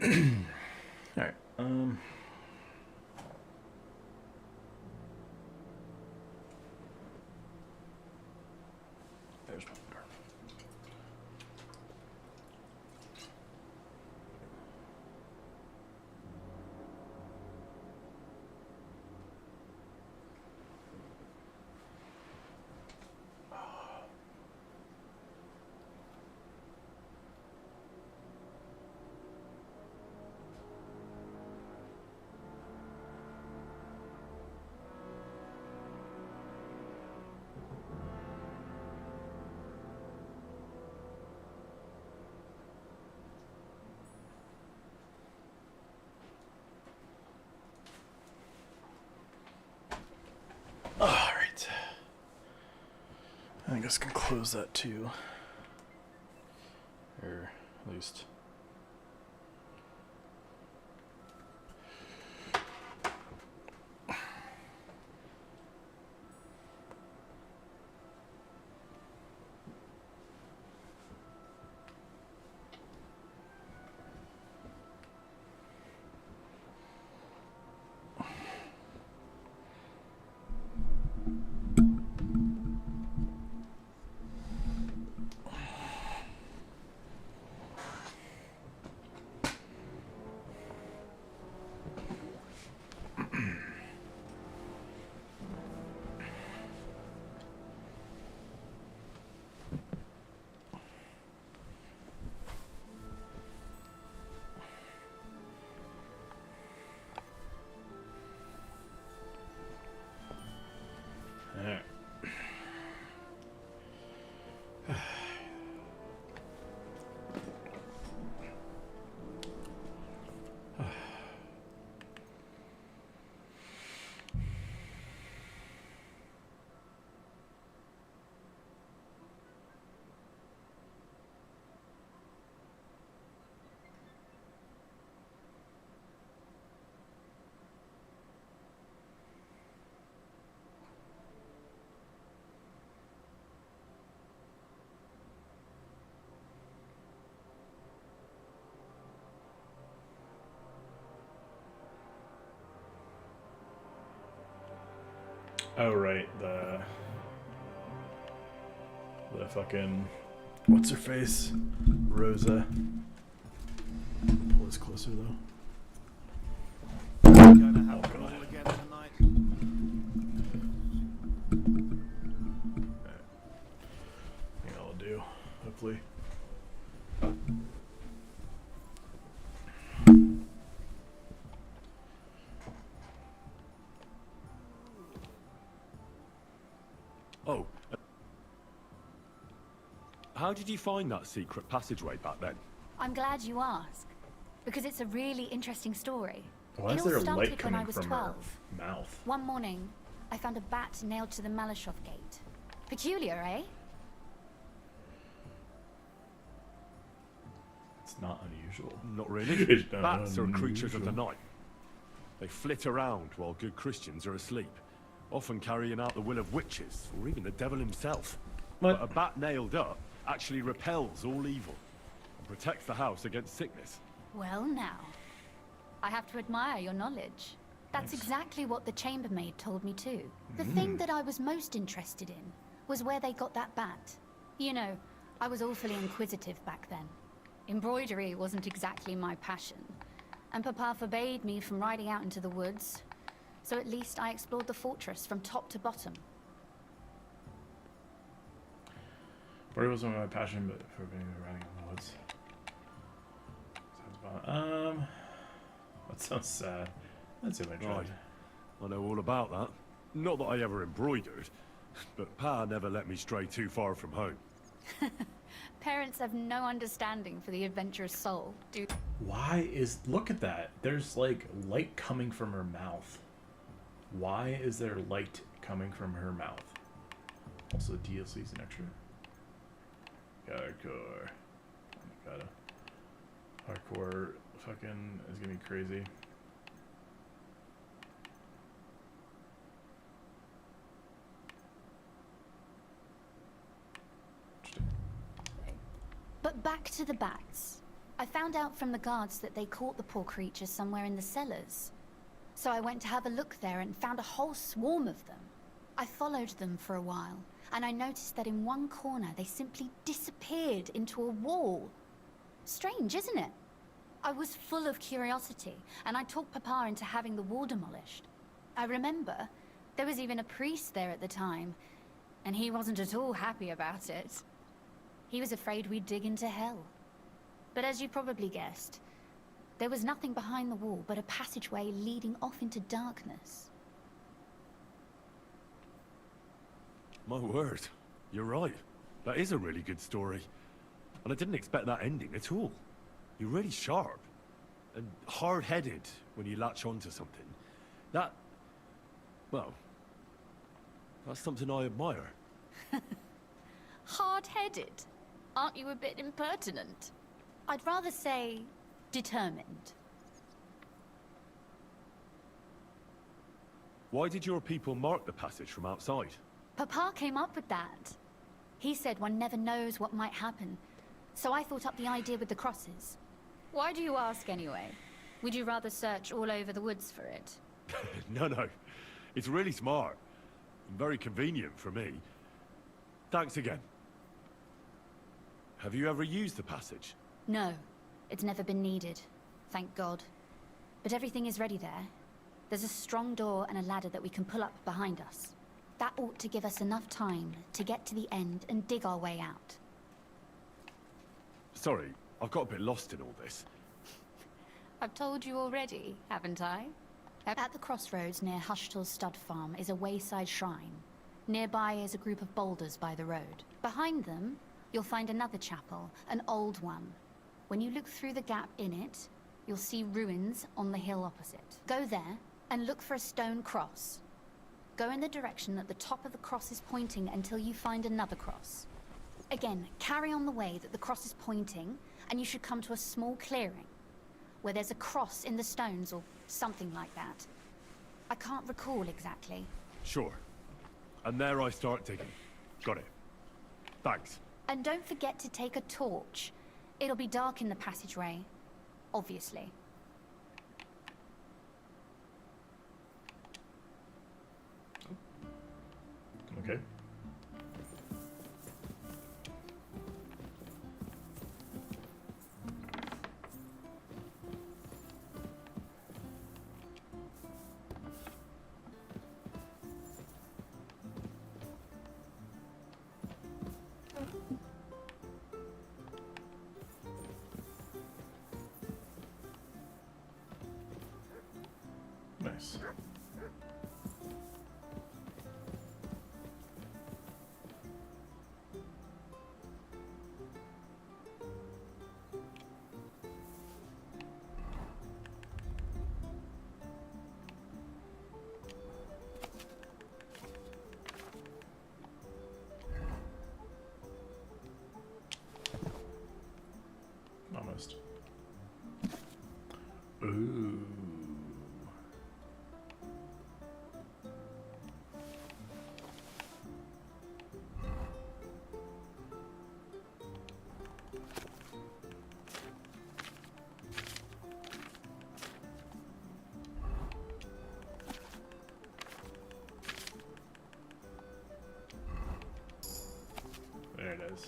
Alright, there's my car. Alright. I guess I can close that too. Or at least. Oh right, the fucking what's her face? Rosa. Pull this closer though. Gonna have it all again tonight. Alright. I think that'll do, hopefully. Oh. How did you find that secret passageway back then? I'm glad you asked, because it's a really interesting story. Why It is all there started light when coming I was from 12. her mouth? One morning, I found a bat nailed to the Malashov gate. Peculiar, eh? It's not unusual. Not really. It's not Bats are creatures of the unusual. night. They flit around while good Christians are asleep, often carrying out the will of witches, or even the devil himself. What? But a bat nailed up actually repels all evil, and protects the house against sickness. Well now, I have to admire your knowledge. That's Thanks. exactly what the chambermaid told me too. The thing that I was most interested in was where they got that bat. You know, I was awfully inquisitive back then. Embroidery wasn't exactly my passion, and Papa forbade me from riding out into the woods, so at least I explored the fortress from top to bottom. Embroidery wasn't my passion, but for being riding in the woods. Sounds about, that sounds sad. Let's see if I tried. Right. I know all about that. Not that I ever embroidered, but Pa never let me stray too far from home. Parents have no understanding for the adventurous soul, do. Why is... Look at that. There's, like, light coming from her mouth. Why is there light coming from her mouth? Also, DLC's an extra. Hardcore. Gotta. Hardcore fucking is gonna be crazy. But back to the bats. I found out from the guards that they caught the poor creatures somewhere in the cellars. So I went to have a look there and found a whole swarm of them. I followed them for a while, and I noticed that in one corner they simply disappeared into a wall. Strange, isn't it? I was full of curiosity, and I talked Papa into having the wall demolished. I remember there was even a priest there at the time, and he wasn't at all happy about it. He was afraid we'd dig into hell. But as you probably guessed, there was nothing behind the wall but a passageway leading off into darkness. My word, you're right. That is a really good story. And I didn't expect that ending at all. You're really sharp. And hard-headed when you latch onto something. That... well... that's something I admire. Hard-headed? Aren't you a bit impertinent? I'd rather say determined. Why did your people mark the passage from outside? Papa came up with that. He said one never knows what might happen, so I thought up the idea with the crosses. Why do you ask anyway? Would you rather search all over the woods for it? No. It's really smart. And very convenient for me. Thanks again. Have you ever used the passage? No, it's never been needed, thank God. But everything is ready there. There's a strong door and a ladder that we can pull up behind us. That ought to give us enough time to get to the end and dig our way out. Sorry, I've got a bit lost in all this. I've told you already, haven't I? At the crossroads near Hushtal's stud farm is a wayside shrine. Nearby is a group of boulders by the road. Behind them, you'll find another chapel, an old one. When you look through the gap in it, you'll see ruins on the hill opposite. Go there and look for a stone cross. Go in the direction that the top of the cross is pointing until you find another cross. Again, carry on the way that the cross is pointing, and you should come to a small clearing, where there's a cross in the stones or something like that. I can't recall exactly. Sure. And there I start digging. Got it. Thanks. And don't forget to take a torch. It'll be dark in the passageway, obviously. Okay. Nice. Almost. Ooh. There it is.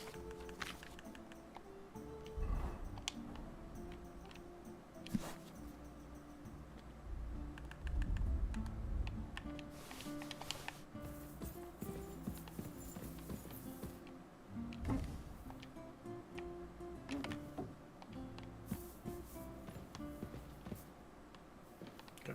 Okay.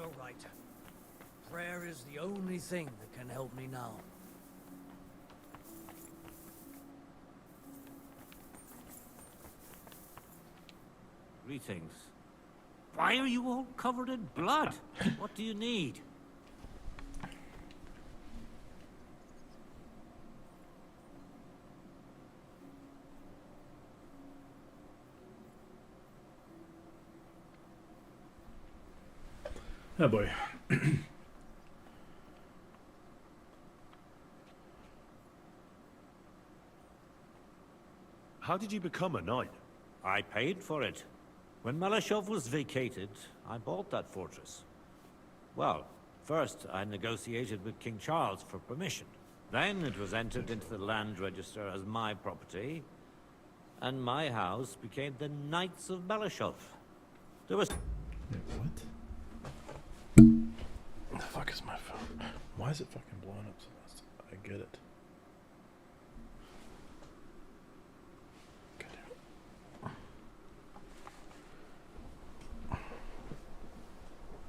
all right. Prayer is the only thing that can help me now. Greetings. Why are you all covered in blood? What do you need? Oh boy. How did you become a knight? I paid for it. When Malashov was vacated, I bought that fortress. Well, first I negotiated with King Charles for permission. Then it was entered into the land register as my property, and my house became the Knights of Malashov. There was... Wait, what? The fuck is my phone? Why is it fucking blowing up so much? I get it. God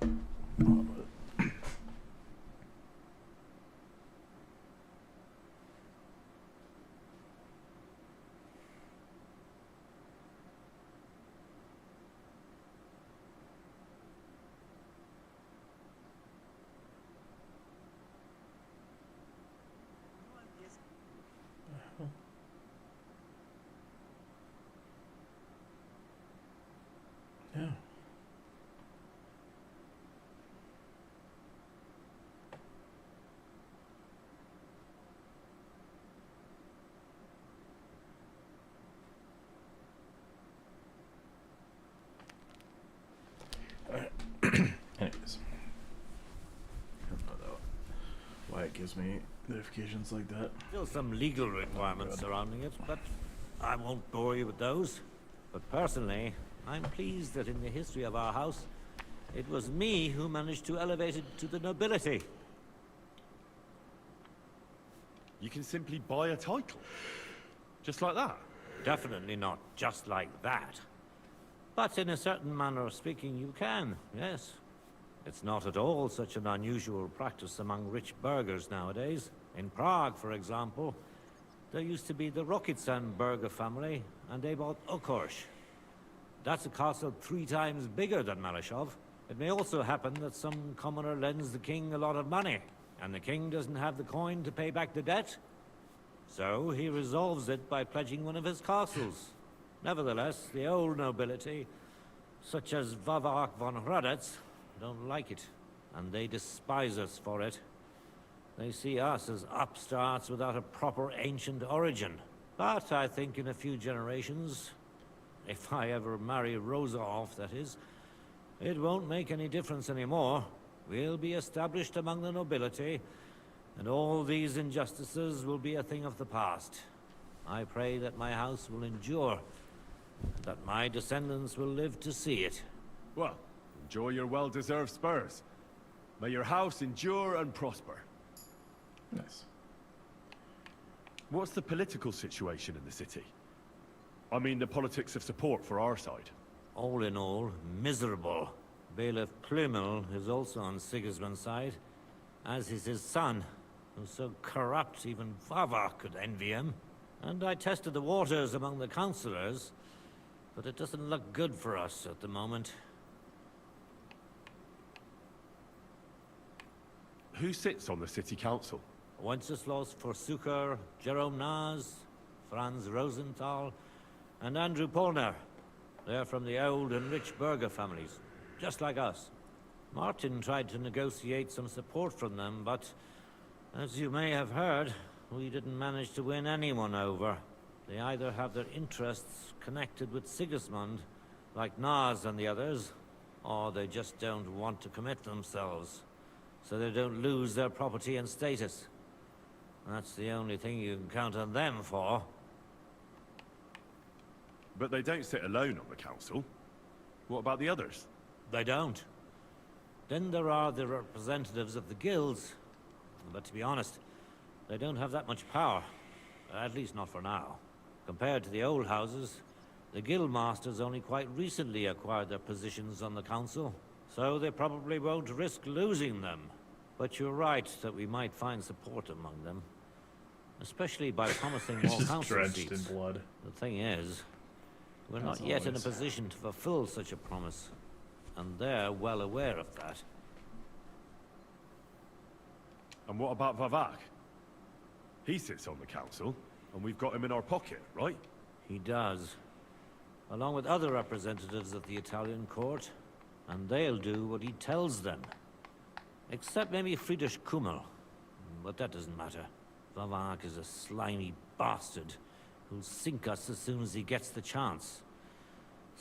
damn it. Oh, but- Yeah. Alright. Anyways. I don't know why it gives me notifications like that. Still some legal requirements surrounding it, but I won't bore you with those. But personally, I'm pleased that in the history of our house, it was me who managed to elevate it to the nobility. You can simply buy a title? Just like that? Definitely not just like that. But in a certain manner of speaking, you can, yes. It's not at all such an unusual practice among rich burghers nowadays. In Prague, for example, there used to be the Rokitsan burgher family, and they bought Okorsh. That's a castle 3 times bigger than Malashov. It may also happen that some commoner lends the king a lot of money, and the king doesn't have the coin to pay back the debt. So he resolves it by pledging one of his castles. Nevertheless, the old nobility, such as Vavark von Hradec, don't like it, and they despise us for it. They see us as upstarts without a proper ancient origin. But I think in a few generations, if I ever marry Rosa off, that is, it won't make any difference anymore. We'll be established among the nobility, and all these injustices will be a thing of the past. I pray that my house will endure, and that my descendants will live to see it. Well, enjoy your well-deserved spurs. May your house endure and prosper. Nice. What's the political situation in the city? I mean the politics of support for our side. All in all, miserable. Bailiff Plymel is also on Sigismund's side, as is his son, who's so corrupt even Vavar could envy him. And I tested the waters among the councillors, but it doesn't look good for us at the moment. Who sits on the city council? Wenceslas Forsuker, Jerome Naz, Franz Rosenthal, and Andrew Polner. They're from the old and rich burgher families, just like us. Martin tried to negotiate some support from them, but as you may have heard, we didn't manage to win anyone over. They either have their interests connected with Sigismund, like Naz and the others, or they just don't want to commit themselves, so they don't lose their property and status. That's the only thing you can count on them for. But they don't sit alone on the council. What about the others? They don't. Then there are the representatives of the guilds. But to be honest, they don't have that much power. At least not for now. Compared to the old houses, the guild masters only quite recently acquired their positions on the council. so they probably won't risk losing them. But you're right that we might find support among them. Especially by promising more Just council drenched seats. in blood. The thing is, we're As not yet in a always. position to fulfill such a promise. And they're well aware of that. And what about Vavak? He sits on the council, and we've got him in our pocket, right? He does. Along with other representatives of the Italian court. And they'll do what he tells them. Except maybe Friedrich Kummel. But that doesn't matter. Vavak is a slimy bastard who'll sink us as soon as he gets the chance.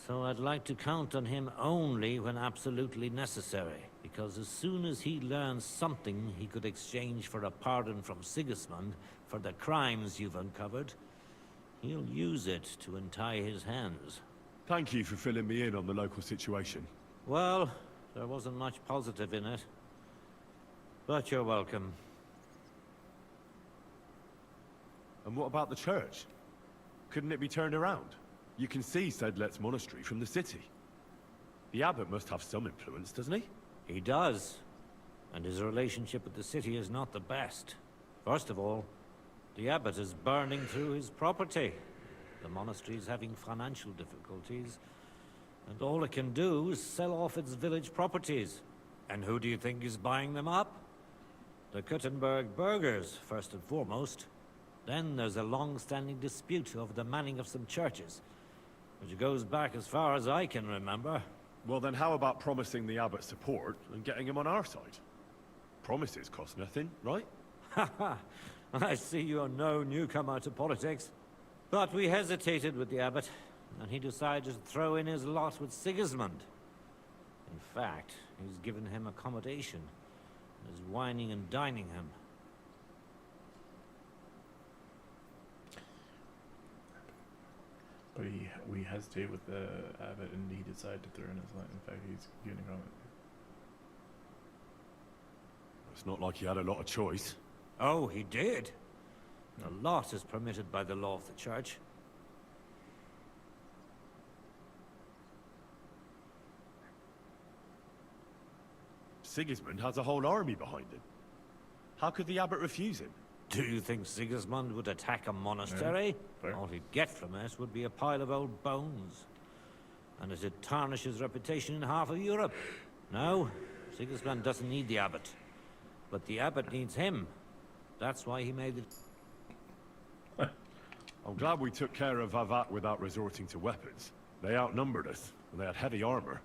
So I'd like to count on him only when absolutely necessary, because as soon as he learns something he could exchange for a pardon from Sigismund for the crimes you've uncovered, he'll use it to untie his hands. Thank you for filling me in on the local situation. Well, there wasn't much positive in it. But you're welcome. And what about the church? Couldn't it be turned around? You can see Sedlet's monastery from the city. The abbot must have some influence, doesn't he? He does. And his relationship with the city is not the best. First of all, the abbot is burning through his property. The monastery is having financial difficulties, and all it can do is sell off its village properties. And who do you think is buying them up? The Kuttenberg burghers, first and foremost. Then there's a long-standing dispute over the manning of some churches, which goes back as far as I can remember. Well, then how about promising the abbot support and getting him on our side? Promises cost nothing, right? Haha, I see you're no newcomer to politics. But we hesitated with the abbot, and he decided to throw in his lot with Sigismund. In fact, he's given him accommodation, and is whining and dining him. But we hesitate with the abbot, and he decided to throw in his line. In fact, he's giving a comment. It's not like he had a lot of choice. Oh, he did. A lot is permitted by the law of the church. Sigismund has a whole army behind him. How could the abbot refuse him? Do you think Sigismund would attack a monastery? fair. All he'd get from it would be a pile of old bones. And it'd tarnish his reputation in half of Europe. No, Sigismund doesn't need the abbot. But the abbot needs him. That's why he made it. I'm glad we took care of Vavak without resorting to weapons. They outnumbered us, and they had heavy armor.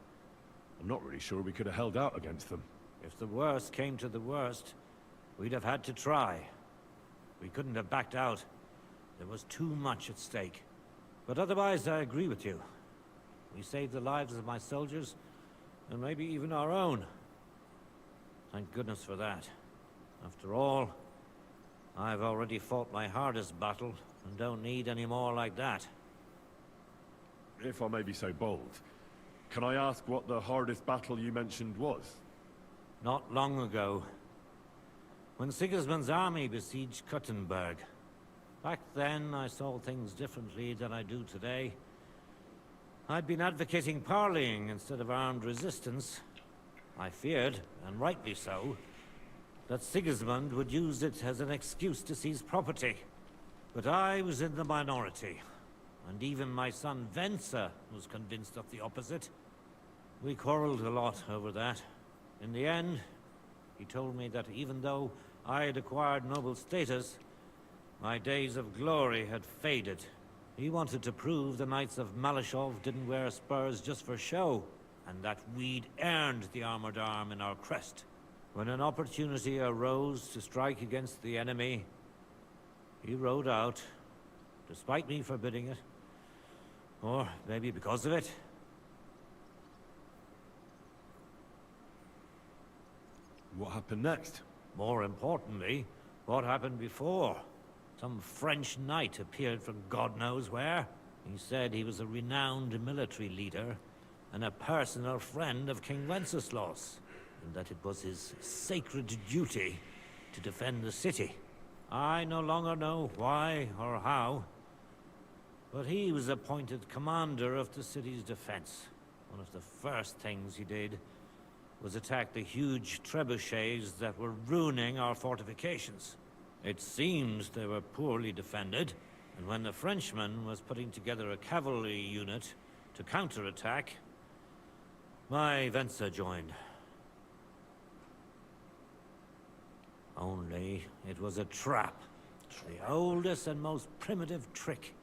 I'm not really sure we could have held out against them. If the worst came to the worst, we'd have had to try. We couldn't have backed out. There was too much at stake. But otherwise, I agree with you. We saved the lives of my soldiers, and maybe even our own. Thank goodness for that. After all, I've already fought my hardest battle, and don't need any more like that. If I may be so bold, can I ask what the hardest battle you mentioned was? Not long ago, when Sigismund's army besieged Kuttenberg. Back then, I saw things differently than I do today. I'd been advocating parleying instead of armed resistance. I feared, and rightly so, that Sigismund would use it as an excuse to seize property. But I was in the minority, and even my son Venser was convinced of the opposite. We quarreled a lot over that. In the end, he told me that even though I had acquired noble status, my days of glory had faded. He wanted to prove the Knights of Malashov didn't wear spurs just for show, and that we'd earned the armored arm in our crest. When an opportunity arose to strike against the enemy, he rode out, despite me forbidding it. Or maybe because of it. What happened next? More importantly, what happened before? Some French knight appeared from God knows where. He said he was a renowned military leader and a personal friend of King Wenceslas, and that it was his sacred duty to defend the city. I no longer know why or how, but he was appointed commander of the city's defense. One of the first things he did was attack the huge trebuchets that were ruining our fortifications. It seems they were poorly defended, and when the Frenchman was putting together a cavalry unit to counterattack, my Venser joined. Only it was a trap. The oldest and most primitive trick.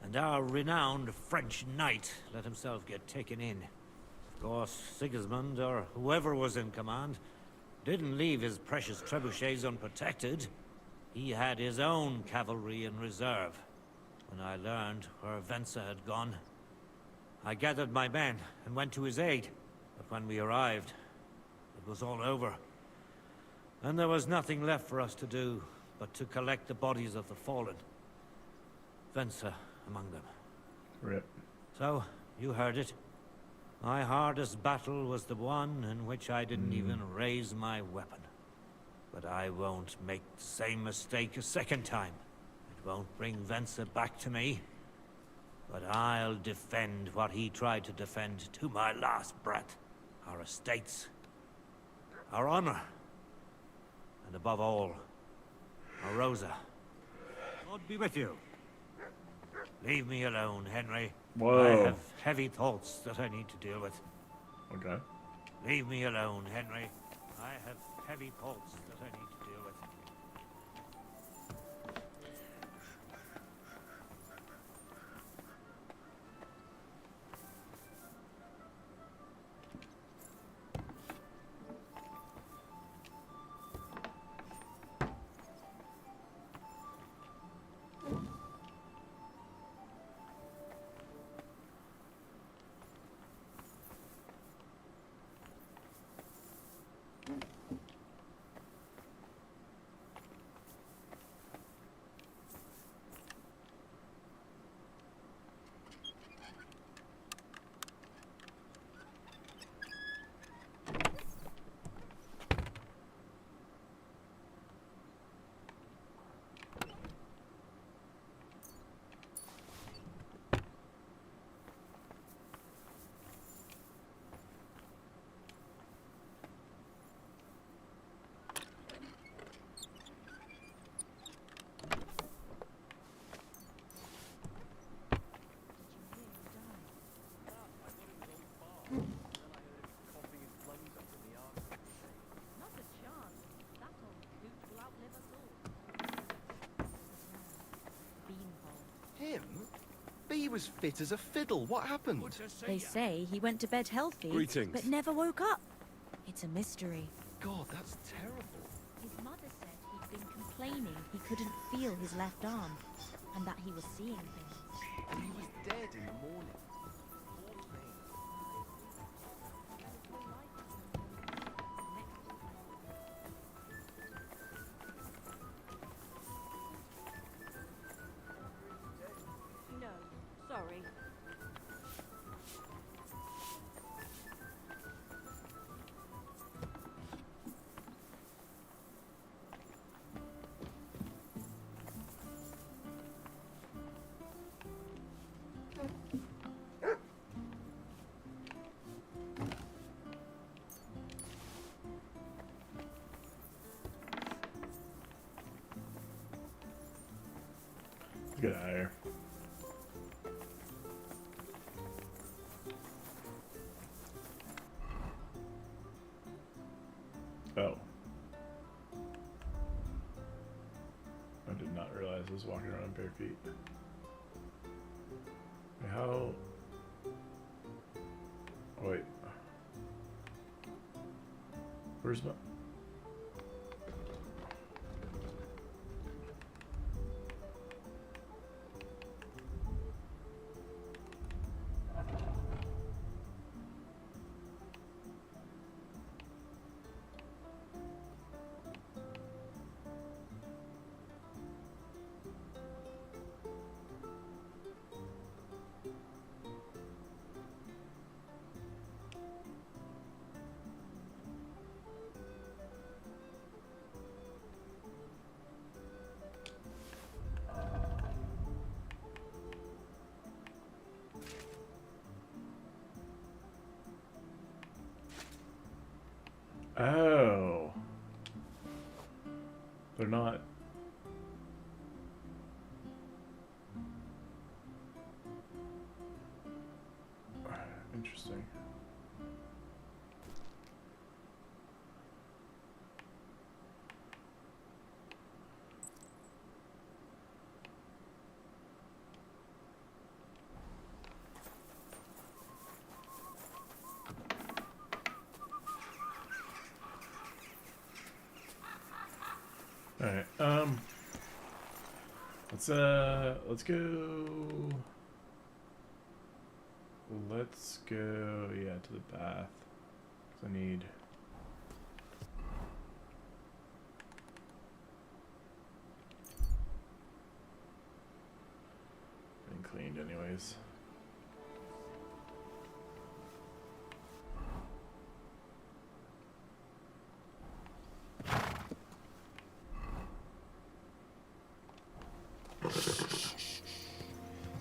And our renowned French knight let himself get taken in. Of course, Sigismund, or whoever was in command, didn't leave his precious trebuchets unprotected. He had his own cavalry in reserve. When I learned where Venser had gone, I gathered my men and went to his aid. But when we arrived, it was all over. And there was nothing left for us to do but to collect the bodies of the fallen. Venser among them. Rip. So, you heard it. My hardest battle was the one in which I didn't even raise my weapon. But I won't make the same mistake a second time. It won't bring Venser back to me. But I'll defend what he tried to defend to my last breath. Our estates. Our honor. And above all, our Rosa. God be with you. Leave me alone, Henry. Whoa. I have heavy thoughts that I need to deal with. Okay. Leave me alone, Henry. I have heavy thoughts that I need to deal with. Not a chance. That old coot will outlive us all. Beanpole. Him? B was fit as a fiddle. What happened? They say he went to bed healthy, Greetings. but never woke up. It's a mystery. God, that's terrible. His mother said he'd been complaining he couldn't feel his left arm, and that he was seeing things. And he was dead in the morning. Poor thing. No, sorry. Get out of here. Oh. I did not realize I was walking around bare feet. How? Oh, wait. Where's my? Oh. They're not. Interesting. All right. Let's go. Let's go. Yeah, to the bath. 'Cause I need. Getting cleaned, anyways.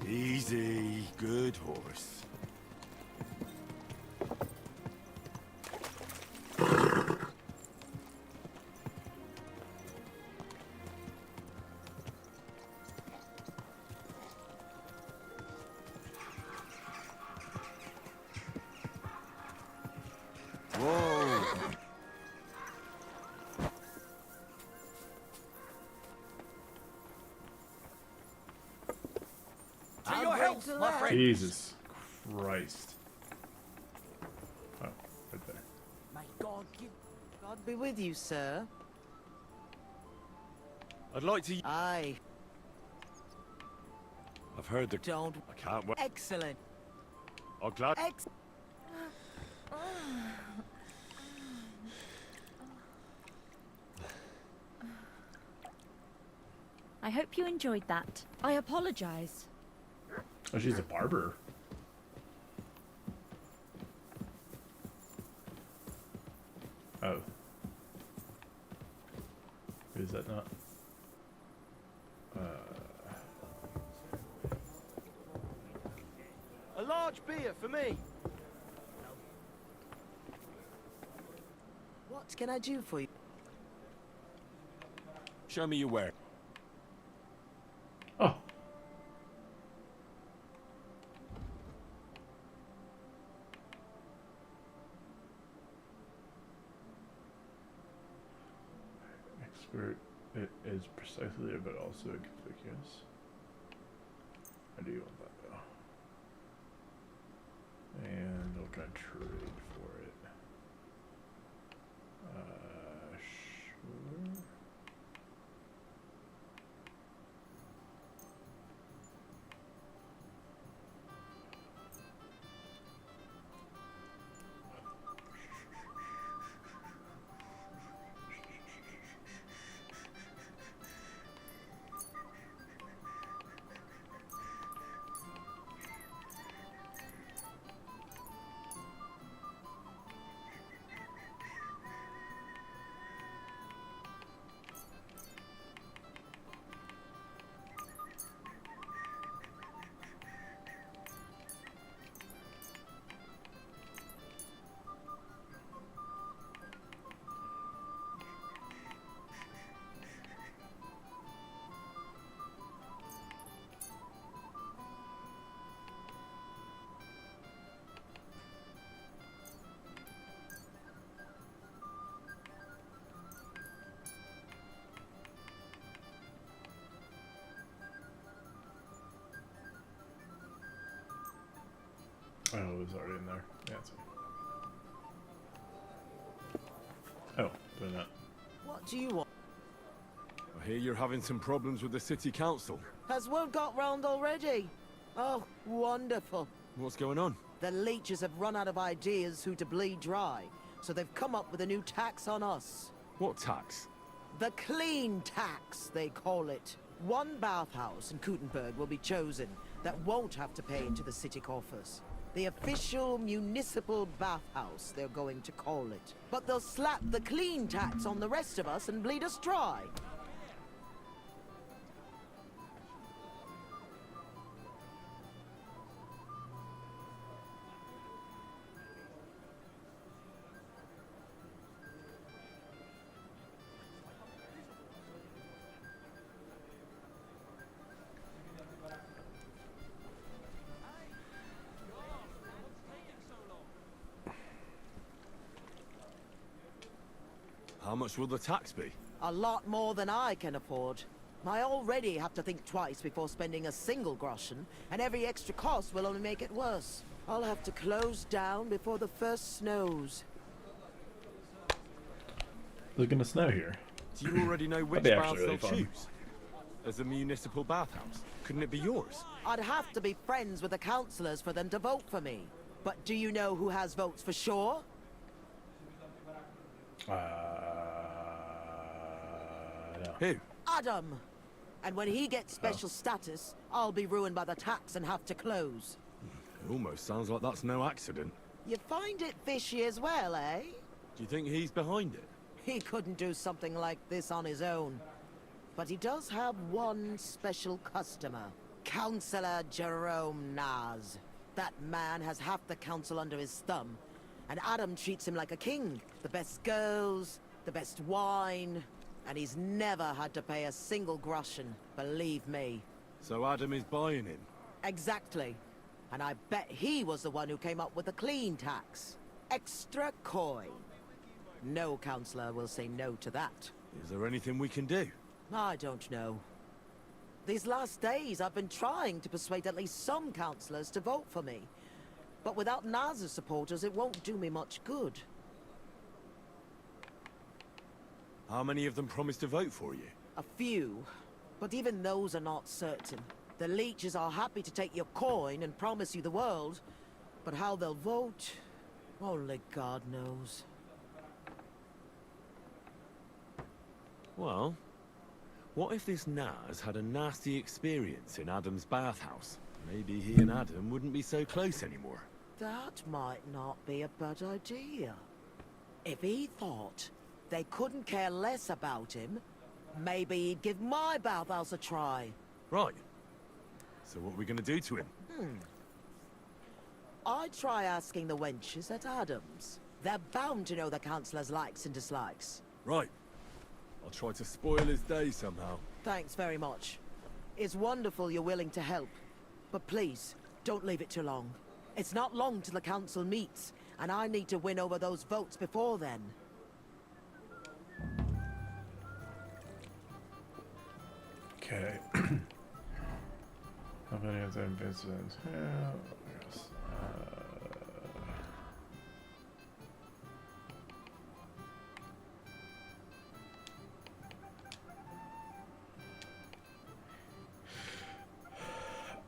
Easy, good horse. Whoa! To your health, my friend. Jesus Christ. Oh, right there. May God give. God be with you, sir. I'd like to. Aye, I've heard the. don't. I can't wait. Excellent. I'm glad. I hope you enjoyed that. I apologize. Oh, she's a barber. Oh. Is that not? A large beer for me. What can I do for you? Show me your wear. Oh. Expert. It is precisely there, but also conspicuous. I do want that though. And I'll try and trade for it. Sure. Oh, it was already in there. Yeah, it's fine. Oh, doing that. What do you want? I hear you're having some problems with the city council. Has word got round already? Oh, wonderful. What's going on? The leeches have run out of ideas who to bleed dry, so they've come up with a new tax on us. What tax? The clean tax, they call it. One bathhouse in Kuttenberg will be chosen that won't have to pay into the city coffers. The official municipal bathhouse, they're going to call it. But they'll slap the clean tax on the rest of us and bleed us dry. How much will the tax be? A lot more than I can afford. I already have to think twice before spending a single groschen, and every extra cost will only make it worse. I'll have to close down before the first snows. It's gonna snow here. Do you already know which be baths actually really they'll fun. choose? As a municipal bathhouse, couldn't it be yours? I'd have to be friends with the councillors for them to vote for me. But do you know who has votes for sure? No. Who? Adam. And when he gets special status, I'll be ruined by the tax and have to close. It almost sounds like that's no accident. You find it fishy as well, eh? Do you think he's behind it? He couldn't do something like this on his own. But he does have one special customer. Councillor Jerome Naz. That man has half the council under his thumb. And Adam treats him like a king. The best girls, the best wine. And he's never had to pay a single groschen, believe me. So Adam is buying him. Exactly. And I bet he was the one who came up with the clean tax. Extra coin. No councillor will say no to that. Is there anything we can do? I don't know. These last days I've been trying to persuade at least some councillors to vote for me. But without Naz's supporters, it won't do me much good. How many of them promised to vote for you? A few. But even those are not certain. The leeches are happy to take your coin and promise you the world. But how they'll vote, only God knows. Well, what if this Naz had a nasty experience in Adam's bathhouse? Maybe he and Adam wouldn't be so close anymore. That might not be a bad idea. If he thought they couldn't care less about him, maybe he'd give my bathhouse a try. Right. So what are we gonna do to him? I'd try asking the wenches at Adams. They're bound to know the councillor's likes and dislikes. Right. I'll try to spoil his day somehow. Thanks very much. It's wonderful you're willing to help. But please, don't leave it too long. It's not long till the council meets, and I need to win over those votes before then. Okay. How many of them visitors? Yeah, yes.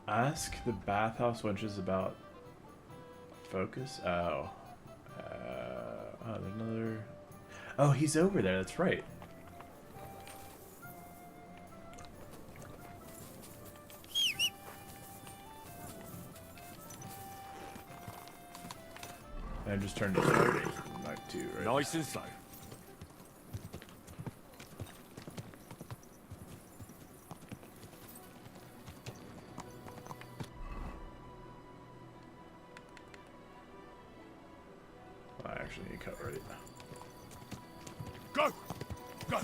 Ask the bathhouse wenches about focus. Oh, there's another. Oh, he's over there. That's right. I just turned it to Knife 2, right? Nice and slow. I actually need to cover it. Go! Go!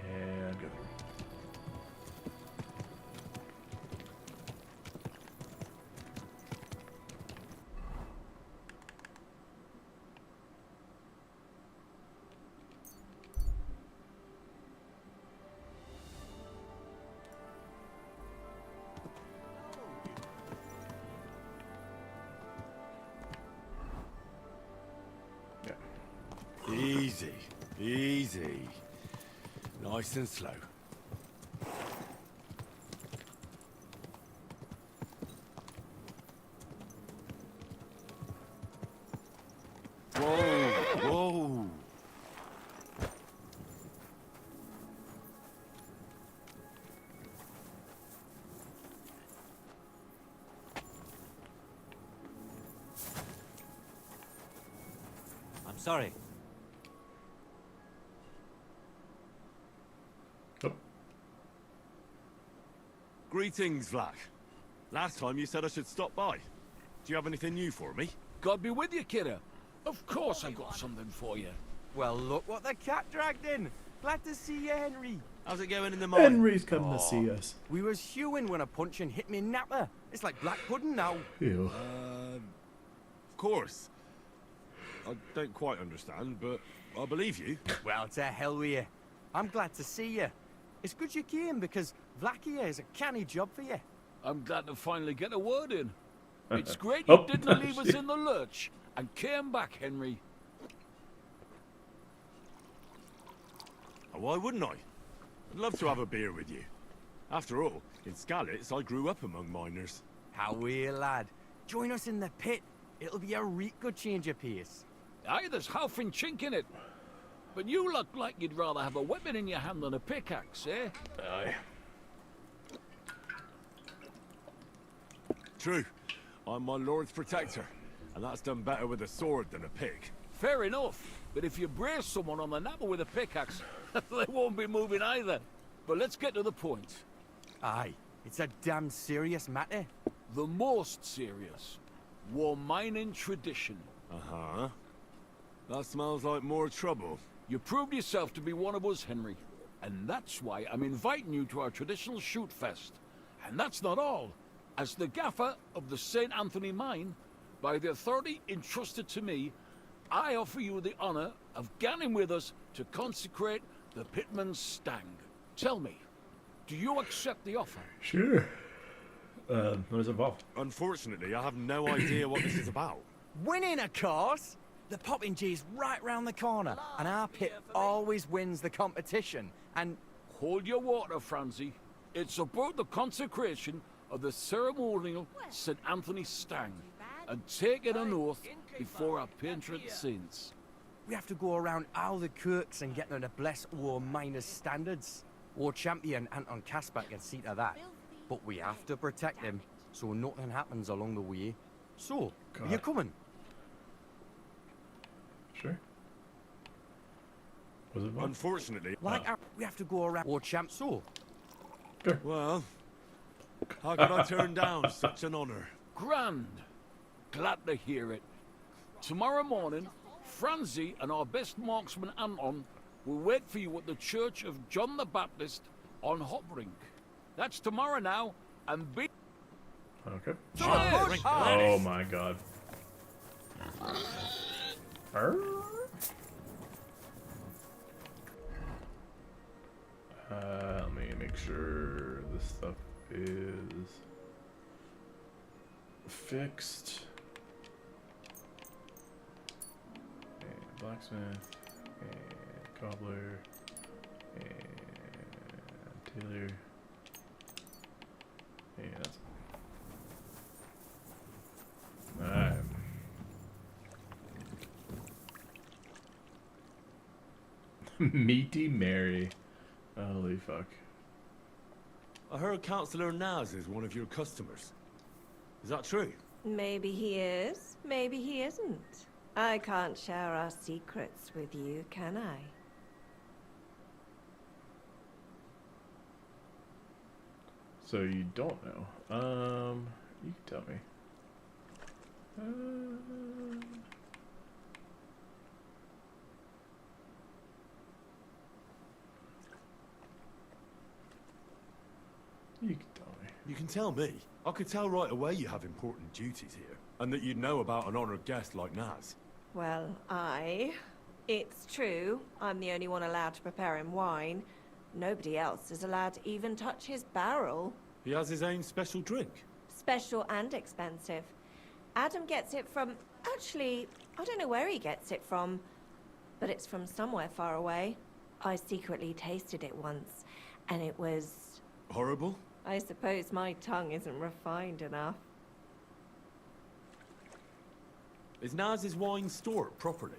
And go through. Easy, easy. Nice and slow. Whoa, whoa. I'm sorry. Oh. Greetings, Vlak. Last time you said I should stop by. Do you have anything new for me? God be with you, kiddo. Of course I've got something for you. Well, look what the cat dragged in. Glad to see you, Henry. How's it going in the mine? Henry's coming to see us. We was hewing when a puncheon hit me napper. It's like black pudding now. Ew. Of course. I don't quite understand, but I believe you. Well, to hell with you. I'm glad to see you. It's good you came because Vlakia is a canny job for you. I'm glad to finally get a word in. It's great Oh, you didn't leave us shit. in the lurch and came back, Henry. Oh, why wouldn't I? I'd love to have a beer with you. After all, in Skalitz, I grew up among miners. How are you, lad? Join us in the pit. It'll be a real good change of pace. Aye, there's half and chink in it. But you look like you'd rather have a weapon in your hand than a pickaxe, eh? Aye. True. I'm my lord's protector, and that's done better with a sword than a pick. Fair enough. But if you brace someone on the napper with a pickaxe, they won't be moving either. But let's get to the point. Aye, it's a damn serious matter. The most serious. War mining tradition. Uh-huh. That smells like more trouble. You proved yourself to be one of us, Henry. And that's why I'm inviting you to our traditional shoot fest. And that's not all. As the gaffer of the St. Anthony mine, by the authority entrusted to me, I offer you the honor of ganning with us to consecrate the Pitman's Stang. Tell me, do you accept the offer? Sure. What does it involve? Unfortunately, I have no idea what this is about. Winning, of course! The popping G's right round the corner, and our pit always wins the competition. And Hold your water, Francie. It's about the consecration of the ceremonial St. Anthony Stang, and taking an oath before our patron saints. we have to go around all the kirks and get them to bless our miners' standards. Our champion Anton Kasper can see to that. But we have to protect him, so nothing happens along the way. So, are you God. coming? Sure. Was it involved? Unfortunately, We have to go around our champ. So, well, how could I turn down such an honor? Grand. Glad to hear it. Tomorrow morning, Francie and our best marksman Anton will wait for you at the Church of John the Baptist on Hopbrink. That's tomorrow now, and be... Okay. Cheers! Oh my god. Let me make sure this stuff is fixed. And blacksmith, and cobbler, and tailor. Yeah, that's alright. Meaty Mary. Holy fuck. I heard Councillor Naz is one of your customers. Is that true? Maybe he is, maybe he isn't. I can't share our secrets with you, can I? So you don't know. You can tell me. You can tell me. You can tell me. I could tell right away you have important duties here, and that you'd know about an honoured guest like Naz. Well, it's true, I'm the only one allowed to prepare him wine. Nobody else is allowed to even touch his barrel. He has his own special drink. Special and expensive. Adam gets it from... Actually, I don't know where he gets it from, but it's from somewhere far away. I secretly tasted it once, and it was... Horrible? I suppose my tongue isn't refined enough. Is Naz's wine stored properly?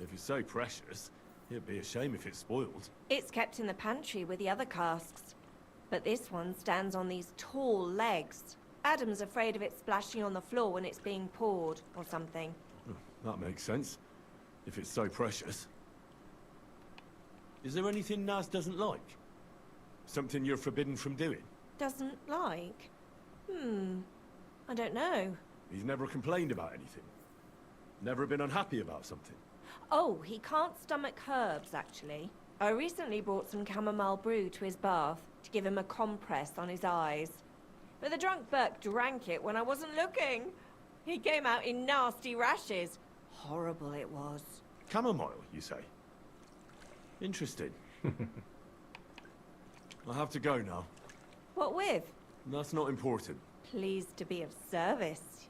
If it's so precious, it'd be a shame if it's spoiled. It's kept in the pantry with the other casks. But this one stands on these tall legs. Adam's afraid of it splashing on the floor when it's being poured, or something. That makes sense, if it's so precious. Is there anything Naz doesn't like? Something you're forbidden from doing? Doesn't like? I don't know. He's never complained about anything? Never been unhappy about something? Oh, he can't stomach herbs, actually. I recently brought some chamomile brew to his bath to give him a compress on his eyes. But the drunk Burke drank it when I wasn't looking. He came out in nasty rashes. horrible it was. Chamomile, you say? Interesting. I have to go now. What with? That's not important. Pleased to be of service.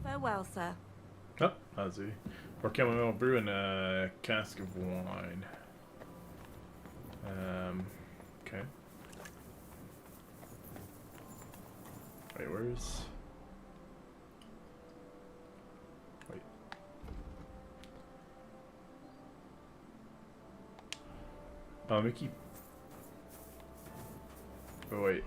Farewell, sir. Oh, I see. Or chamomile brew and a cask of wine. Okay. Wait, where's... Wait. Mickey... Oh, wait.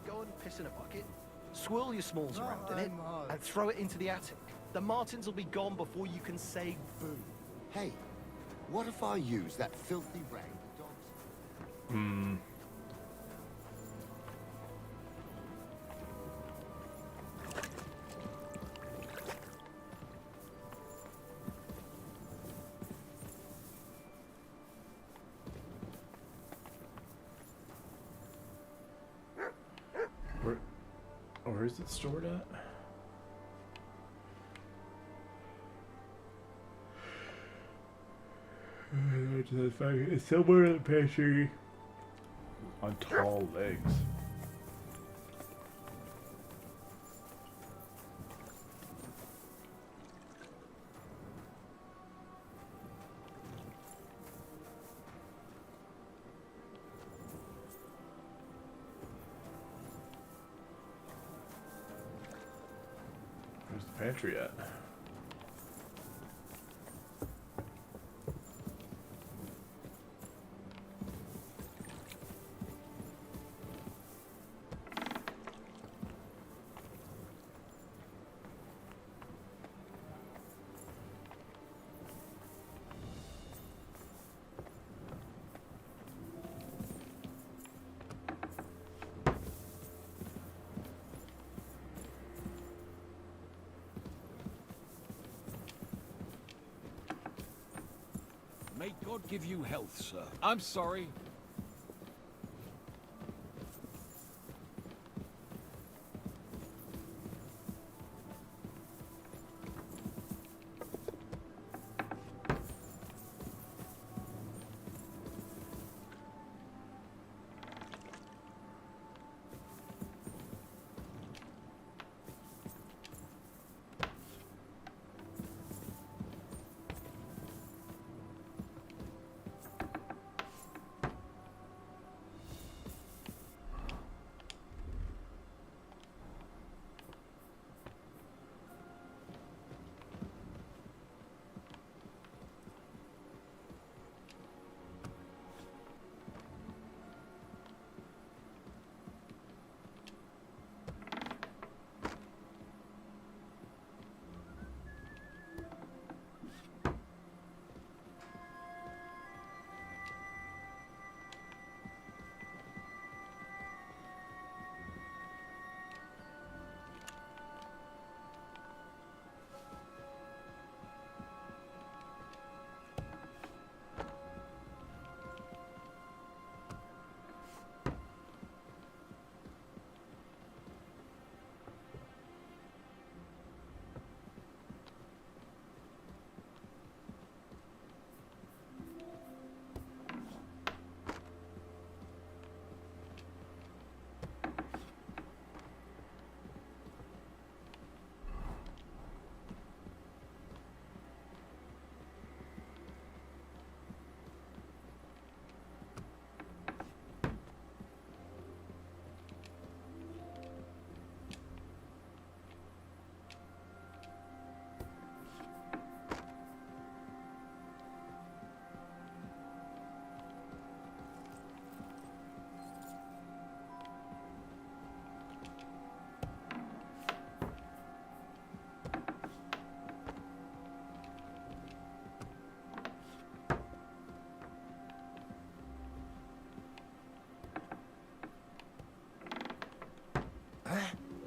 Go and piss in a bucket, swirl your smalls around in it, and throw it into the attic. The Martins will be gone before you can say boo. Hey, what if I use that filthy rag the dogs... Hmm. Where is it stored at? It's somewhere in the pantry. On tall legs. Where's the pantry at? May God give you health, sir. I'm sorry.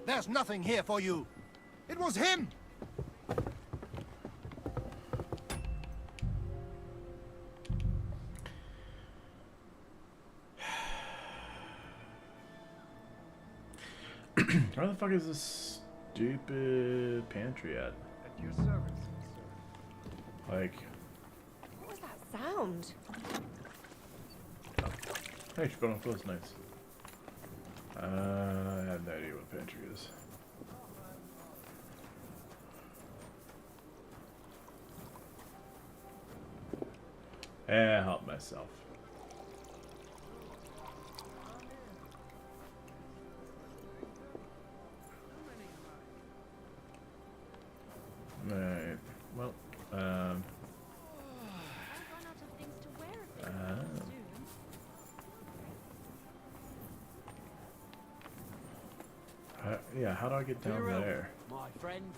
There's nothing here for you. It was him! the fuck is this stupid pantry at? At your service, sir. Like, What was that sound? hey, she put on clothes, nice. I have no idea what pantry is. Help myself. Alright, well, I've run out of things to wear soon. Yeah, how do I get down there? My friends.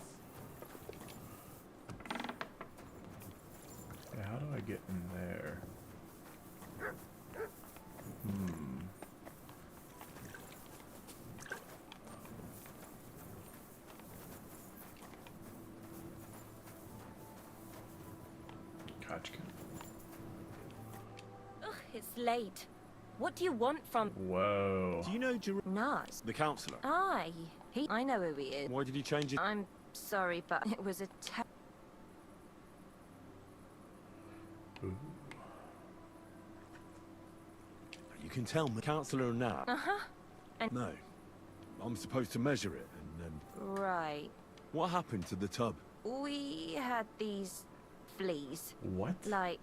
Yeah, how do I get in there? Gotcha. Ugh, it's late. What do you want from... Whoa. Do you know Nas? the councillor? Aye. I know who he is. Why did he change it? I'm sorry, but it was a You can tell me. Councillor now. Uh-huh. No. I'm supposed to measure it, and then... Right. What happened to the tub? We had these fleas. What? Like,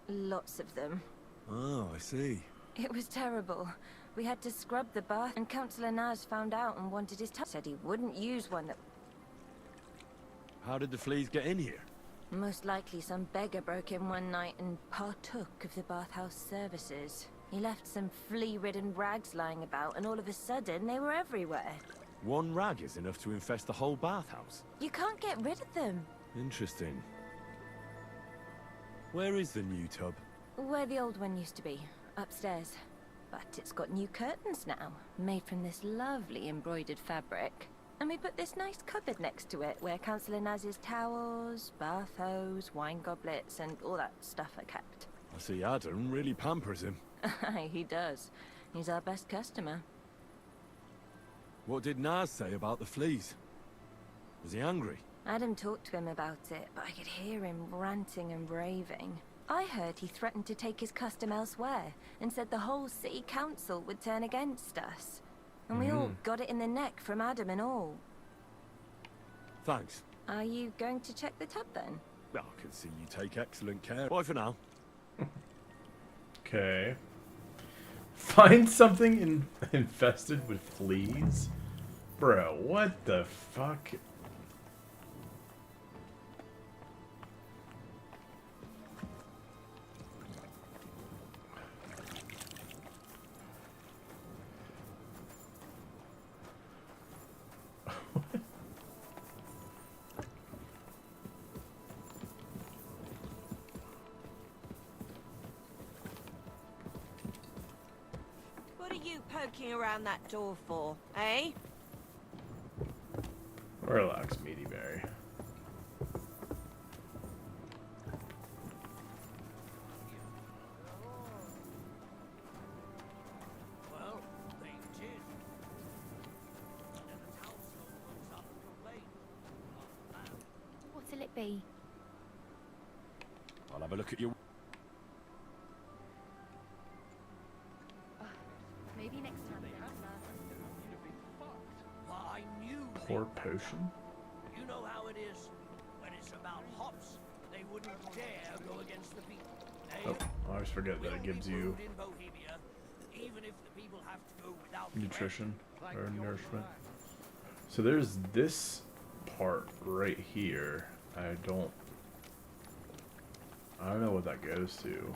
lots of them. Oh, I see. It was terrible. We had to scrub the bath, and Councillor Naz found out and wanted his tub. Said he wouldn't use one that... How did the fleas get in here? Most likely some beggar broke in one night and partook of the bathhouse services. He left some flea-ridden rags lying about, and all of a sudden, they were everywhere. One rag is enough to infest the whole bathhouse. You can't get rid of them. Interesting. Where is the new tub? Where the old one used to be, upstairs. But it's got new curtains now, made from this lovely embroidered fabric. And we put this nice cupboard next to it, where Councillor Naz's towels, bath hose, wine goblets, and all that stuff are kept. I see Adam really pampers him. Aye, he does. He's our best customer. What did Naz say about the fleas? Was he angry? Adam talked to him about it, but I could hear him ranting and raving. I heard he threatened to take his custom elsewhere, and said the whole city council would turn against us. And we all got it in the neck from Adam and all. Thanks. Are you going to check the tub then? Well, I can see you take excellent care. Bye for now. Okay. Find something infested with fleas? Bro, what the fuck? What are you poking around that door for, eh? Relax, Meaty Mary. Well, they did. And the council comes up and complains. What'll it be? I'll have a look at your... Maybe next time. Well, I knew Poor potion? You know how it is. When it's about hops, they wouldn't dare go against the people. Eh? Oh, I always forget that it gives you In Bohemia, even if the people have to go without nutrition or nourishment. So there's this part right here. I don't know what that goes to.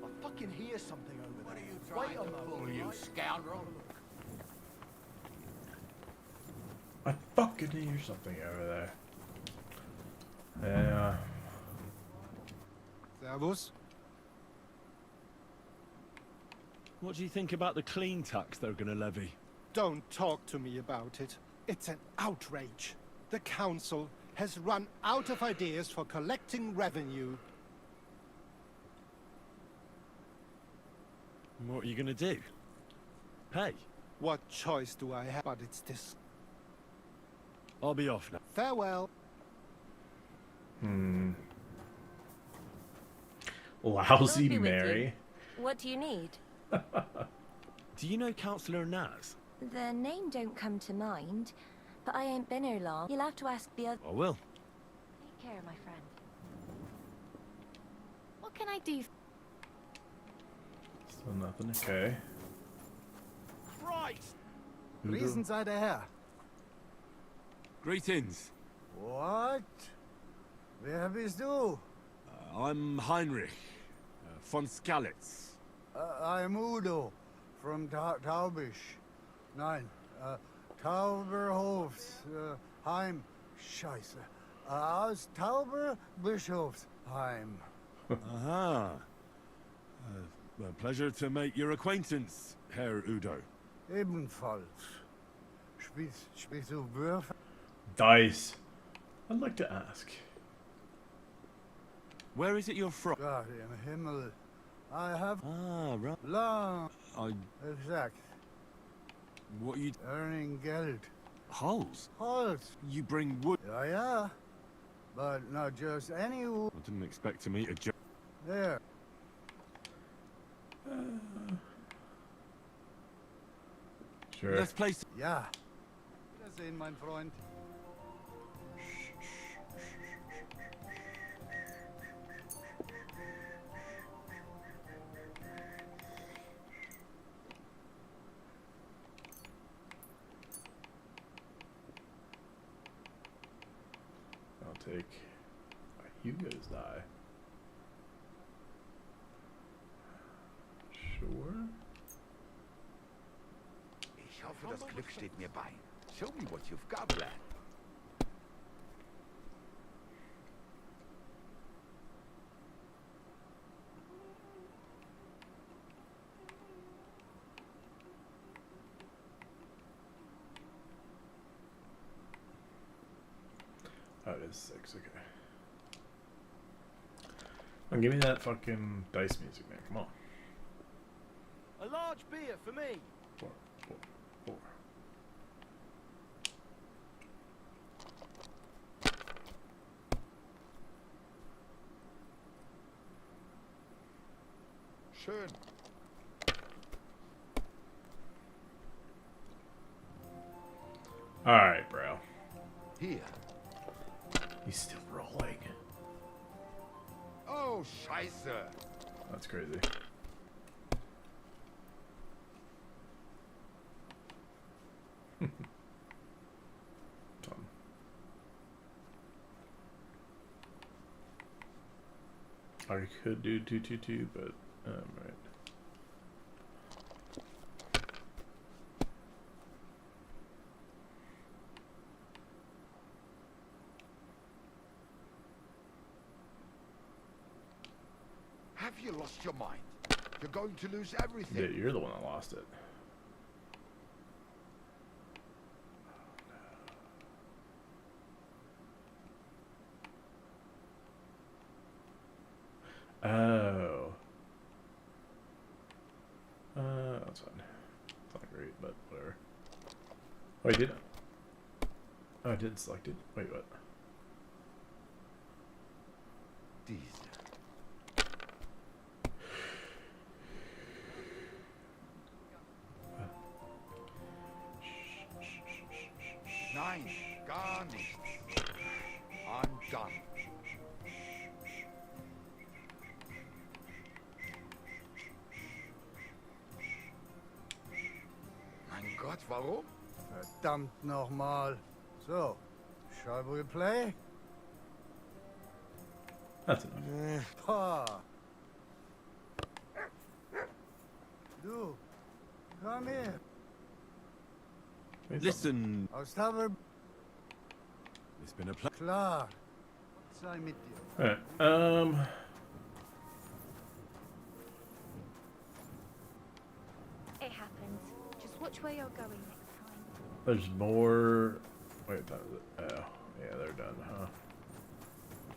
I fucking hear something over there. What are you Wait trying a to moment, pull, you right? scoundrel? I fucking hear something over there. Yeah. Servus. What do you think about the clean tax they're gonna levy? Don't talk to me about it. It's an outrage. The council has run out of ideas for collecting revenue. What are you gonna do? Pay? What choice do I have? But it's this. I'll be off now. Farewell. Lousy I'll be with Mary. you. What do you need? Do you know Councillor Naz? The name don't come to mind, but I ain't been here long. You'll have to ask the other. I will. Take care, my friend. What can I do? Still nothing. Okay. Christ! Riesen sei der Herr. Greetings. What? Wer bist du? I'm Heinrich von Skalitz. I'm Udo from Taubisch. Nein, Tauberhofs. Heim. Scheiße. Aus Tauberbischofsheim. Aha. A pleasure to make your acquaintance, Herr Udo. Ebenfalls. Spielst du Würfel? Dice. I'd like to ask. Where is it you're from? Gott im Himmel. I have Right. long. I... Exact. What you... Earning Geld. Holes? Holz. You bring wood? Ja. But not just any wood. I didn't expect to meet a jo... There. Sure. Let's place... Ja. Wiedersehen, mein Freund. I'll take Hugo's die. Sure. Ich hoffe, das Glück steht mir bei. Show me what you've got, lad. Oh, it is 6, okay. Oh, give me that fucking dice music, man. Come on. A large beer for me. 4, 4, 4. Schön. Alright, bro. Here. He's still rolling. Oh, Scheiße. That's crazy. Tom. I could do 2-2-2, but right. Have you lost your mind? You're going to lose everything. Yeah, you're the one that lost it. Oh. That's fine. It's not great, but whatever. Oh, I did. Oh, I did select it. Wait, what? These. Nein, gar nicht. I'm done. Mein Gott, warum? Verdammt nochmal. So, shall we play? That's enough. Pa. Du, come here. Listen, Aus Tauber. it's been a pleasure. Klar. Alright, It happens. Just watch where you're going next time. there's more. Wait, that was it. Oh, yeah, they're done, huh?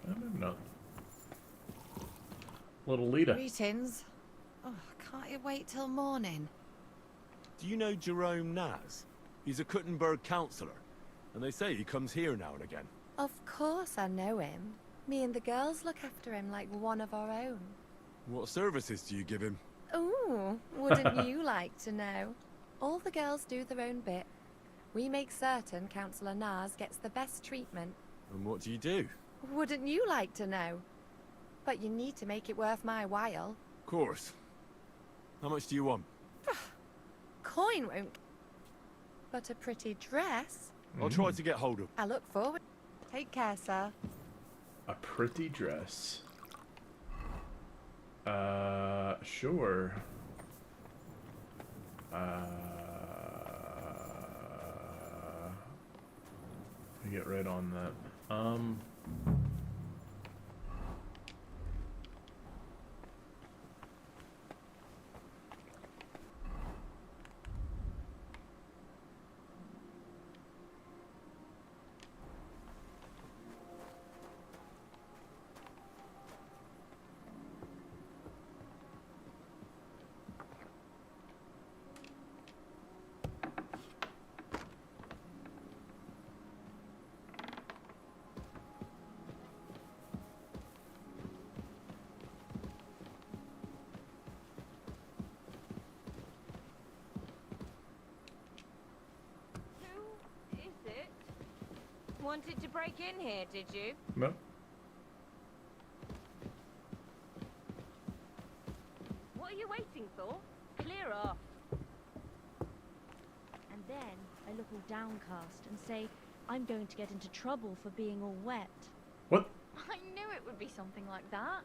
Maybe not. Little Lita. Greetings. Oh, can't you wait till morning? Do you know Jerome Naz? He's a Kuttenberg councillor, and they say he comes here now and again. Of course I know him. Me and the girls look after him like one of our own. What services do you give him? Ooh, wouldn't you like to know? All the girls do their own bit. We make certain Councillor Naz gets the best treatment. And what do you do? Wouldn't you like to know? But you need to make it worth my while. Of course. How much do you want? Coin won't. But a pretty dress. I'll try to get hold of. I look forward. Take care, sir. A pretty dress. Sure. Get right on that. Wanted to break in here, did you? No. What are you waiting for? Clear off. And then I look all downcast and say, I'm going to get into trouble for being all wet. What? I knew it would be something like that.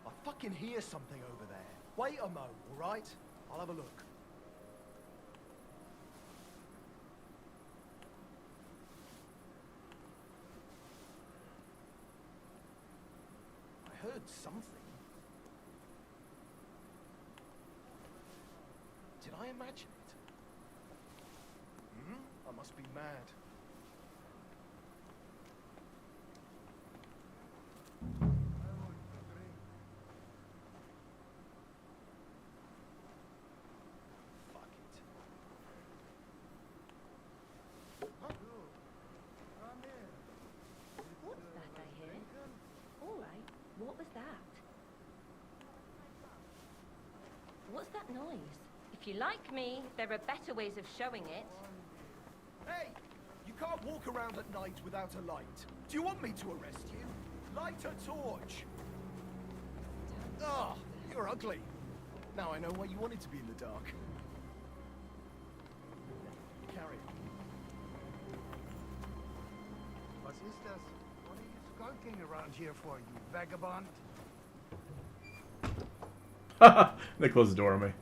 I fucking hear something over there. Wait a mo, all right? I'll have a look. I heard something. Did I imagine it? I must be mad. What's that I hear? All right, what was that? What's that noise? If you like me, there are better ways of showing it. Hey! You can't walk around at night without a light. Do you want me to arrest you? Light a torch! Ah, you're ugly. Now I know why you wanted to be in the dark. Carry on. Was ist das? What are you skulking around here for, you vagabond? They closed the door on me.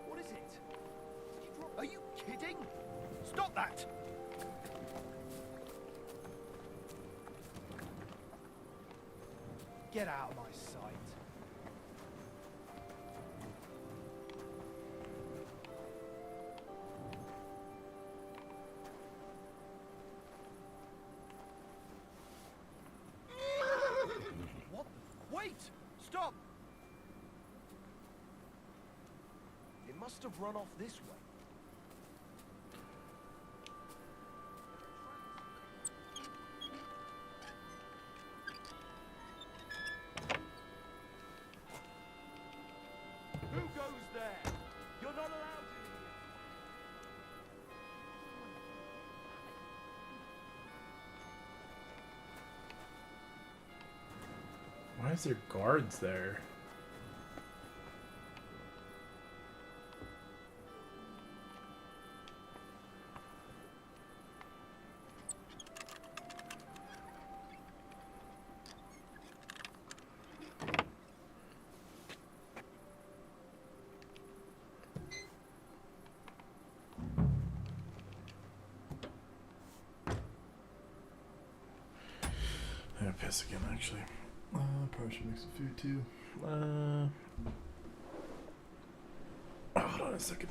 What is it? Did you drop... Are you kidding? Stop that! Get out of my sight. What? Wait! Stop! must have run off this way. Who goes there? You're not allowed in here. Why is there guards there? I'm gonna piss again, actually. Probably should make some food too. Hold on a second.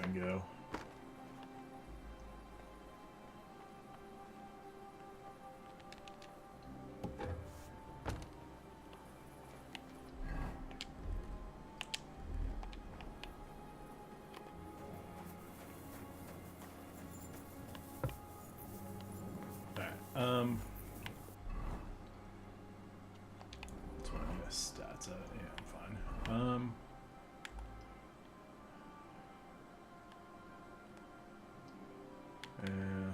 bingo. That's what I missed stats at. Yeah, I'm fine. Yeah.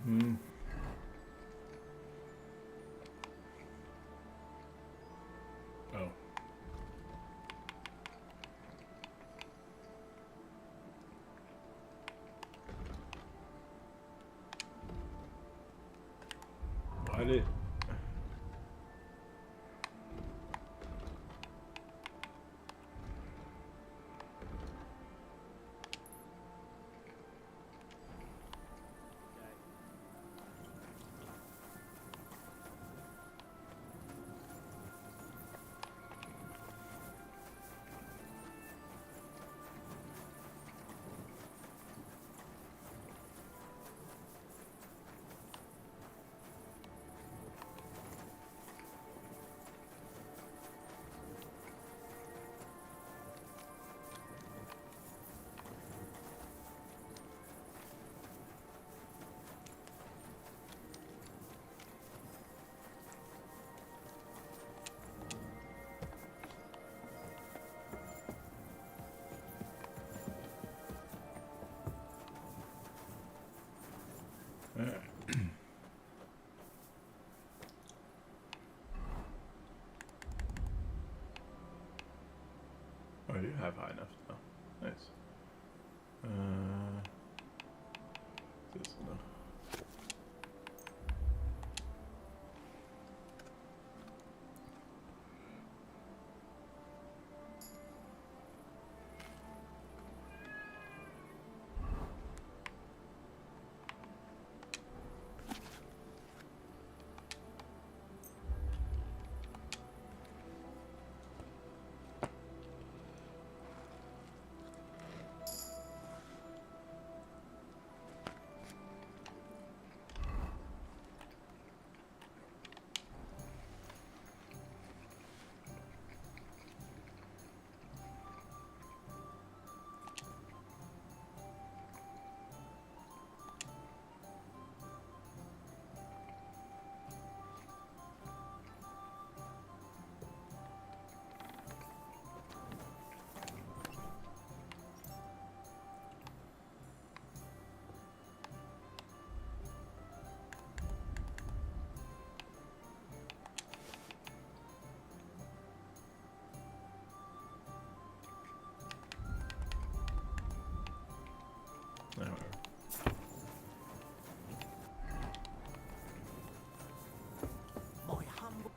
Hmm. Oh. Why did... Oh, I do have high enough. Oh, nice. This enough. Whatever. My humble...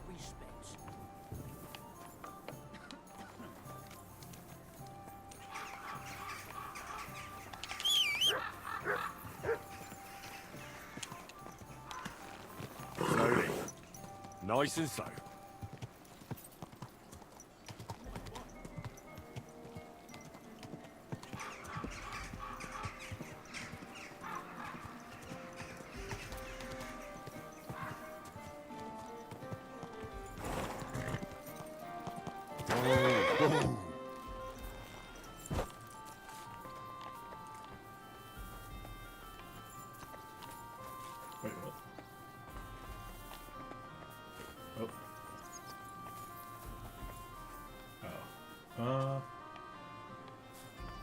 respects. Slowly. Nice and slow. Wait, what? Oh. Oh.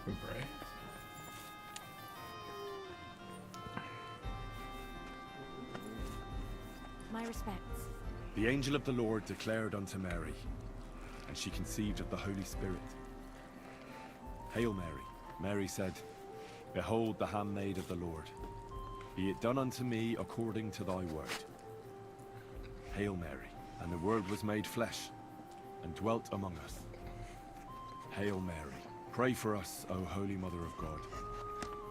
Bray. My respects. The angel of the Lord declared unto Mary, and she conceived of the Holy Spirit. Hail Mary. Mary said, Behold the handmaid of the Lord. Be it done unto me according to thy word. Hail Mary. And the Word was made flesh, and dwelt among us. Hail Mary. Pray for us, O Holy Mother of God,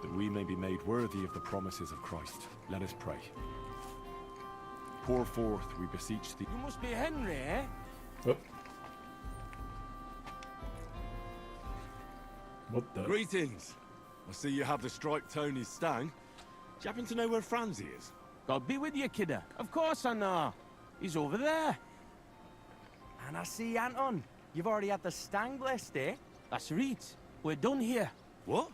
that we may be made worthy of the promises of Christ. Let us pray. Pour forth, we beseech thee. You must be Henry, eh? Oh. What the? Greetings. I see you have the striped Tony's stang. Do you happen to know where Francie is? God be with you, kidder. Of course I know. He's over there. And I see, Anton, you've already had the stang blessed, eh? That's right. We're done here. What?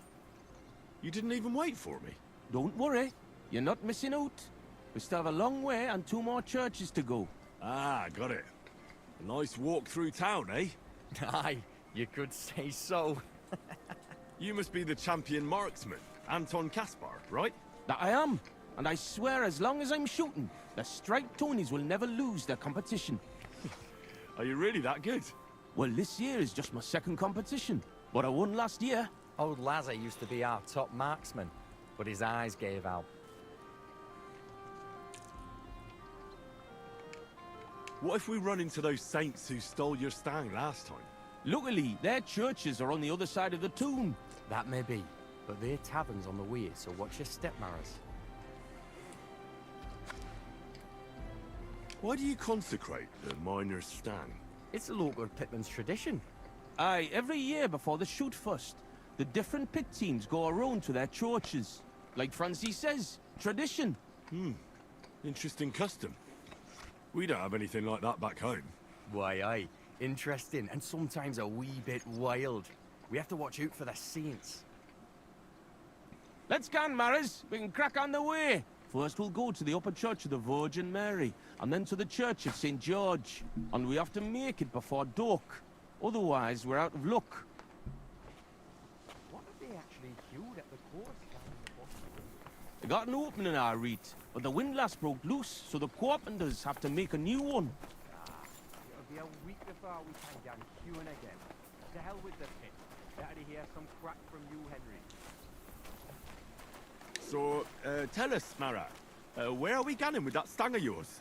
You didn't even wait for me? Don't worry. You're not missing out. We still have a long way and 2 more churches to go. Ah, got it. A nice walk through town, eh? Aye, you could say so. You must be the champion marksman, Anton Kaspar, right? That I am. And I swear as long as I'm shooting, the striped Tonys will never lose their competition. Are you really that good? Well, this year is just my 2nd competition. But I won last year. Old Lazar used to be our top marksman, but his eyes gave out. What if we run into those saints who stole your stang last time? Luckily, their churches are on the other side of the tomb. That may be, but their tavern's on the way, so watch your step, Maris. Why do you consecrate the miner's stang? It's a local pitman's tradition. Aye, every year before the shoot first, the different pit teams go around to their churches. Like Francie says, tradition. Interesting custom. We don't have anything like that back home. Why, aye. Interesting, and sometimes a wee bit wild. We have to watch out for the saints. Let's go, Maris. We can crack on the way. First we'll go to the upper church of the Virgin Mary, and then to the church of St. George. And we have to make it before dark. Otherwise, we're out of luck. What have they actually queued at the course? They got an opening, I read, but the windlass broke loose, so the carpenters have to make a new one. It'll be a week before we can get queuing again. To hell with the pit. Better to hear some crack from you, Henry. So, tell us, Mara, where are we going with that stang of yours?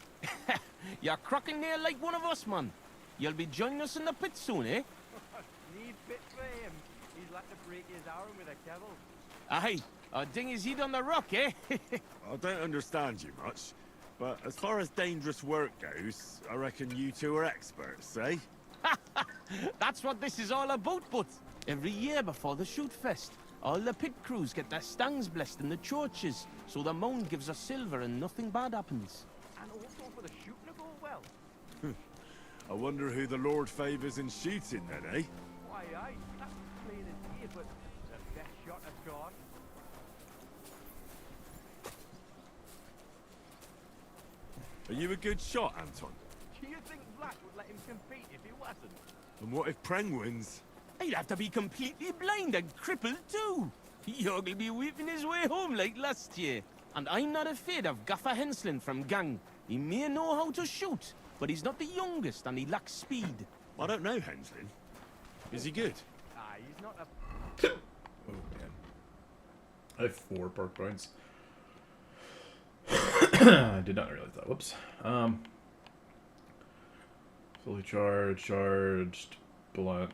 You're cracking there like one of us, man. You'll be joining us in the pit soon, eh? Need pit for him. He's like to break his arm with a kettle. Aye, I'll ding his head on the rock, eh? I don't understand you much, but as far as dangerous work goes, I reckon you two are experts, eh? That's what this is all about, but every year before the shoot fest, all the pit crews get their stangs blessed in the churches, so the mound gives us silver and nothing bad happens. And also for the shooting to go well. I wonder who the Lord favours in shooting then, eh? Why, aye, that's plain as day, but the best shot of God. Are you a good shot, Anton? Do you think Black would let him compete if he wasn't? And what if Preng wins? He'd have to be completely blind and crippled too. York'll be weeping his way home like last year. And I'm not afraid of Gaffer Henslin from Gang. He may know how to shoot, but he's not the youngest and he lacks speed. I don't know Henslin. Is he good? He's not a... Oh, man. I have 4 perk points. I did not realize that. Whoops. Fully charged, blunt,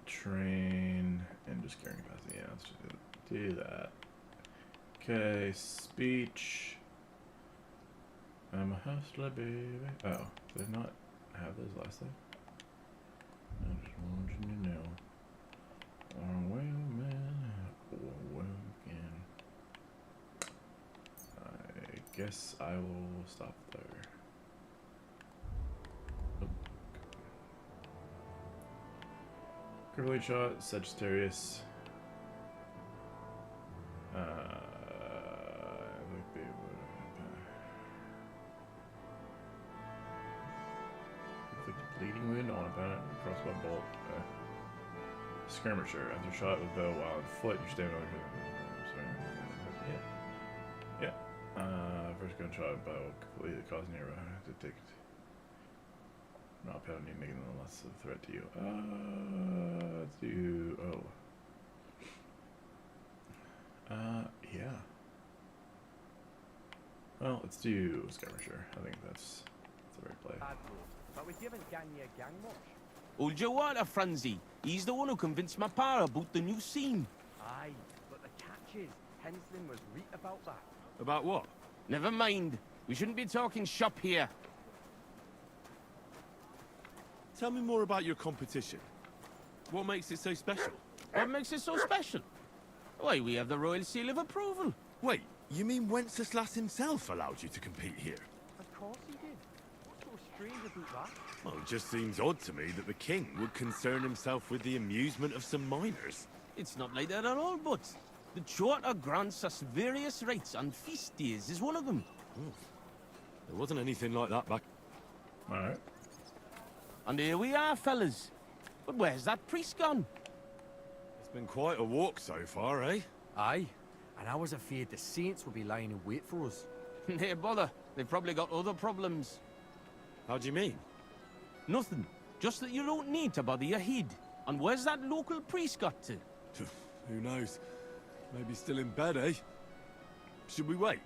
train, and just carrying capacity. Yeah, let's just do that. Okay, speech. I'm a hustler, baby. Oh, did I not have those last time? I just want you to know. Oh, well, man. Woken. I guess I will stop there. Curly shot, Sagittarius. Like they would. Inflict a bleeding wound on opponent. Crossbow bolt. Skirmisher. After shot with bow while on foot, you stand on. Yeah. First gunshot bow completely causing your to take it. Not penalty, making them less of a threat to you. Let's do. Yeah. Well, let's do Skirmisher. I think that's the right play. But we haven't gang your gang much. Hold your water, Franzi. He's the one who convinced my pa about the new scene. Aye, but the catch is, Henslin was right about that. About what? Never mind. We shouldn't be talking shop here. Tell me more about your competition. What makes it so special? What makes it so special? Why, we have the royal seal of approval. Wait, you mean Wenceslas himself allowed you to compete here? Of course he did. What's so strange about that? Well, it just seems odd to me that the king would concern himself with the amusement of some minors. It's not like that at all, but the charter grants us various rights, and feast days is one of them. There wasn't anything like that back... Alright. And here we are, fellas. But where's that priest gone? It's been quite a walk so far, eh? Aye, and I was afraid the saints would be lying in wait for us. Hey, bother. They've probably got other problems. How do you mean? Nothing. Just that you don't need to bother your head. And where's that local priest got to? Who knows? Maybe still in bed, eh? Should we wait?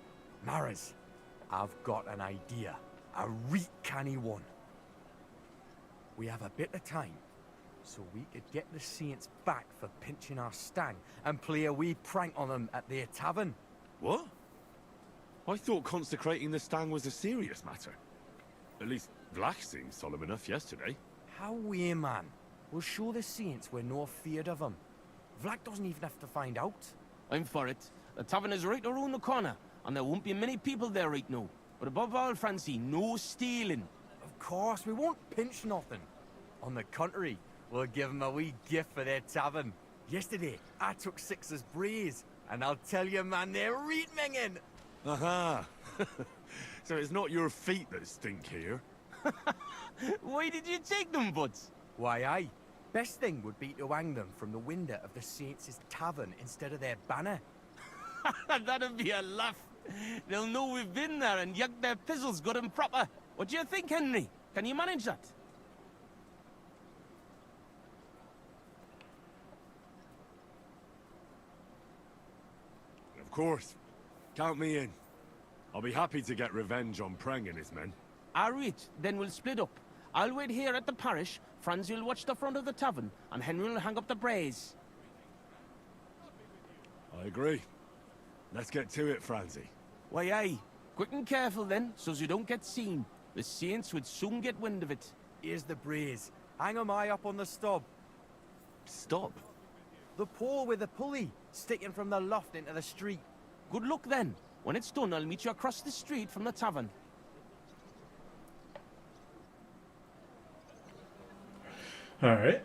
Maris, I've got an idea. A reet canny one. We have a bit of time, so we could get the saints back for pinching our stang and play a wee prank on them at their tavern. What? I thought consecrating the stang was a serious matter. At least Vlach seemed solemn enough yesterday. How we, man? We'll show the saints we're no feared of them. Vlach doesn't even have to find out. I'm for it. The tavern is right around the corner, and there won't be many people there right now. But above all, Francie, no stealing. Of course, we won't pinch nothing. On the contrary, we'll give them a wee gift for their tavern. Yesterday, I took 6's braes, and I'll tell you, man, they're reet minging. Aha! So it's not your feet that stink here? Why did you take them, Buds? Why, aye. Best thing would be to hang them from the window of the Saints' tavern instead of their banner. That'd be a laugh. They'll know we've been there and yucked their pizzles good and proper. What do you think, Henry? Can you manage that? Of course. Count me in. I'll be happy to get revenge on Prang and his men. All right, then we'll split up. I'll wait here at the parish, Franz will watch the front of the tavern, and Henry will hang up the braes. I agree. Let's get to it, Franzi. Why, aye. Quick and careful then, so's you don't get seen. The saints would soon get wind of it. Here's the braes. Hang 'em high up on the stub. Stub? The pole with the pulley, sticking from the loft into the street. Good luck then. When it's done, I'll meet you across the street from the tavern. Alright.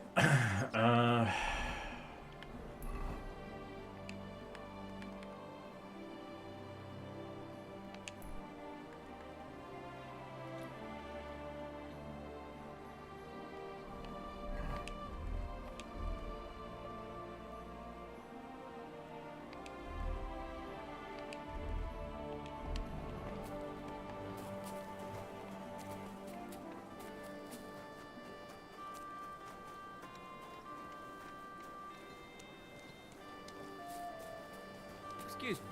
Excuse me.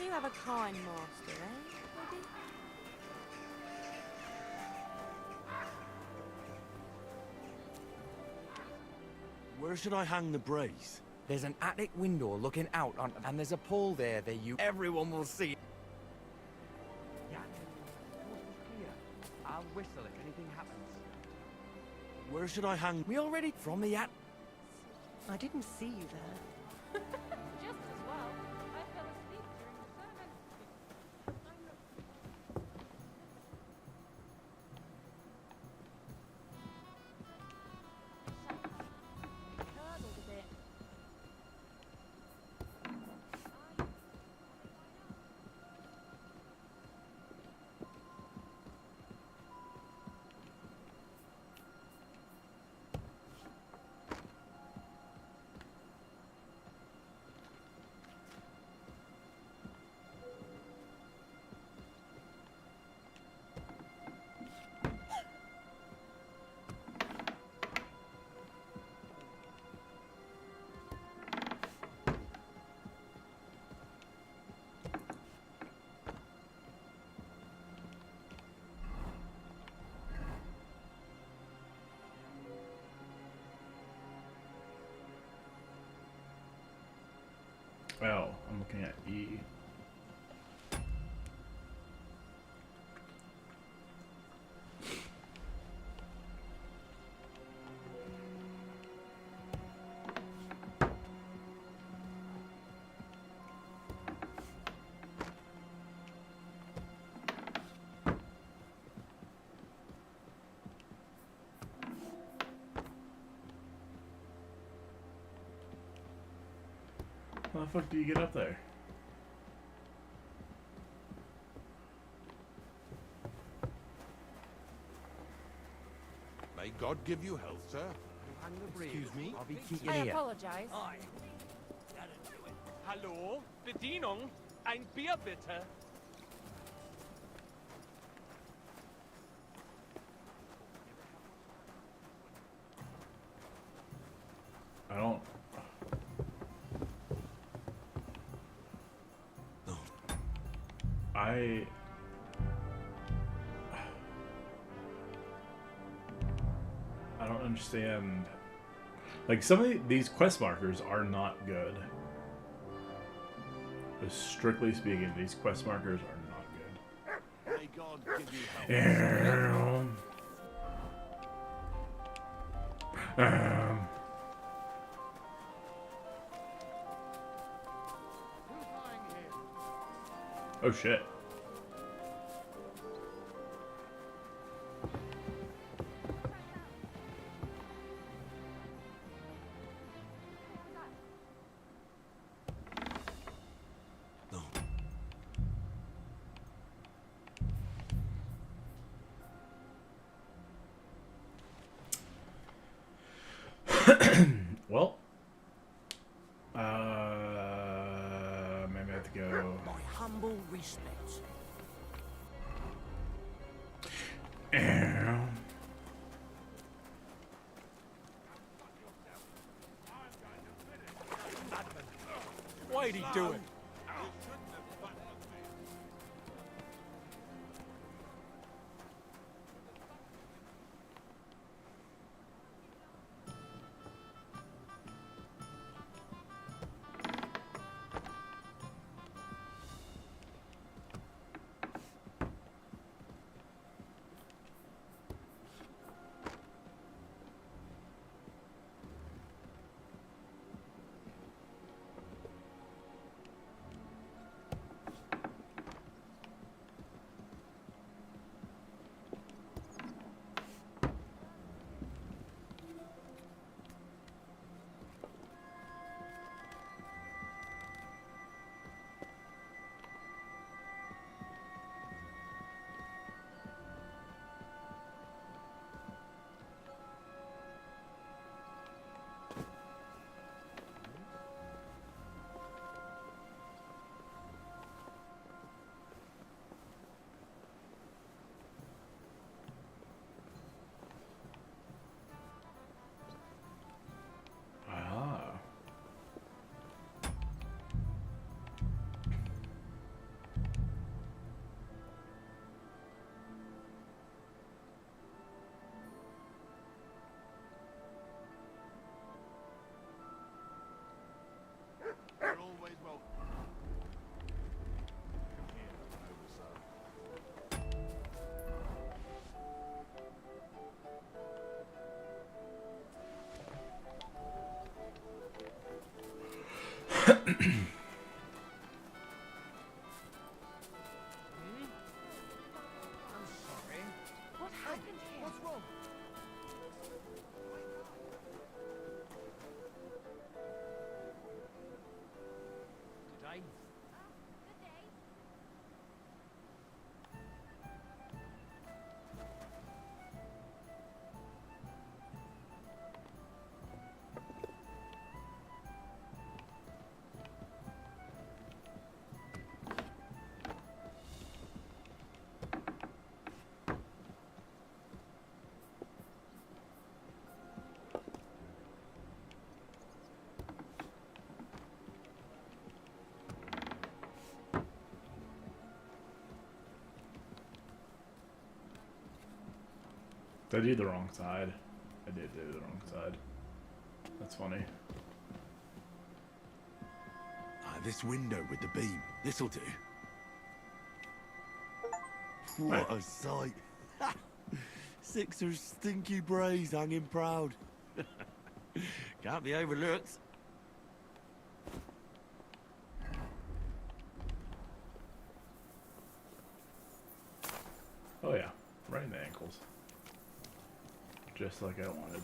You have a kind master, eh, Bobby? Where should I hang the brace? There's an attic window looking out on, and there's a pole there that everyone will see. Yeah, clear. I'll whistle if anything happens. Where should I hang? We already from the at. I didn't see you there. Just as well. I fell asleep during the sermon. Curdled a bit. Oh, I'm looking at E. How the fuck do you get up there? May God give you health, sir. Excuse me. I'll be keeping I here. apologize. Hallo, Bedienung, ein Bier bitte. I don't. I don't understand. Like, some of these quest markers are not good. Just strictly speaking, these quest markers are not good. May God give you health. Oh shit. Well, maybe I have to go. My humble respects. Why'd he do it? Did I do the wrong side? I did do the wrong side. That's funny. This window with the beam. This'll do. What a sight. Sixer's stinky brays hanging proud. Can't be overlooked. Oh yeah, right in the ankles. Just like I wanted.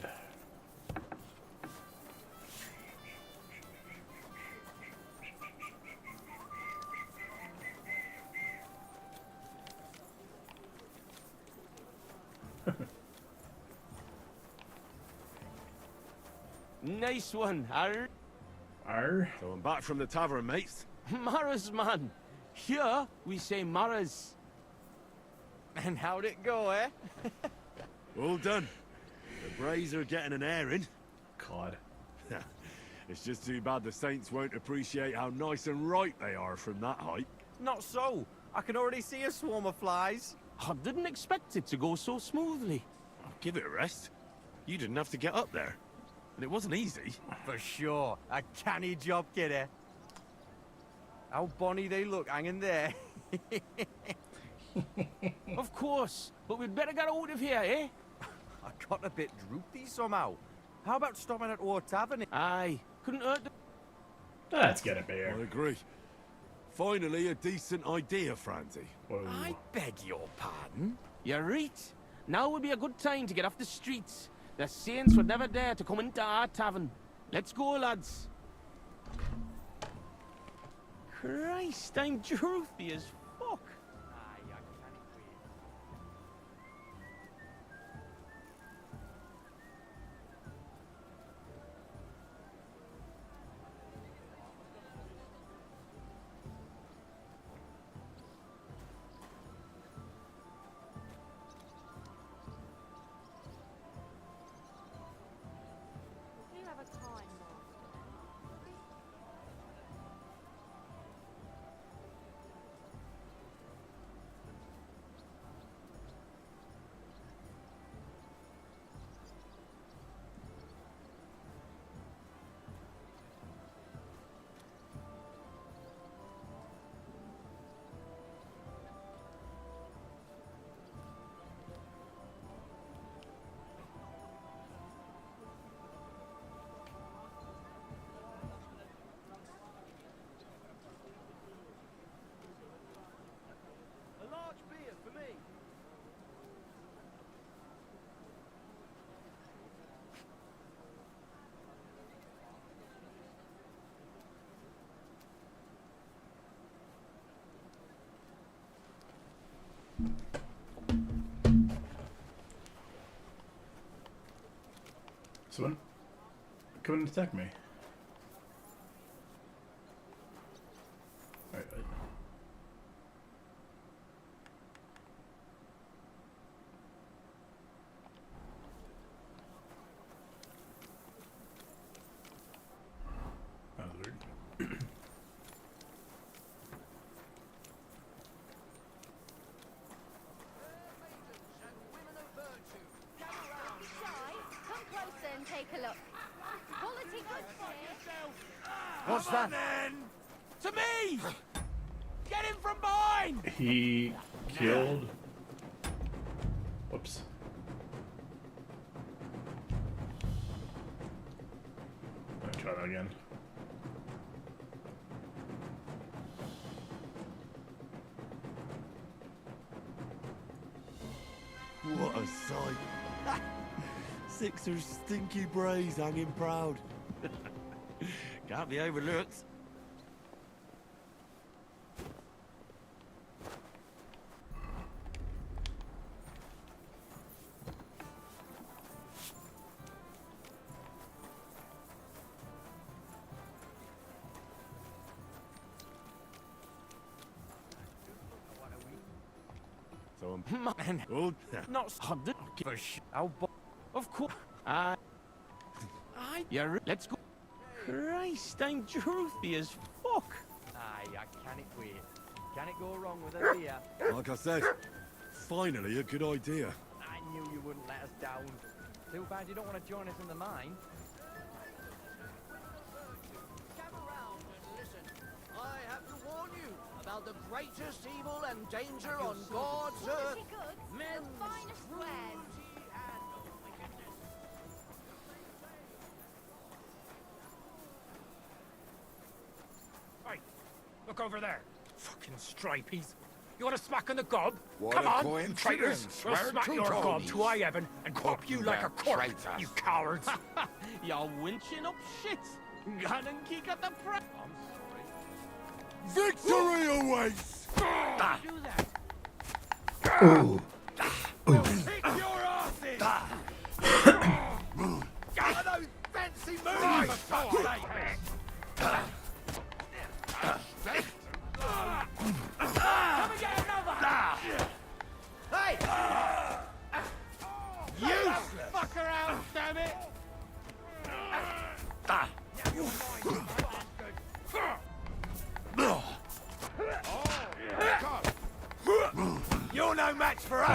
Nice one, Arr. Arr. So I'm back from the tavern, mates. Maras, man. Here, we say Maras. And how'd it go, eh? All done. The brays are getting an airing. God. It's just too bad the Saints won't appreciate how nice and right they are from that height. Not so. I can already see a swarm of flies. I didn't expect it to go so smoothly. Oh, give it a rest. You didn't have to get up there. And it wasn't easy. For sure. A canny job, kidder. How bonny they look hanging there. Of course, but we'd better get out of here, eh? I got a bit droopy somehow. How about stopping at our tavern? Aye, couldn't hurt the... Let's get a beer. I agree. Finally, a decent idea, Francie. Whoa. I beg your pardon? You're right. Now would be a good time to get off the streets. The Saints would never dare to come into our tavern. Let's go, lads. Christ, I'm droopy as fuck. You have a kind master. A large beer for me. Someone come and attack me. Right. That was weird. Come closer and take a look. Quality goods here. What's that? To me! Get him from behind! He killed. Whoops. Let me try that again. What a sight. Sixer's stinky brays hanging proud. Can't be overlooked. So Man, all not so give a sh. Of course. Yeah, let's go. Christ, I'm droopy as fuck. Aye, I can't wait. Can it go wrong with a beer? like I said, finally a good idea. I knew you wouldn't let us down. Too bad you don't want to join us in the mine. Come around and listen. I have to warn you about the greatest evil and danger on God's earth. Men's cruelty and wickedness. Hey, look over there. Fucking stripies. You want a smack on the gob? What Come a on, you traitors. coincidence. We'll We're smack two your gob Tonys. to high heaven and cop you like a cork, traitors. you cowards. You're winching up shit. Gun and kick at the front. Victory awaits! Do that. Ooh. Kick your asses! Get those fancy moves, for fuck's sake! Come and get another! Hey! You fuck around, damn it! You're no match for us!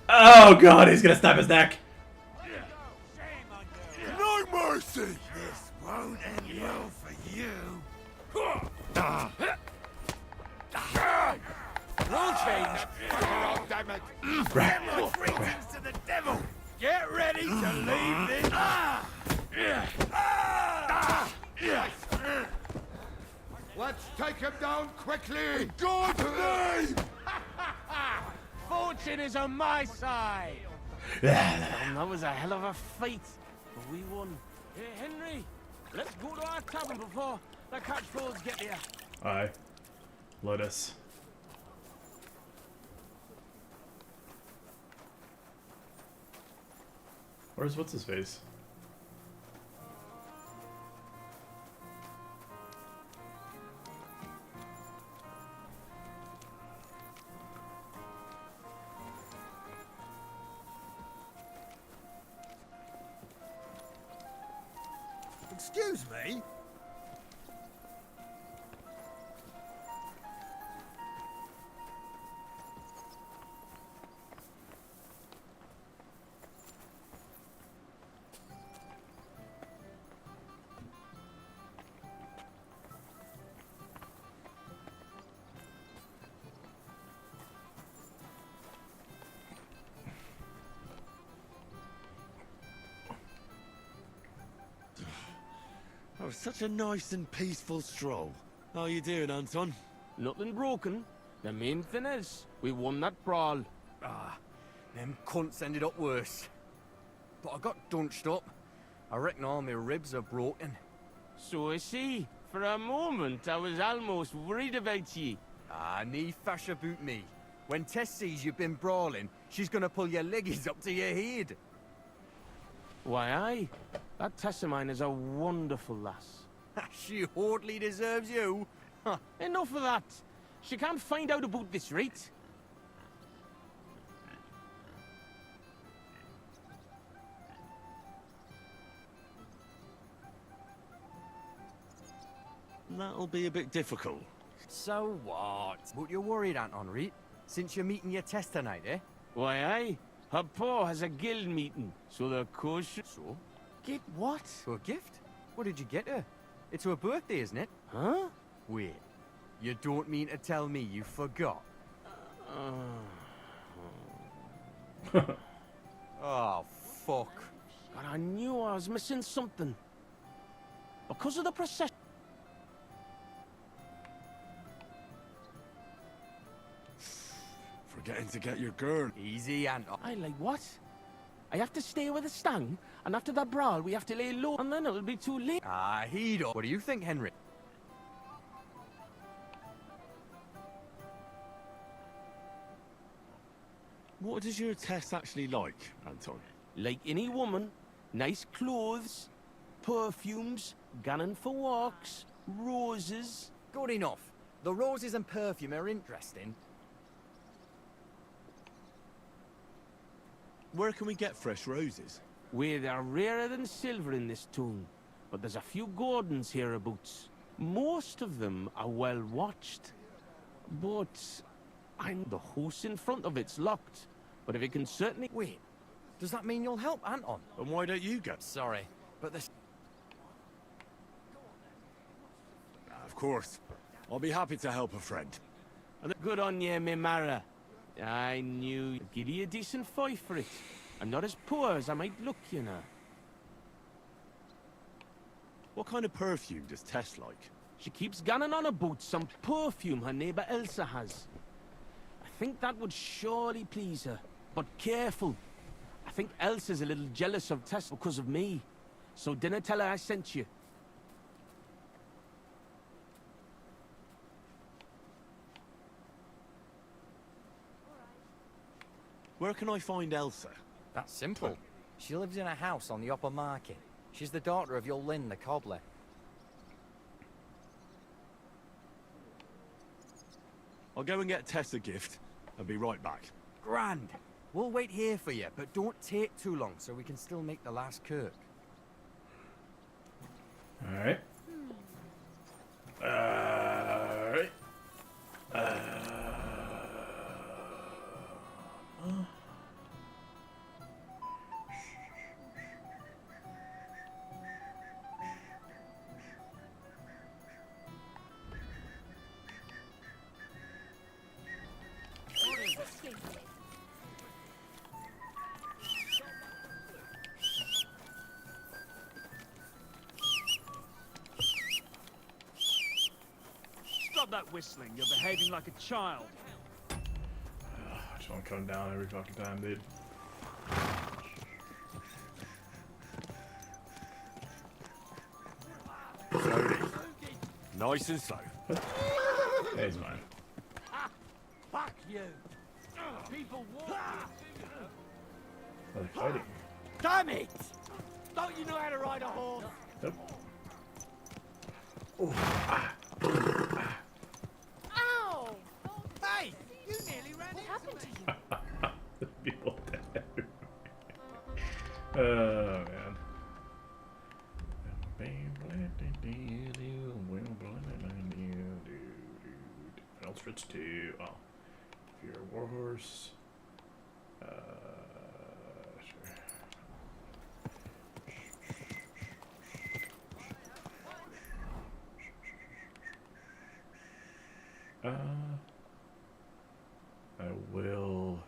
Oh god, he's gonna snap his neck. No mercy! This won't end well for you. Roll change. Oh, damn it! My greetings to the devil! Get ready to leave this... Let's take him down quickly! In God's name! Fortune is on my side. That was a hell of a fight, but we won. Hey, Henry, let's go to our tavern before the catchpolls get here. Aye. Let us. Where's what's his face? Excuse me? That was such a nice and peaceful stroll. How you doing, Anton? Nothing broken. The main thing is, we won that brawl. Ah, them cunts ended up worse. But I got dunched up. I reckon all my ribs are broken. So I see. For a moment, I was almost worried about you. Ah, nee fash about me. When Tess sees you've been brawling, she's gonna pull your leggies up to your head. Why, aye. That Tess of mine is a wonderful lass. She hardly deserves you. Enough of that. She can't find out about this, right? That'll be a bit difficult. So what? But you're worried, Anton, right? Since you're meeting your Tess tonight, eh? Why, aye. Her pa has a guild meeting, so the coach... So? Get what? So a gift? What did you get her? It's her birthday, isn't it? Huh? Wait. You don't mean to tell me you forgot? Oh, fuck. God, I knew I was missing something. Because of the procession. Forgetting to get your girl. Easy, Anton. I like what? I have to stay with the stang, and after that brawl, we have to lay low, and then it'll be too late. Ah, heed up. What do you think, Henry? What does your Tess actually like, Anton? Like any woman, nice clothes, perfumes, gannon for walks, roses. Good enough. The roses and perfume are interesting. Where can we get fresh roses? Where they're rarer than silver in this town, but there's a few gardens hereabouts. Most of them are well watched. But the house in front of it's locked. But if it can certainly... Wait, does that mean you'll help Anton? And why don't you go? Sorry, but this... Of course. I'll be happy to help a friend. And good on ye, me Mara. I knew I'd give you a decent fight for it. I'm not as poor as I might look, you know. What kind of perfume does Tess like? She keeps gunning on about some perfume her neighbor Elsa has. I think that would surely please her. But careful. I think Elsa's a little jealous of Tess because of me. So dinna tell her I sent you. Where can I find Elsa? That's simple. She lives in a house on the upper market. She's the daughter of your Lynn, the cobbler. I'll go and get Tess a gift and be right back. Grand. We'll wait here for you, but don't take too long so we can still make the last Kirk. Alright. Alright. Stop that whistling. You're behaving like a child. I just want to come down every fucking time, dude. Slowly. Nice and slow. It's fine. Fuck you! People want Are they fighting? Damn it! Don't you know how to ride a horse? Yep. Ow! Hey! You nearly ran What happened to you? People dead. Oh man. Elstrich 2. Oh. If you're a warhorse. Sure. I will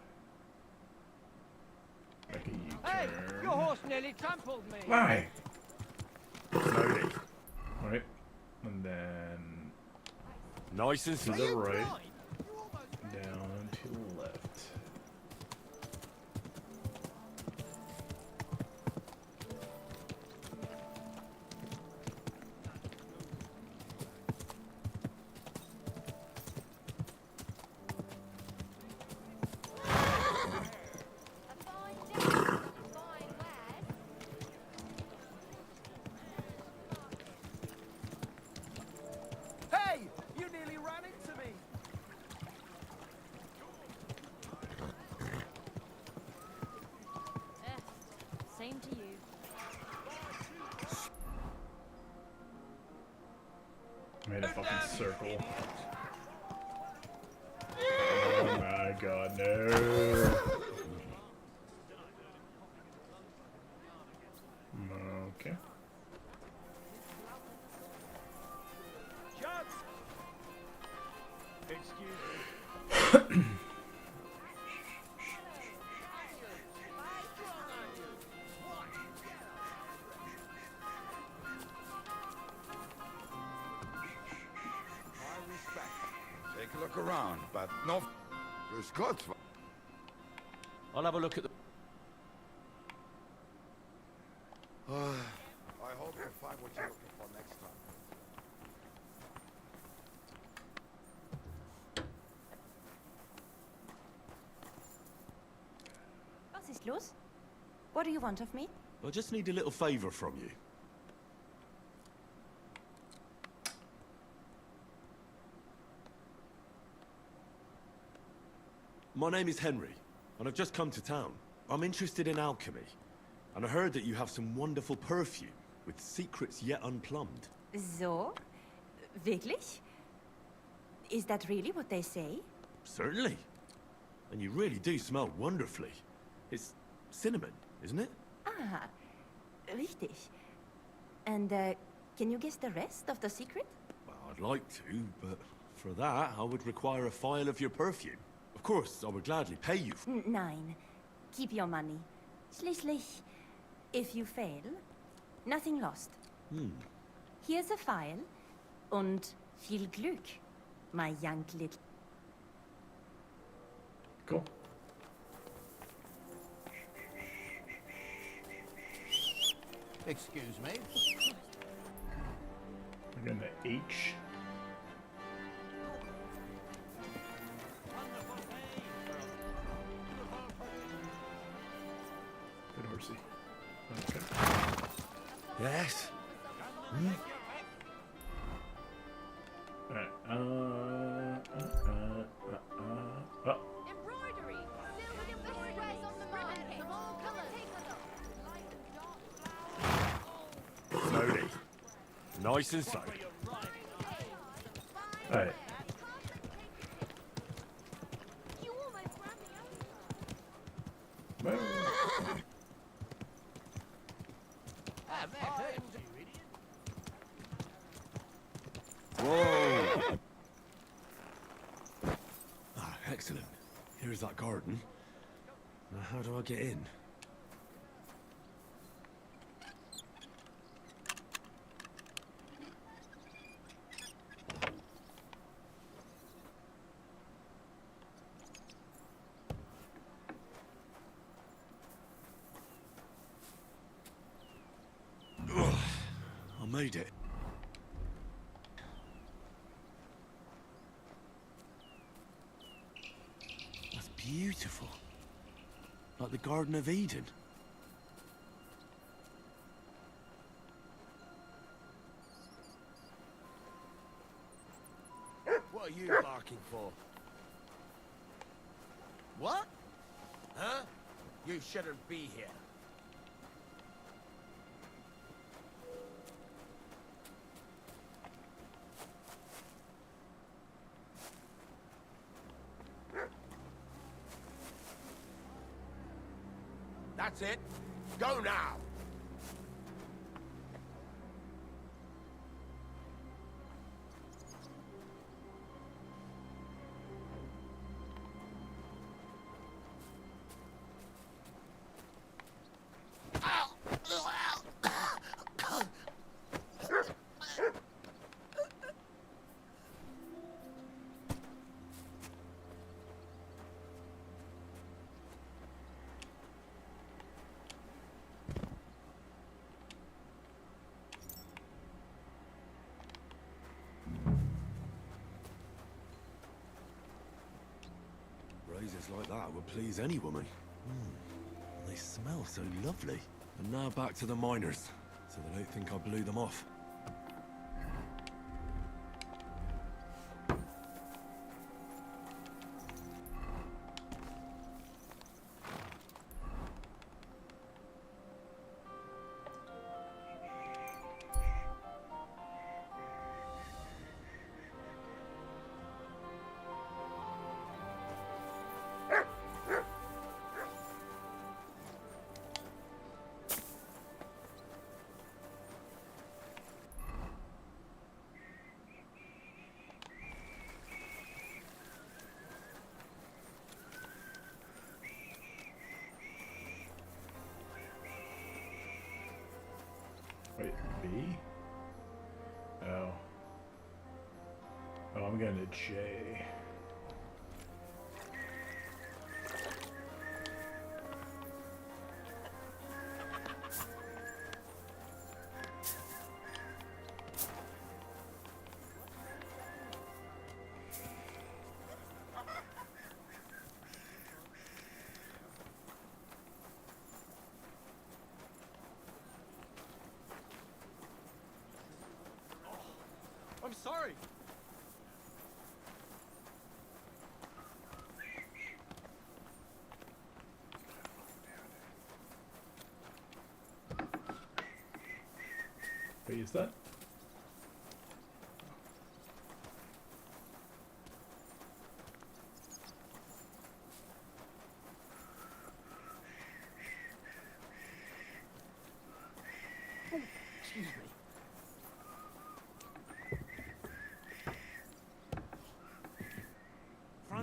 make a U-turn. Hey! Your horse nearly trampled me! Why? Slowly. Alright. And then nice and to slow. the right. Down to the left. Hey! You nearly ran into me! Same to you. Made a fucking circle. Oh my god, no. Okay. Excuse me. Take a look around, but no... There's God's... I'll have a look at the... I hope you find what you're looking for next time. Was ist los? What do you want of me? I just need a little favour from you. My name is Henry, and I've just come to town. I'm interested in alchemy, and I heard that you have some wonderful perfume with secrets yet unplumbed. So? Wirklich? Is that really what they say? Certainly. And you really do smell wonderfully. It's cinnamon, isn't it? Ah, richtig. And, can you guess the rest of the secret? Well, I'd like to, but for that, I would require a phial of your perfume. Of course, I would gladly pay you for... Nein. Keep your money. Schließlich, if you fail, nothing lost. Here's a file, und viel Glück, my young little... Cool. Excuse me. We're going to H. Good horsey. Okay. Yes? Alright, Embroidery! Silver embroideries on the market of all colours. Slowly. Nice and slow. Alright. You almost ran me over. Well, Whoa! Ah, excellent. Here's that garden. Now, how do I get in? Ugh, I made it. That's beautiful. Like the Garden of Eden. What are you barking for? What? Huh? You shouldn't be here. That's it. Go now. Roses like that would please any woman. They smell so lovely. And now back to the miners, so they don't think I blew them off. wait, B? Oh. Oh, I'm going to J. I'm sorry. Wait, is that?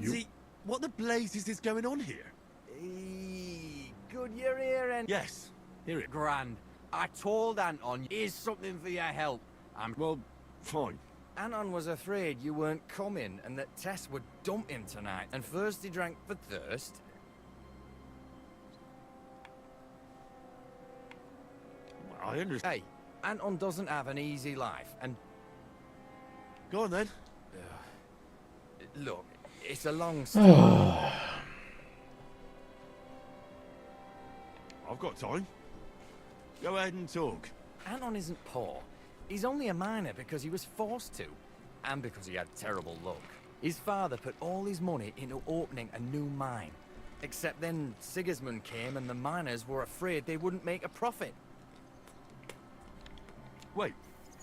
Swansea, what the blazes is going on here? Good you're here, and Yes, hear it. grand. I told Anton, here's something for your help. Well, fine. Anton was afraid you weren't coming and that Tess would dump him tonight. And first he drank for thirst. I understand. Hey, Anton doesn't have an easy life, and... Go on then. Look, it's a long story. I've got time. Go ahead and talk. Anton isn't poor. He's only a miner because he was forced to, and because he had terrible luck. His father put all his money into opening a new mine. Except then Sigismund came and the miners were afraid they wouldn't make a profit. Wait,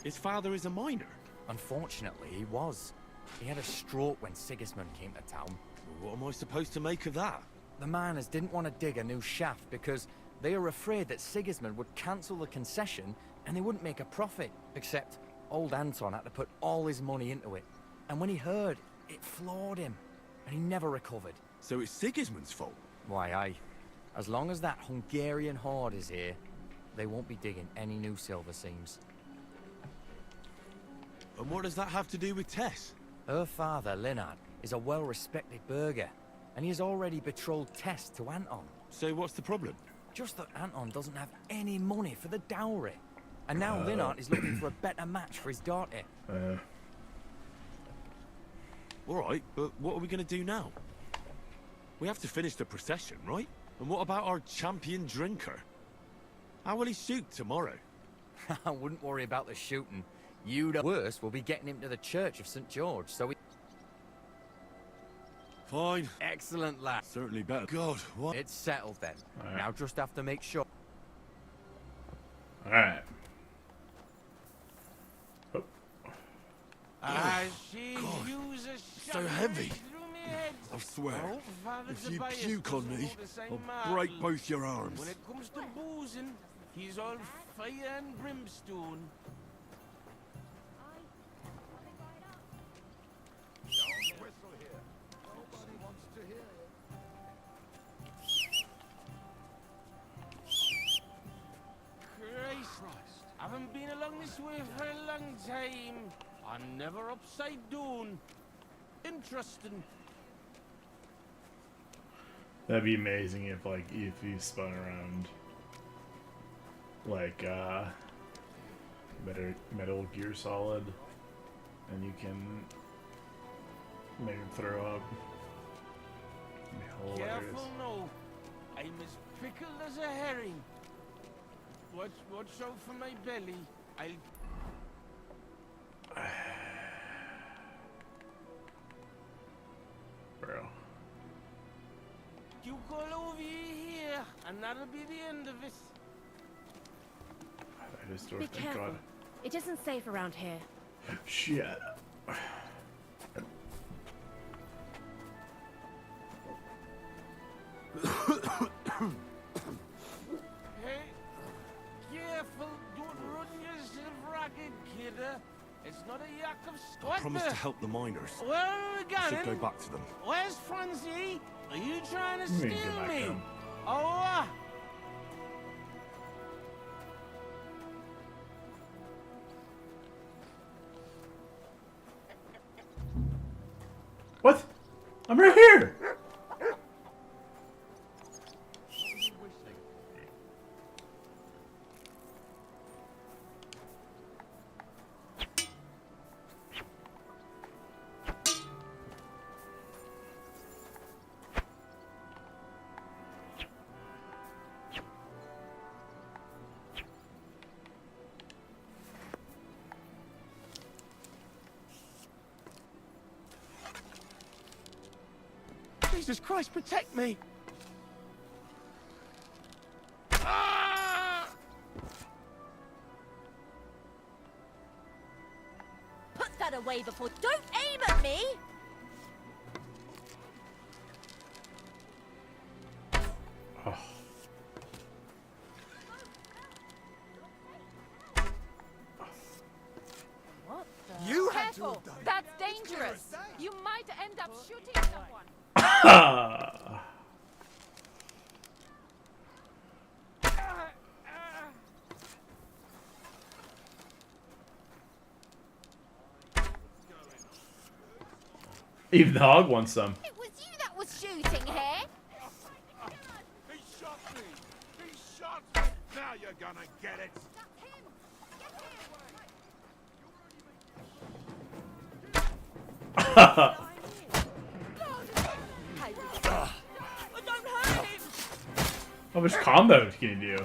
his father is a miner? Unfortunately, he was. He had a stroke when Sigismund came to town. What am I supposed to make of that? The miners didn't want to dig a new shaft because they were afraid that Sigismund would cancel the concession and they wouldn't make a profit. Except old Anton had to put all his money into it. And when he heard, it floored him. And he never recovered. So it's Sigismund's fault? Why, aye. As long as that Hungarian horde is here, they won't be digging any new silver seams. And what does that have to do with Tess? Her father, Linnard, is a well-respected burgher, and he has already betrothed Tess to Anton. So what's the problem? Just that Anton doesn't have any money for the dowry. And now Linnard is looking for a better match for his daughter. Alright, but what are we going to do now? We have to finish the procession, right? And what about our champion drinker? How will he shoot tomorrow? I wouldn't worry about the shooting. The worst will be getting him to the Church of St. George, so we... Fine. Excellent, lad. Certainly better. God, what? It's settled then. Now just have to make sure... Alright. Oh. So heavy. I swear, if you puke on me, I'll break both your arms. When it comes to boozing, he's all fire and brimstone. Christ, haven't been along this way for a long time. I'm never upside down. Interesting. That'd be amazing if, like, if you spun around, like, Metal Gear Solid, and you can make him throw up. That'd be hilarious. Careful now. I'm as pickled as a herring. Watch out for my belly. Bro. You call over here, and that'll be the end of it. That is door, Be thank careful. God. It isn't safe around here. Shit. Hey, careful, don't run yourself ragged, kidder. It's not a yak of I promised to help the miners. Where are we I going? should go back to them. Where's Francie? Are you trying to You ain't steal go back to me? him. Oh, What? I'm right here! Jesus Christ, protect me! Ah! Put that away before... Don't aim at me! Oh. What the... You Careful! That's dangerous! You might end up shooting someone. Even the hog wants some. It was you that was shooting here. He shot me! He shot me! Now you're gonna get it! How much combo can you do?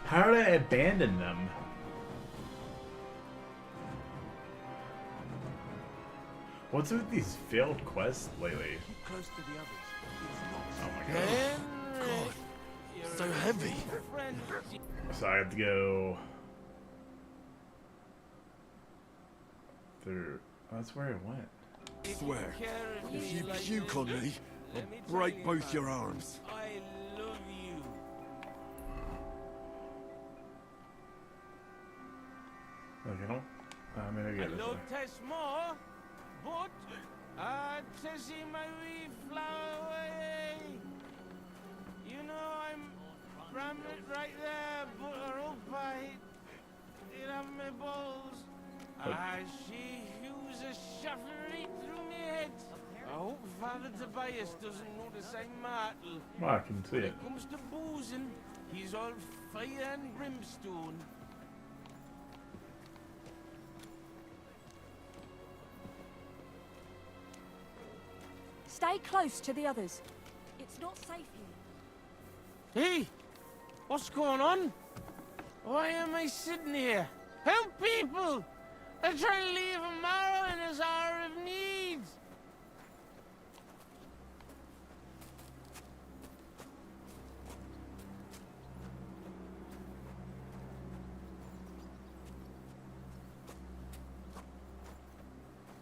How did I abandon them? What's with these failed quests lately? Close to the others. Oh my god. God, so heavy. So I have to go through. Oh, that's where I went. I swear, if you puke on me, I'll break both your arms. I love you. Okay, don't. I'm gonna I get this love way. Tess more, but Tessie, my wee flower away. You know I'm rambling right there, but her up I it have my balls. She hews a shufflery through me head. I hope Father Tobias doesn't notice I'm mortal. Well, I can see When it. it comes to boozing, he's all fire and brimstone. Stay close to the others. It's not safe here. Hey, what's going on? Why am I sitting here? Help people! I'm trying to leave a marrow in his hour of need.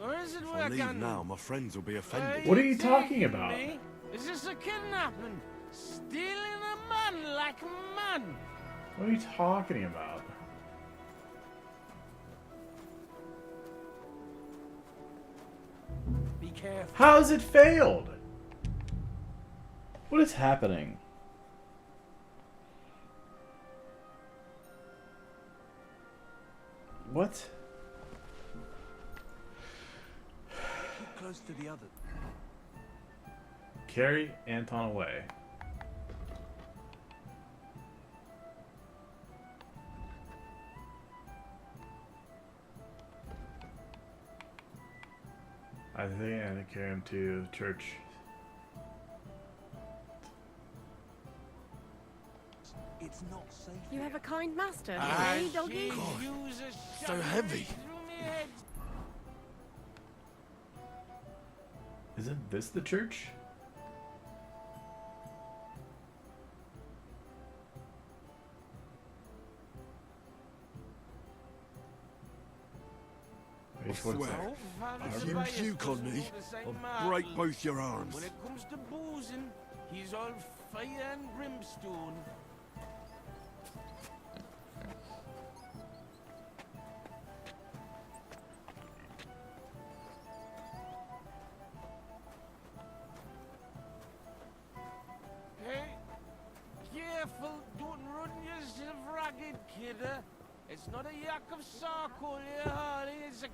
Or is it If I work leave on now, my friends will be offended. What are you talking about? me? Is this a kidnapping? Stealing a man like a man? What are you talking about? Be careful. How's it failed? What is happening? What? Keep close to the other. Carry Anton away. I think I had to carry him to church. It's not safe. You have a kind master, Ah, eh, doggy? So heavy. Isn't this the church? I swear, if you puke on me, I'll break both your arms. When it comes to boozing, he's all fire and brimstone. Hey, careful, don't run yourself ragged, kidder. It's not a yak of charcoal here, Harley. It's a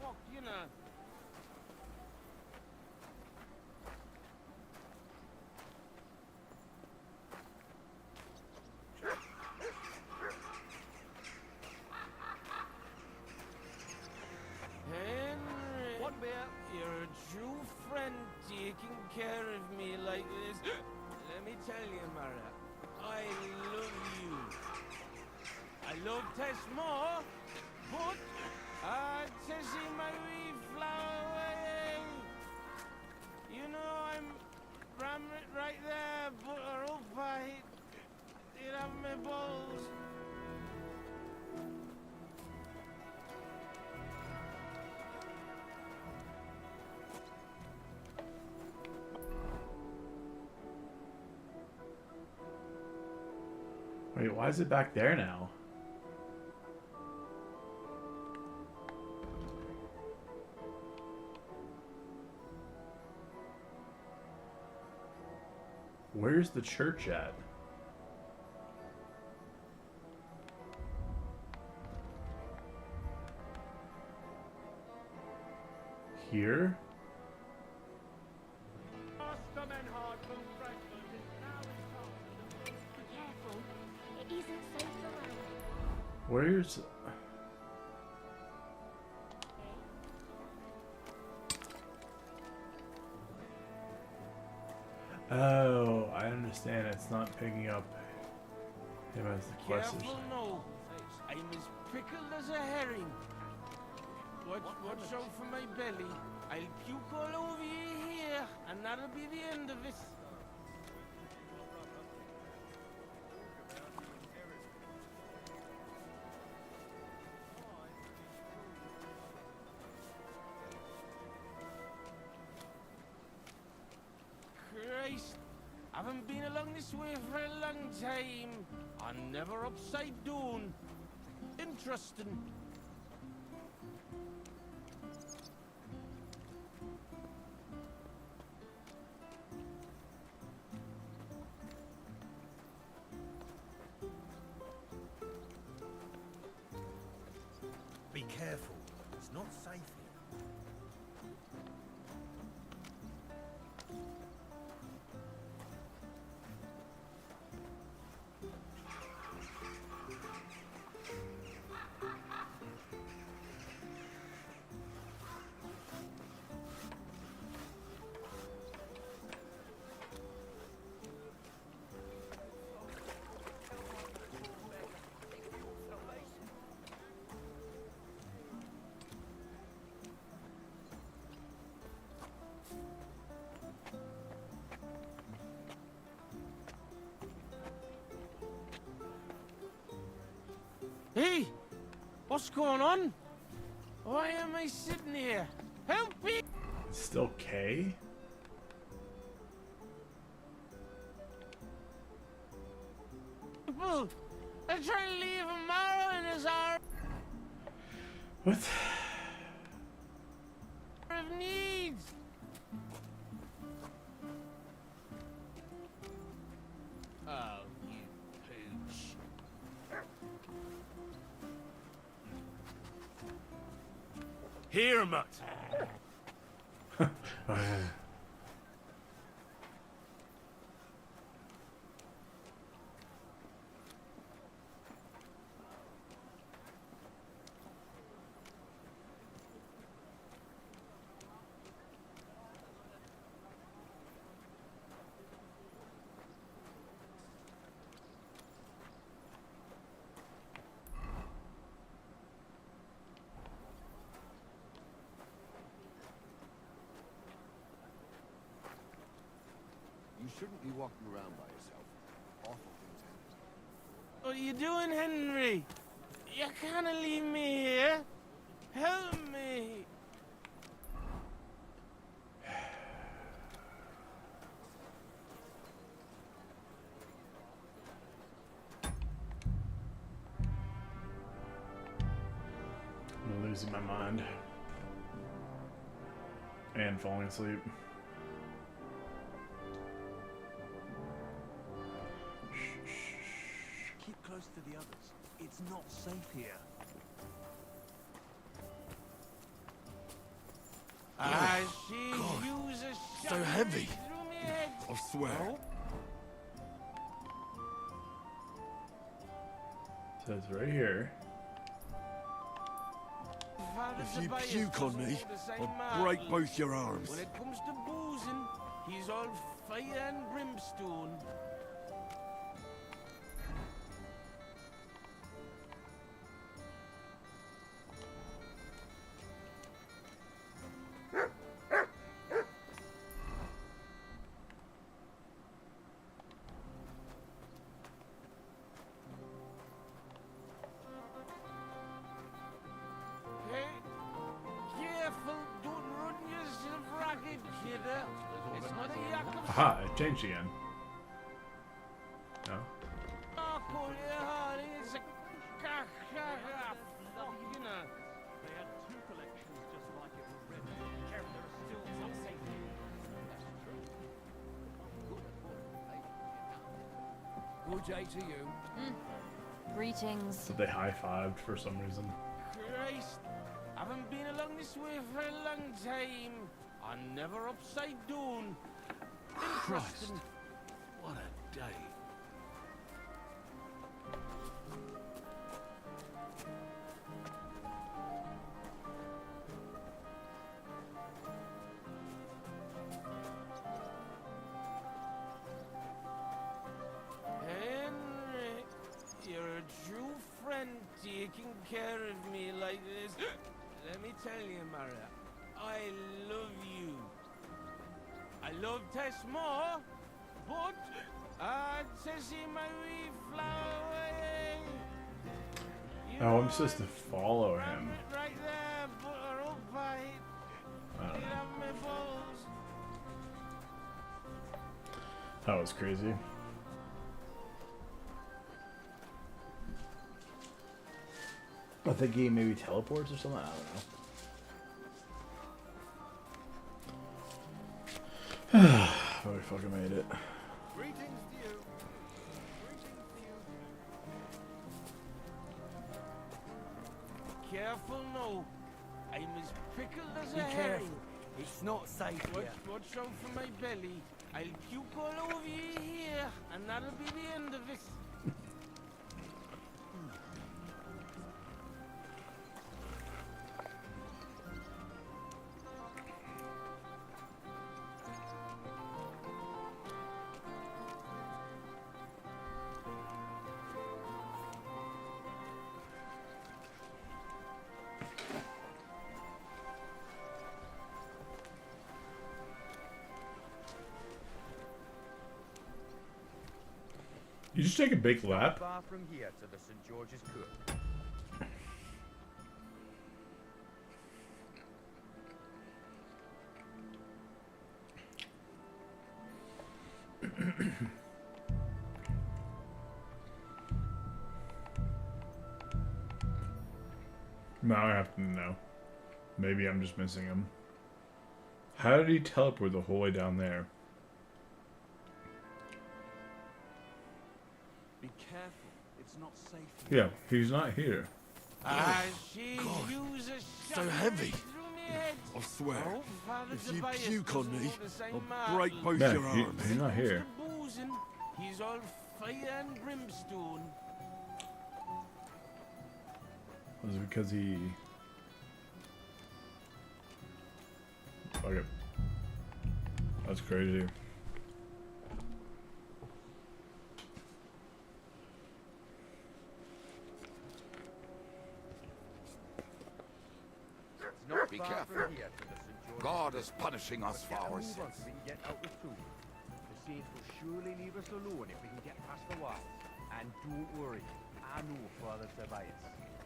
fuck, you know. Henry, One beer. You're a true friend taking care of me like this. Let me tell you, Mara, I love you. I love Tess more, but Tessie, my wee flower away. You know I'm rambling right there, but her up I it have my balls. Wait, why is it back there now? Where's the church at? Here? Be careful. It isn't safe around. Where's... Oh, I understand. It's not picking up him as the quest. Careful now. I'm as prickled as a herring. Watch out for my belly. I'll puke all over you here, and that'll be the end of it. Christ, I haven't been along this way for a long time. I'm never upside down. Interesting. Be careful. It's not safe here. Hey, what's going on? Why am I sitting here? Help me! It's still K? People, I try to leave a marrow in his arm. What? Of needs. Oh, you pooch. Here, Mutt. You shouldn't be walking around by yourself. Awful things happen. What are you doing, Henry? You can't leave me here. Help me. I'm losing my mind. And falling asleep. Keep close to the others. It's not safe here. I see you as a So heavy. through me head. I swear. So it's right here. If you puke on me, I'll break both your arms. When it comes to boozing, he's all fire and brimstone. Hey, careful, don't run yourself ragged, kidder. It's not a yak of Aha, it changed again. No? charcoal here. Good day to you. Greetings. So they high-fived for some reason. Christ, haven't been along this way for a long time. I'm never upside down. Christ. Interesting. What a day. Henry, you're a true friend taking care of me like this. Let me tell you, Mara, I love you. I love Tess more, but Tessie, my wee flower. Oh, I'm supposed to follow him. Right there, put her up by it. I don't know. Have my balls. That was crazy. I think he maybe teleports or something. I don't know. Oh, we fucking made it. Greetings to you. Greetings to you. Careful now. I'm as pickled as Be a careful. herring. It's not safe here. Watch out for my belly. I'll puke all over you here, and that'll be the end of it. You just take a big lap. Far from here to the St. George's Court. Now I have to know. Maybe I'm just missing him. How did he teleport the whole way down there? Be careful. It's not safe here. Yeah, he's not here. So heavy. I swear, if you puke on me, I'll break both No, your arms. he's not here. He's all fire and brimstone. Was it because he... Okay. That's crazy. Not Be far careful. from here to the St. George's God is punishing us for our Move on sins. so we can get out with Toby. The saints will surely leave us alone if we can get past the walls. And don't worry, I know Father Tobias.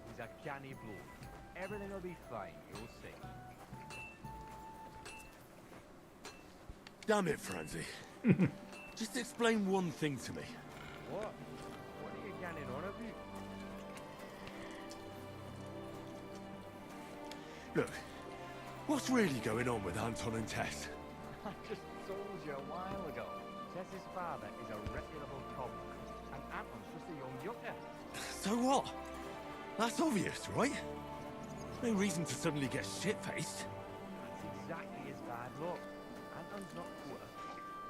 He's a canny bloke. Everything will be fine, you'll see. Damn it, Francie. Just explain one thing to me. What? What are you canning on about? Look, what's really going on with Anton and Tess? I just told you a while ago. Tess's father is a reputable cobbler, and Anton's just a young yucca. So what? That's obvious, right? No reason to suddenly get shit-faced. That's exactly his bad luck. Anton's not poor.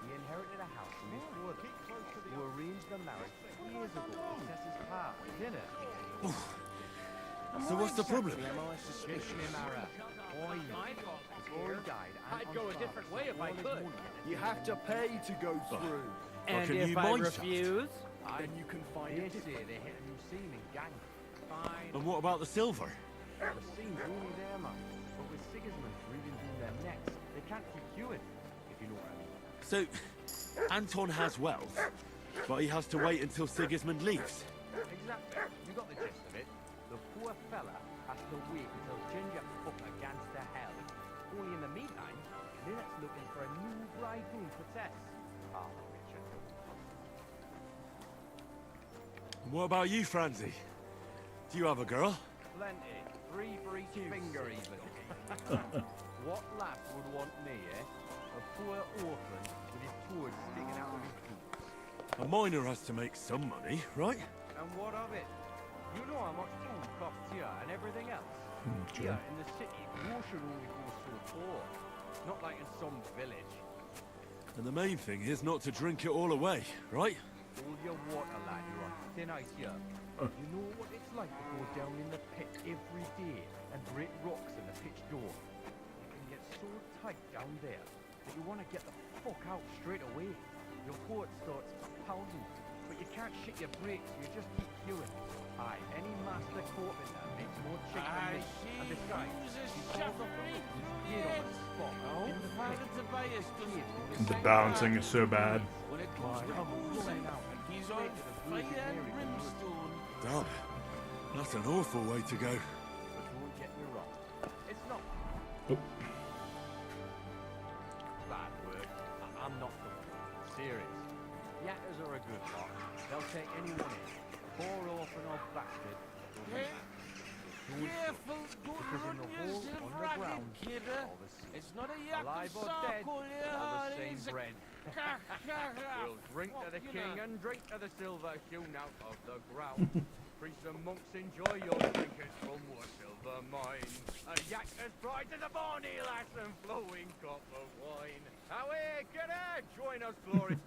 He inherited a house from his father, who arranged the marriage years ago with Tess's part, didn't it? So what's the problem? I'd go a different way if I could. You have to pay to go through. And if I refuse? Then you can find They it. say they hit a new scene in gang. Fine. And what about the silver? The scene's only there, man. But with Sigismund breathing through their necks, they can't keep queuing, if you know what I mean. So, Anton has wealth, but he has to wait until Sigismund leaves. Exactly. You got the gist of it. The poor fella has to wait until Ginger up against the hell. Only in the meantime, Lynette's looking for a new bridegroom for Tess. Ah, Richard. And what about you, Francie? Do you have a girl? Plenty. 3 for each finger, even. What lad would want me, eh? A poor orphan with his toes sticking out of his boots. A miner has to make some money, right? And what of it? You know how much food costs here and everything else. True. Here in the city, grocery only goes so poor. Not like in some village. And the main thing is not to drink it all away, right? All your water, lad, you're on thin ice here. You know what it's like to go down in the pit every day and break rocks in the pitch door. It can get so tight down there that you want to get the fuck out straight away. Your heart starts pounding, but you can't shit your brakes, you just keep queuing. Aye, any master carpenter makes more chick than me. And besides, he calls off the hook and he's on the spot in the pit. The balancing is so bad. When it comes to boozing, he's on fire and brimstone. Damn. That's an awful way to go. But don't get me wrong, it's not Oop. bad word. I'm not the one. Serious. Yatters are a good lot. They'll take anyone in. Poor orphan or bastard. Careful, don't run yourself ragged, kidder. It's not a yak Alive of or dead, charcoal, all the yeah, same it's a bread. We'll drink to the king and drink to the silver hewn out of the ground. Priests and monks, enjoy your drinkers from our silver mine. A yakker's pride to the bonny lass and flowing cup of wine. Away, get her! Join us, glory.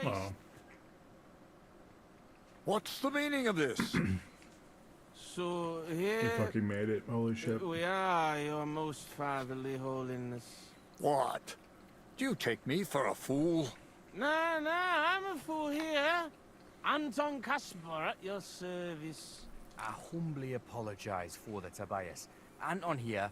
Oh. What's the meaning of this? So He here fucking made it. Holy shit. we are, your most fatherly holiness. What? Do you take me for a fool? Nah, I'm a fool here. Anton Caspar at your service. I humbly apologize for the Tobias. Anton here.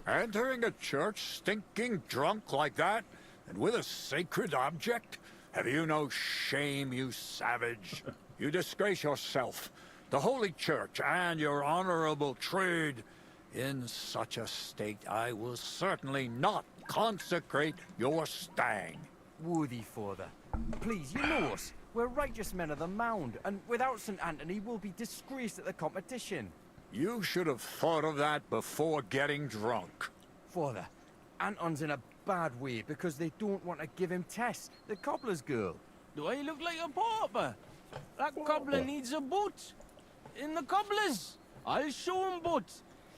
Entering a church stinking drunk like that? And with a sacred object? Have you no shame, you savage? You disgrace yourself, the Holy Church, and your honorable trade. In such a state, I will certainly not consecrate your stag. Worthy father, please, you know us. We're righteous men of the Mound, and without St. Anthony, we'll be disgraced at the competition. You should have thought of that before getting drunk. Father, Anton's in a bad way because they don't want to give him Tess, the cobbler's girl. Do I look like a pauper? That cobbler needs a boot. In the cobbler's. I'll show him boot.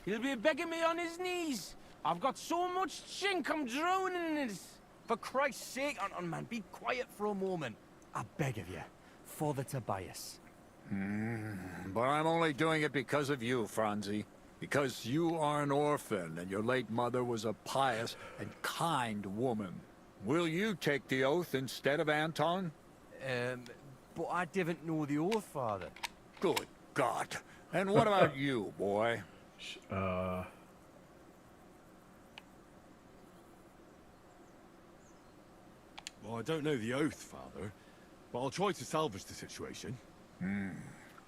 He'll be begging me on his knees. I've got so much chink, I'm drowning in it. For Christ's sake, Anton, man, be quiet for a moment. I beg of you, Father Tobias. But I'm only doing it because of you, Franzi. Because you are an orphan, and your late mother was a pious and kind woman. Will you take the oath instead of Anton? But I didn't know the oath, Father. Good God. And what about you, boy? Well, I don't know the oath, Father, but I'll try to salvage the situation.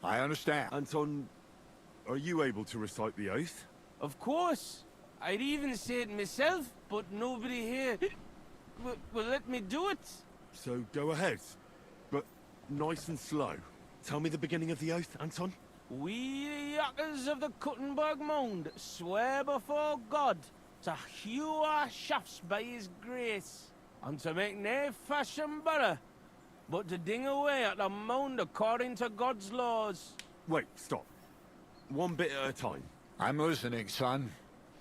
I understand. Anton, are you able to recite the oath? Of course. I'd even say it myself, but nobody here will let me do it. So go ahead, but nice and slow. Tell me the beginning of the oath, Anton. We, the yakkers of the Kuttenberg Mound, swear before God to hew our shafts by his grace, and to make nae fashion better, but to ding away at the mound according to God's laws. Wait, stop. One bit at a time. I'm listening, son.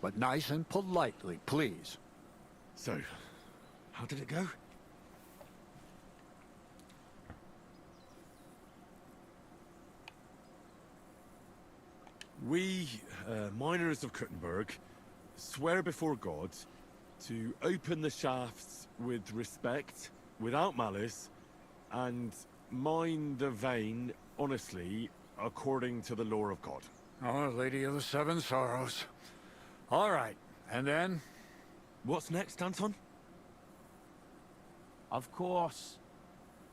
But nice and politely, please. So, how did it go? We, miners of Kuttenberg, swear before God to open the shafts with respect, without malice, and mine the vein honestly, according to the law of God. Oh, Lady of the Seven Sorrows. All right, and then? What's next, Anton? Of course.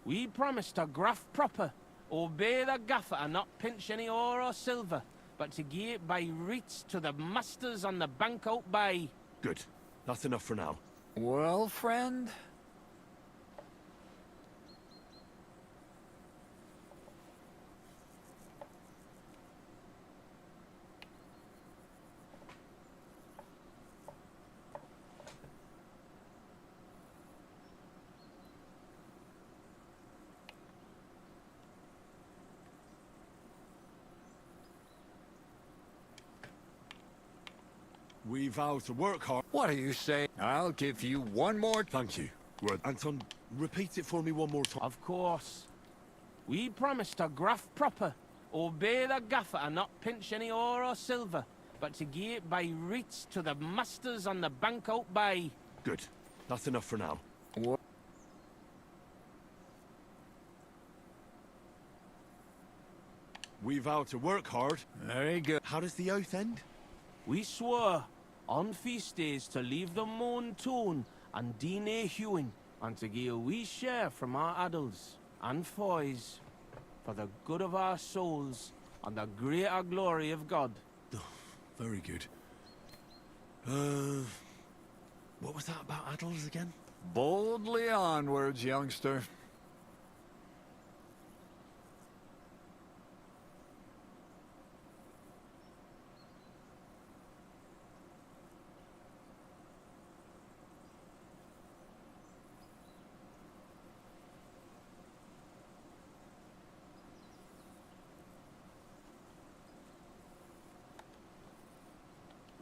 We promise to graft proper, obey the gaffer and not pinch any ore or silver, but to gie it by reats to the masters on the bank out by. Good. That's enough for now. Well, friend? We vow to work hard. What do you say? I'll give you one more. Thank you. Well, Anton, repeat it for me one more time. Of course. We promise to graft proper, obey the gaffer and not pinch any ore or silver, but to give it by wreaths to the masters on the bank out by. Good. That's enough for now. What? We vow to work hard. Very good. How does the oath end? We swore on feast days to leave the moan tone and DNA hewing, and to give a wee share from our adults and foys for the good of our souls and the greater glory of God. Very good. What was that about adults again? Boldly onwards, youngster.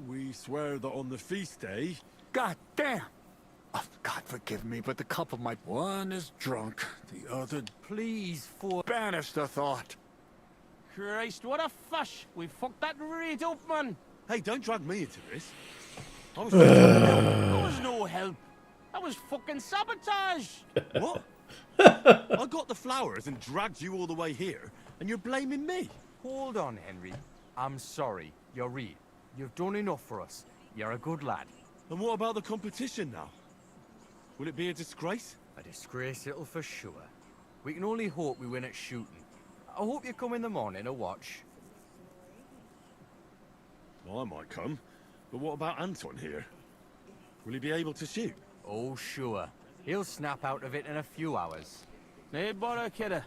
We swear that on the feast day... God damn! Oh, God forgive me, but the cup of my one is drunk. The other, please, banish the thought. Christ, what a fush! We fucked that right up, man! Hey, don't drag me into this. I was That was no help. That was fucking sabotage! What? I got the flowers and dragged you all the way here, and you're blaming me? Hold on, Henry. I'm sorry. You're right. You've done enough for us. You're a good lad. And what about the competition now? Will it be a disgrace? A disgrace it'll for sure. We can only hope we win at shooting. I hope you come in the morning to watch. Well, I might come. But what about Anton here? Will he be able to shoot? Oh, sure. He'll snap out of it in a few hours. Hey, bother, kidder.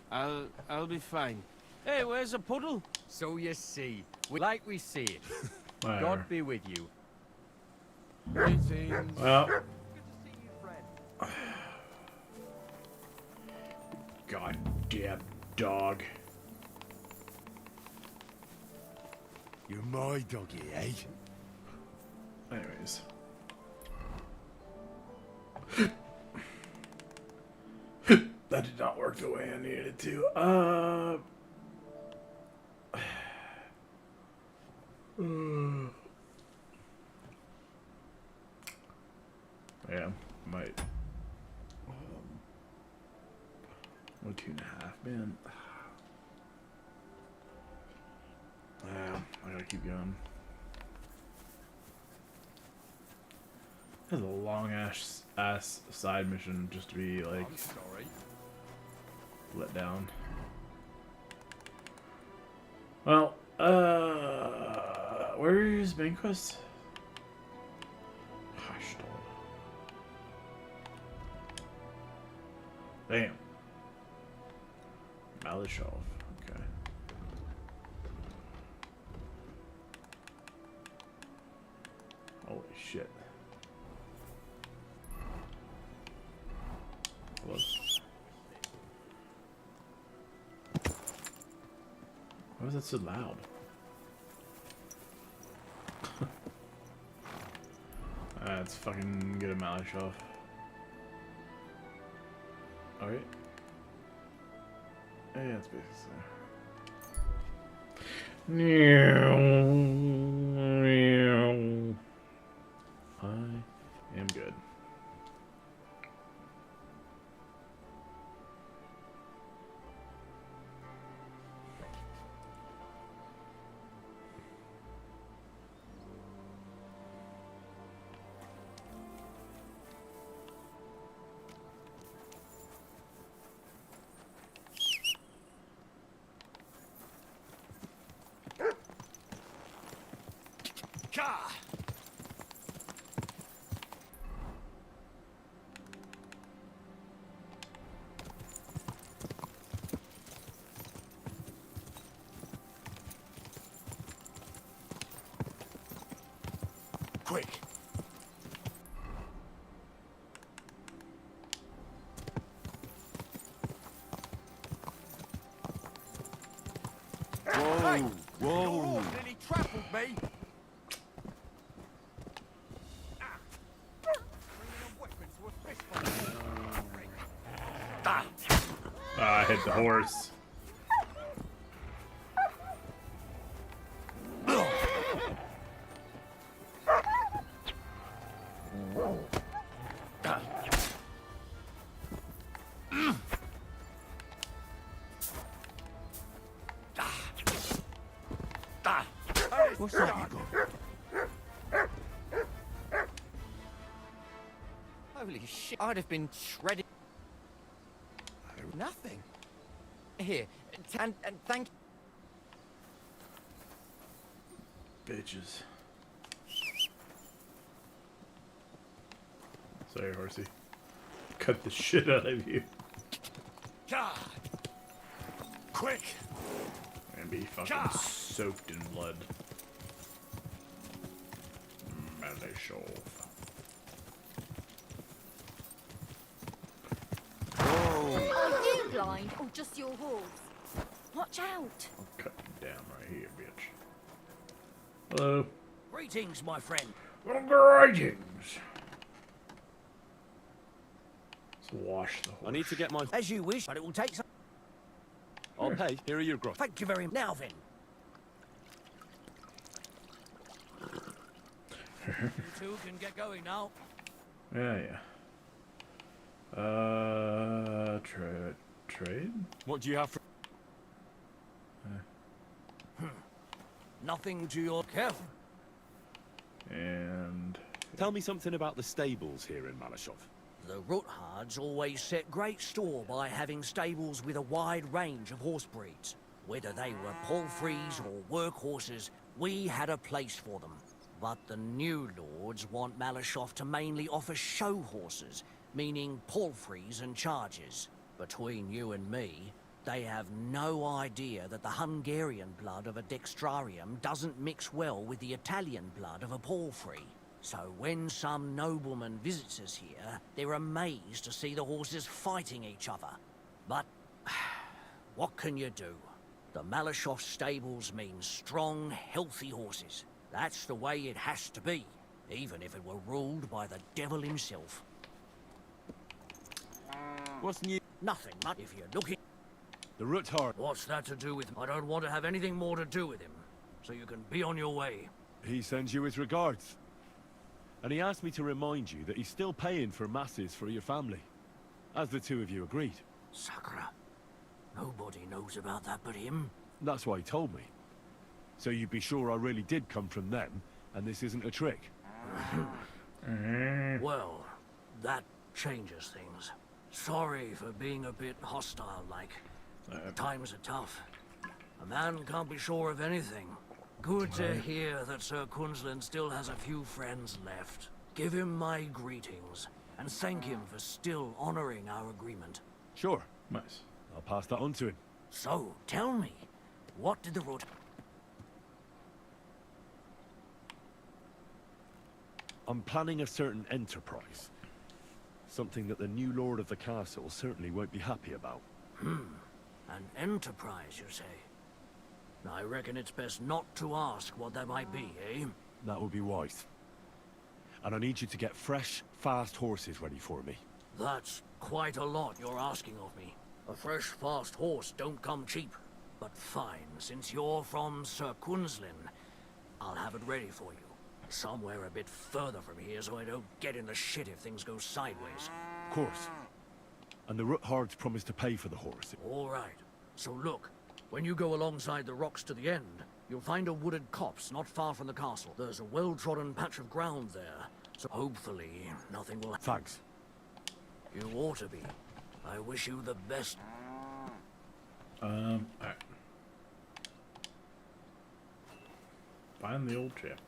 I'll be fine. Hey, where's the puddle? So you see. Like we see it. Whatever. God be with you. Greetings. Well. Goddamn dog. You're my doggy, eh? Anyways. That did not work the way I needed it to. Yeah, might. 2.5, man. Yeah, I gotta keep going. This is a long ass side mission just to be like I'm sorry. let down. Well, where's main quest? Gosh, damn. Malishov. Okay. Holy shit. Hello? Why was that so loud? That's fucking good at Malishov. Alright. Yeah, it's basically. I am good. Quick! Hey! Whoa! Your horse nearly trampled me! hit the horse. What's that you got? Holy shit, I'd have been shredded. Nothing. Here, and thank Bitches. Sorry, horsey. Cut the shit out of you. God. Quick. And be fucking soaked in blood. Malishov. Are you blind or just your horse? Watch out! I'll cut you down right here, bitch. Hello. Greetings, my friend. Well, greetings. Let's wash the horse. I need to get my... As you wish, but it will take some... I'll pay. Here are your gross. Thank you very much. Now then. You two can get going now. Yeah. Trade? What do you have for... Nothing to your careful. And... Tell me something about the stables here in Malishov. The Ruthards always set great store by having stables with a wide range of horse breeds. Whether they were palfreys or workhorses, we had a place for them. But the new lords want Malishov to mainly offer show horses, meaning palfreys and chargers. Between you and me, they have no idea that the Hungarian blood of a dextrarium doesn't mix well with the Italian blood of a palfrey. So when some nobleman visits us here, they're amazed to see the horses fighting each other. But what can you do? The Malishov stables mean strong, healthy horses. That's the way it has to be, even if it were ruled by the devil himself. What's new? Nothing much if you're looking. The Ruthard. What's that to do with him? I don't want to have anything more to do with him. So you can be on your way. He sends you his regards. And he asked me to remind you that he's still paying for masses for your family. As the two of you agreed. Sakura. Nobody knows about that but him. That's why he told me. So you'd be sure I really did come from them, and this isn't a trick. Well, that changes things. Sorry for being a bit hostile-like. Times are tough. A man can't be sure of anything. Good to hear that Sir Kunzlin still has a few friends left. Give him my greetings, and thank him for still honoring our agreement. Sure. Nice. I'll pass that on to him. So, tell me, what did the road... I'm planning a certain enterprise. Something that the new lord of the castle certainly won't be happy about. An enterprise, you say? I reckon it's best not to ask what that might be, eh? That would be wise. And I need you to get fresh, fast horses ready for me. That's quite a lot you're asking of me. A fresh, fast horse don't come cheap. But fine, since you're from Sir Kunzlin, I'll have it ready for you. Somewhere a bit further from here so I don't get in the shit if things go sideways. Of course. And the Ruthards promised to pay for the horse. All right. So look, when you go alongside the rocks to the end, you'll find a wooded copse not far from the castle. There's a well-trodden patch of ground there, so hopefully nothing will... Thanks. You ought to be. I wish you the best. Alright. Find the old chap.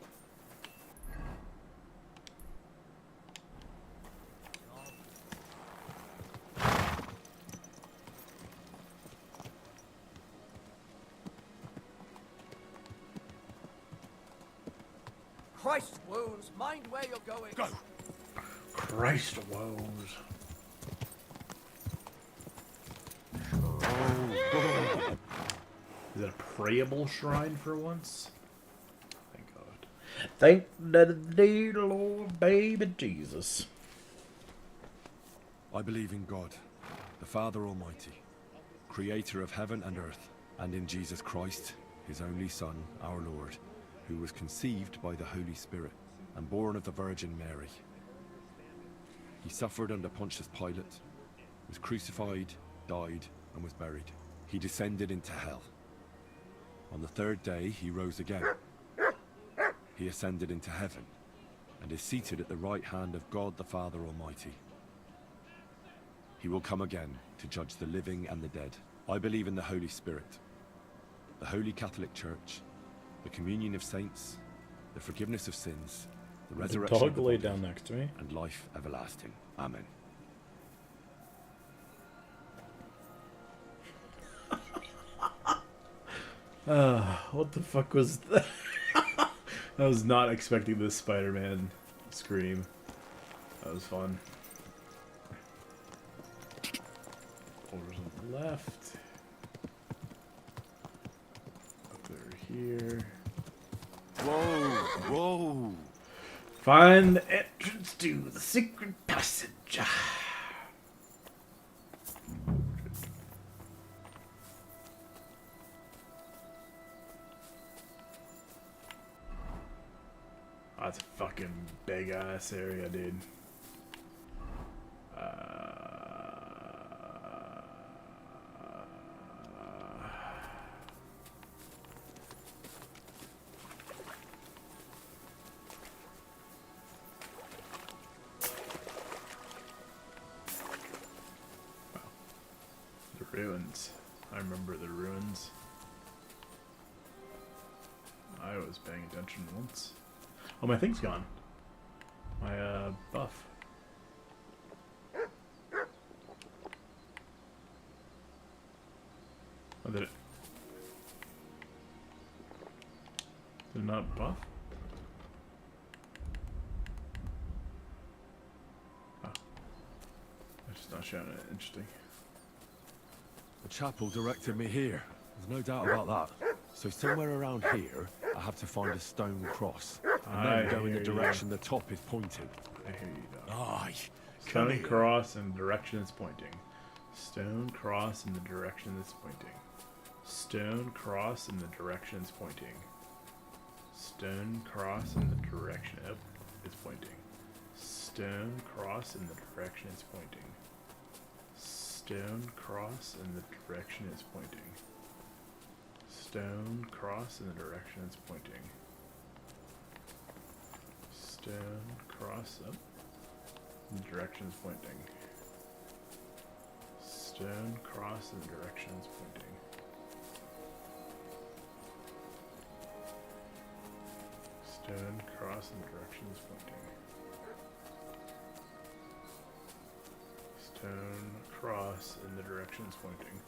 Christ wounds, mind where you're going. Go! Christ woes. Is it a prayable shrine for once? Thank God. Thank the dear Lord, baby Jesus. I believe in God, the Father Almighty, creator of heaven and earth, and in Jesus Christ, his only Son, our Lord, who was conceived by the Holy Spirit and born of the Virgin Mary. He suffered under Pontius Pilate, was crucified, died, and was buried. He descended into hell. On the third day, he rose again. He ascended into heaven and is seated at the right hand of God the Father Almighty. He will come again to judge the living and the dead. I believe in the Holy Spirit, the Holy Catholic Church, the communion of saints, the forgiveness of sins, the resurrection of the Dog lay body, down next to me. and life everlasting. Amen. What the fuck was that? I was not expecting this Spider-Man scream. That was fun. Orders on the left. Up there here. Whoa, whoa. Find the entrance to the secret passage. That's a fucking big ass area, dude. The ruins. I remember the ruins. I was paying attention once. Oh, my thing's gone. My, buff. Oh, did it? Did it not buff? Oh. It's just not showing it. Interesting. The chapel directed me here. There's no doubt about that. So somewhere around here, I have to find a stone cross. And then go in the direction the top is pointing. I hear you, dog. Aye. Stone cross in the direction it's pointing. Stone cross in the direction it's pointing. Stone cross in the direction it's pointing. Stone cross in the direction it's pointing. Stone cross in the direction it's pointing. Stone cross in the direction it's pointing. Stone cross in the direction it's pointing. Stone cross up in the direction it's pointing. Stone cross in the direction it's pointing. Stone cross in the direction it's pointing. Stone cross in the direction it's pointing.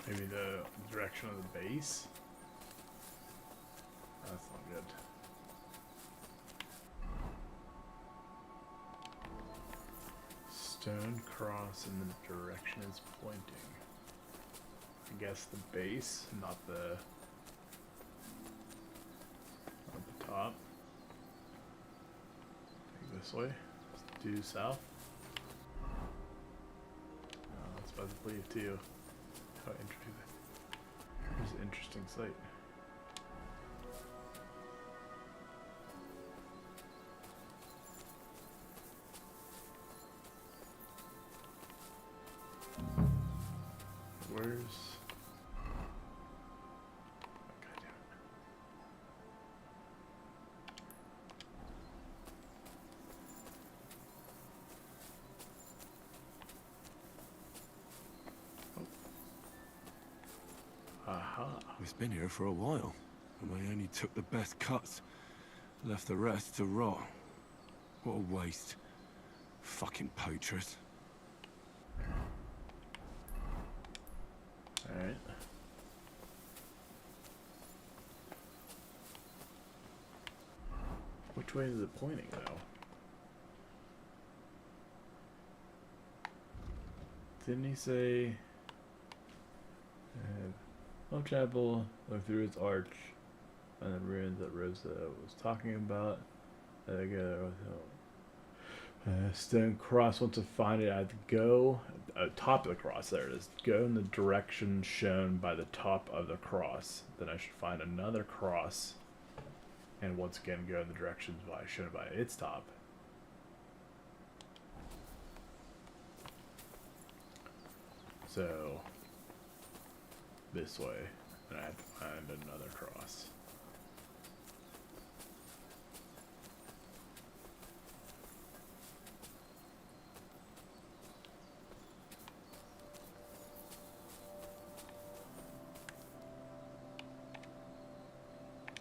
Maybe the direction of the base? That's not good. Stone cross in the direction it's pointing. I guess the base, not the top. Take this way. Let's due south. Oh, it's about to leave too. How interesting. Here's an interesting site. Where's... God damn it. Aha. It's been here for a while, and they only took the best cuts, left the rest to rot. What a waste. Fucking poachers. Which way is it pointing, though? Didn't he say... Old Chapel, look through its arch, and the ruins that Rosa was talking about. Stone cross. Once I find it, I have to go top of the cross. There it is. Go in the direction shown by the top of the cross. Then I should find another cross, and once again go in the directions shown by its top. So this way, and I have to find another cross.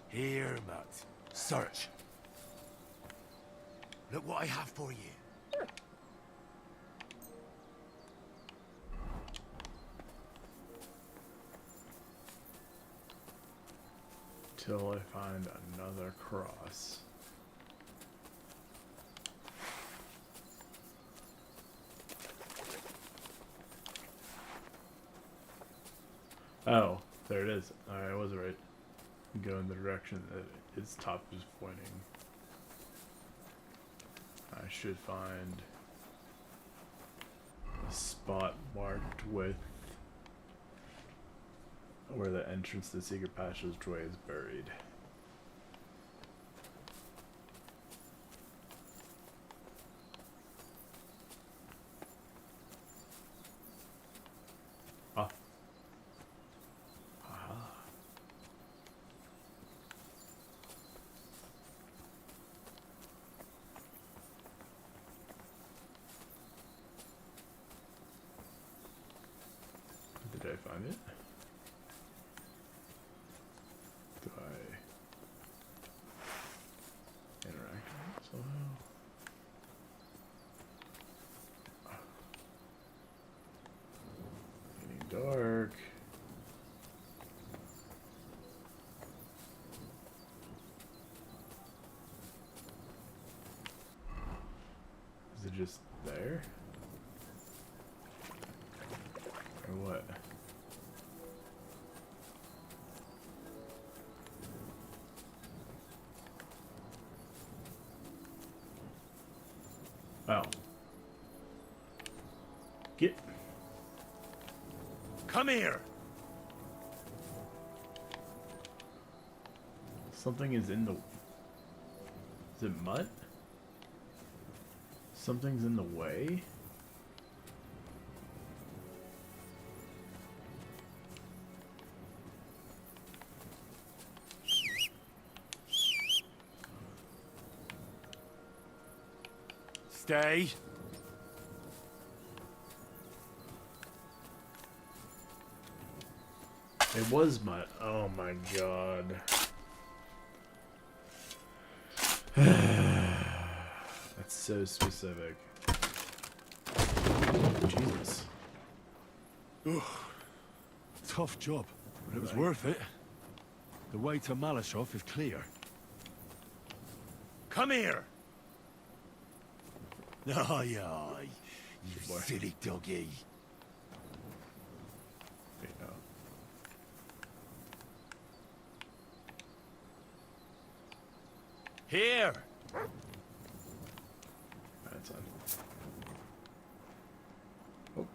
Here, Matt. Search. Look what I have for you. Till I find another cross. Oh, there it is. I was right. Go in the direction that its top is pointing. I should find a spot marked with where the entrance to the secret passageway is buried. Ah. Aha. Did I find it? Do I interact with it somehow? Getting dark. Is it just there? Or what? Oh. Get. Come here. Something is in the... Is it mud? Something's in the way? Stay. It was mud. Oh my god. That's so specific. Jesus. Ugh. Tough job, but it was worth it. The way to Malashov is clear. Come here. Aye, aye. You silly doggy. There you go. Here. That's on. Oh.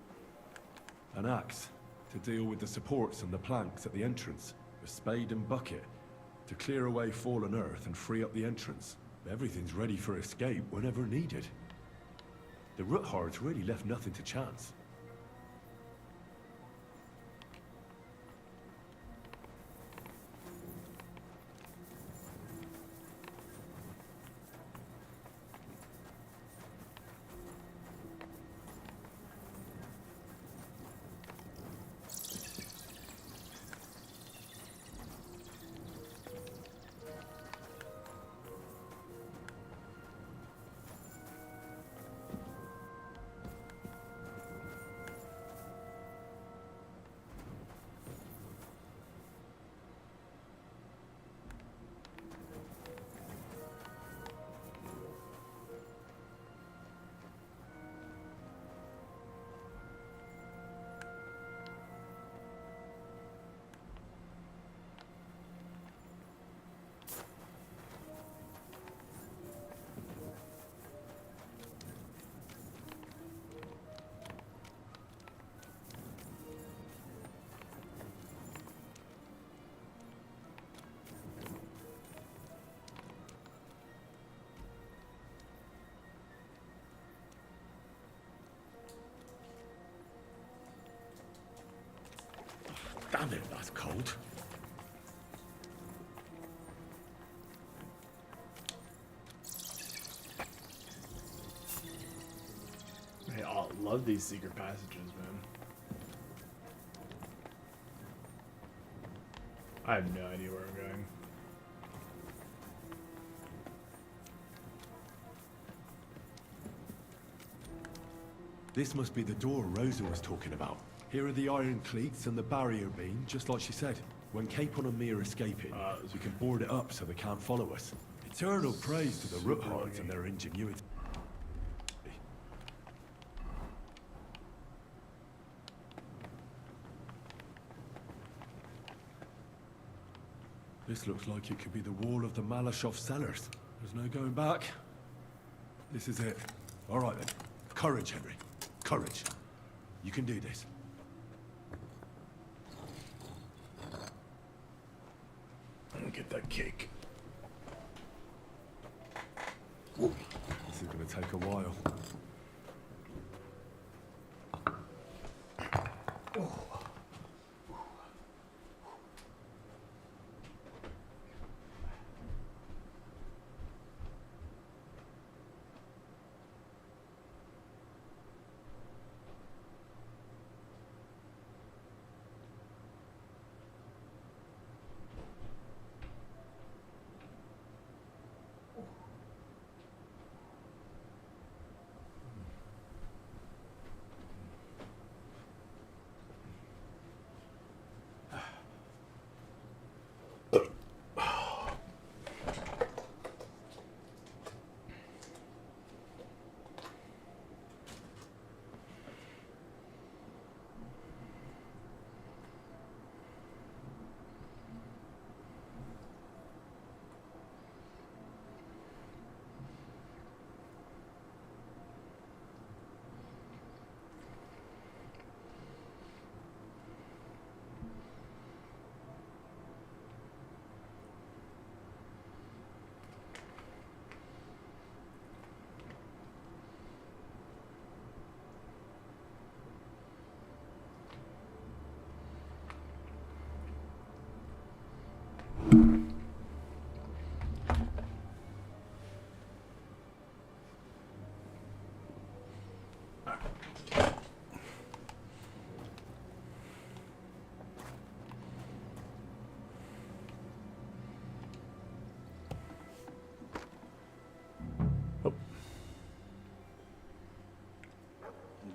An axe to deal with the supports and the planks at the entrance. A spade and bucket to clear away fallen earth and free up the entrance. Everything's ready for escape whenever needed. The Roothards really left nothing to chance. Damn it, that's cold. Hey, I love these secret passages, man. I have no idea where I'm going. This must be the door Rosa was talking about. Here are the iron cleats and the barrier beam, just like she said. When Capon and me are escaping, we can board it up so they can't follow us. Eternal praise to the Roothards and their ingenuity. This looks like it could be the wall of the Malashov cellars. There's no going back. This is it. All right then. Courage, Henry. Courage. You can do this. Get that cake. This is going to take a while.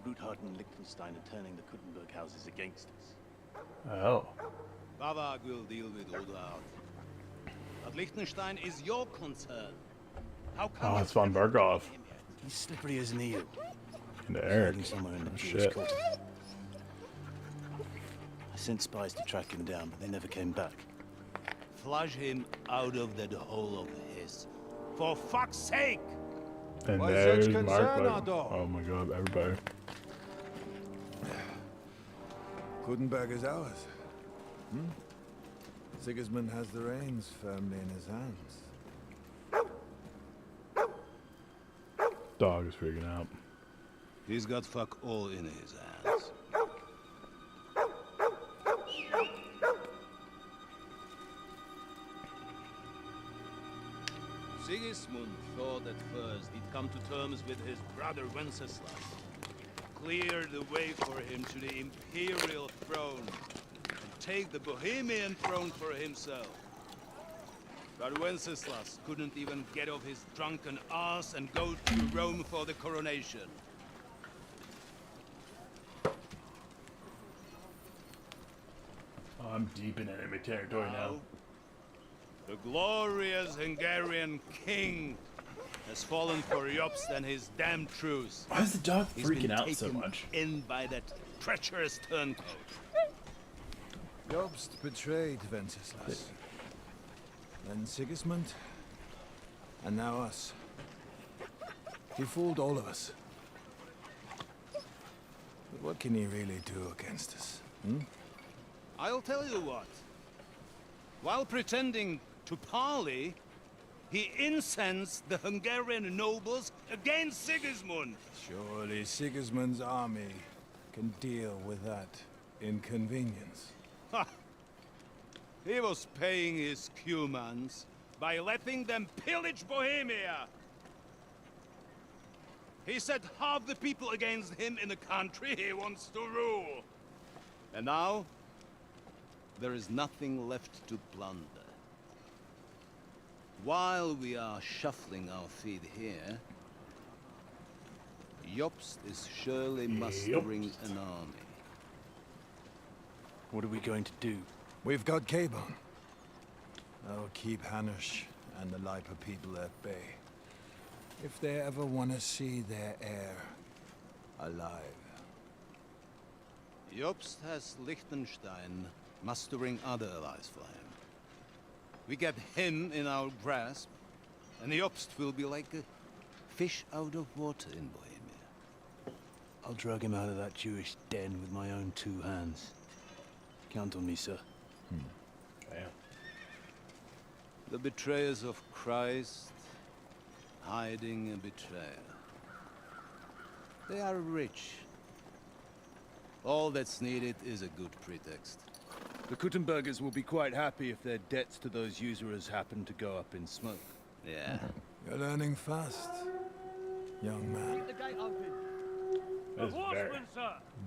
Ruthard and Liechtenstein are turning the Kuttenberg houses against us. Oh. Bavag will deal with Ruthard. But Liechtenstein is your concern. How come Oh, it's von Berghoff. He's slippery as an eel. And Eric. Hiding somewhere in the Oh, Jewish shit. quarter. I sent spies to track him down, but they never came back. Flush him out of that hole of his. For fuck's sake! And Why there's such Mark. concern, Like, Adolf? oh my god, everybody. Kuttenberg is ours. Hmm? Sigismund has the reins firmly in his hands. Dog is freaking out. He's got fuck all in his hands. Sigismund thought at first he'd come to terms with his brother Wenceslas, clear the way for him to the imperial throne, and take the Bohemian throne for himself. But Wenceslas couldn't even get off his drunken ass and go to Rome for the coronation. Oh, I'm deep in enemy territory now. The glorious Hungarian king has fallen for Jobst and his damn truce. Why is the dog He's freaking been out so taken much? in by that treacherous turncoat. Jobst betrayed Wenceslas. Then Sigismund. And now us. He fooled all of us. But what can he really do against us? Hmm? I'll tell you what. While pretending to parley, he incensed the Hungarian nobles against Sigismund. Surely Sigismund's army can deal with that inconvenience. Ha! He was paying his Cumans by letting them pillage Bohemia. He set half the people against him in the country he wants to rule. And now, there is nothing left to plunder. While we are shuffling our feet here, Jobst is surely mustering an army. What are we going to do? We've got Cabon. I'll keep Hanush and the Lipa people at bay. If they ever want to see their heir alive. Jobst has Liechtenstein mustering other allies for him. We get him in our grasp, and Jobst will be like a fish out of water in Bohemia. I'll drag him out of that Jewish den with my own 2 hands. Count on me, sir. Damn. The betrayers of Christ, hiding a betrayer. They are rich. All that's needed is a good pretext. The Kuttenbergers will be quite happy if their debts to those usurers happen to go up in smoke. Yeah. You're learning fast, young man. Keep the gate open. That's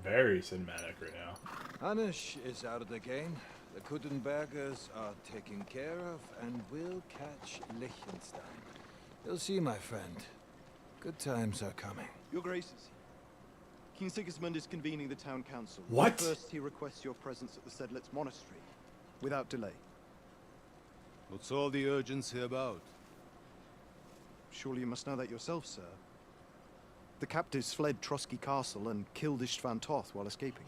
very cinematic right now. Hanush is out of the game. The Kuttenbergers are taken care of, and we'll catch Liechtenstein. You'll see, my friend. Good times are coming. Your Graces, King Sigismund is convening the town council. What? First, he requests your presence at the Sedlitz monastery, without delay. What's all the urgency about? Surely you must know that yourself, sir. The captives fled Trotsky Castle and killed Istvan Toth while escaping.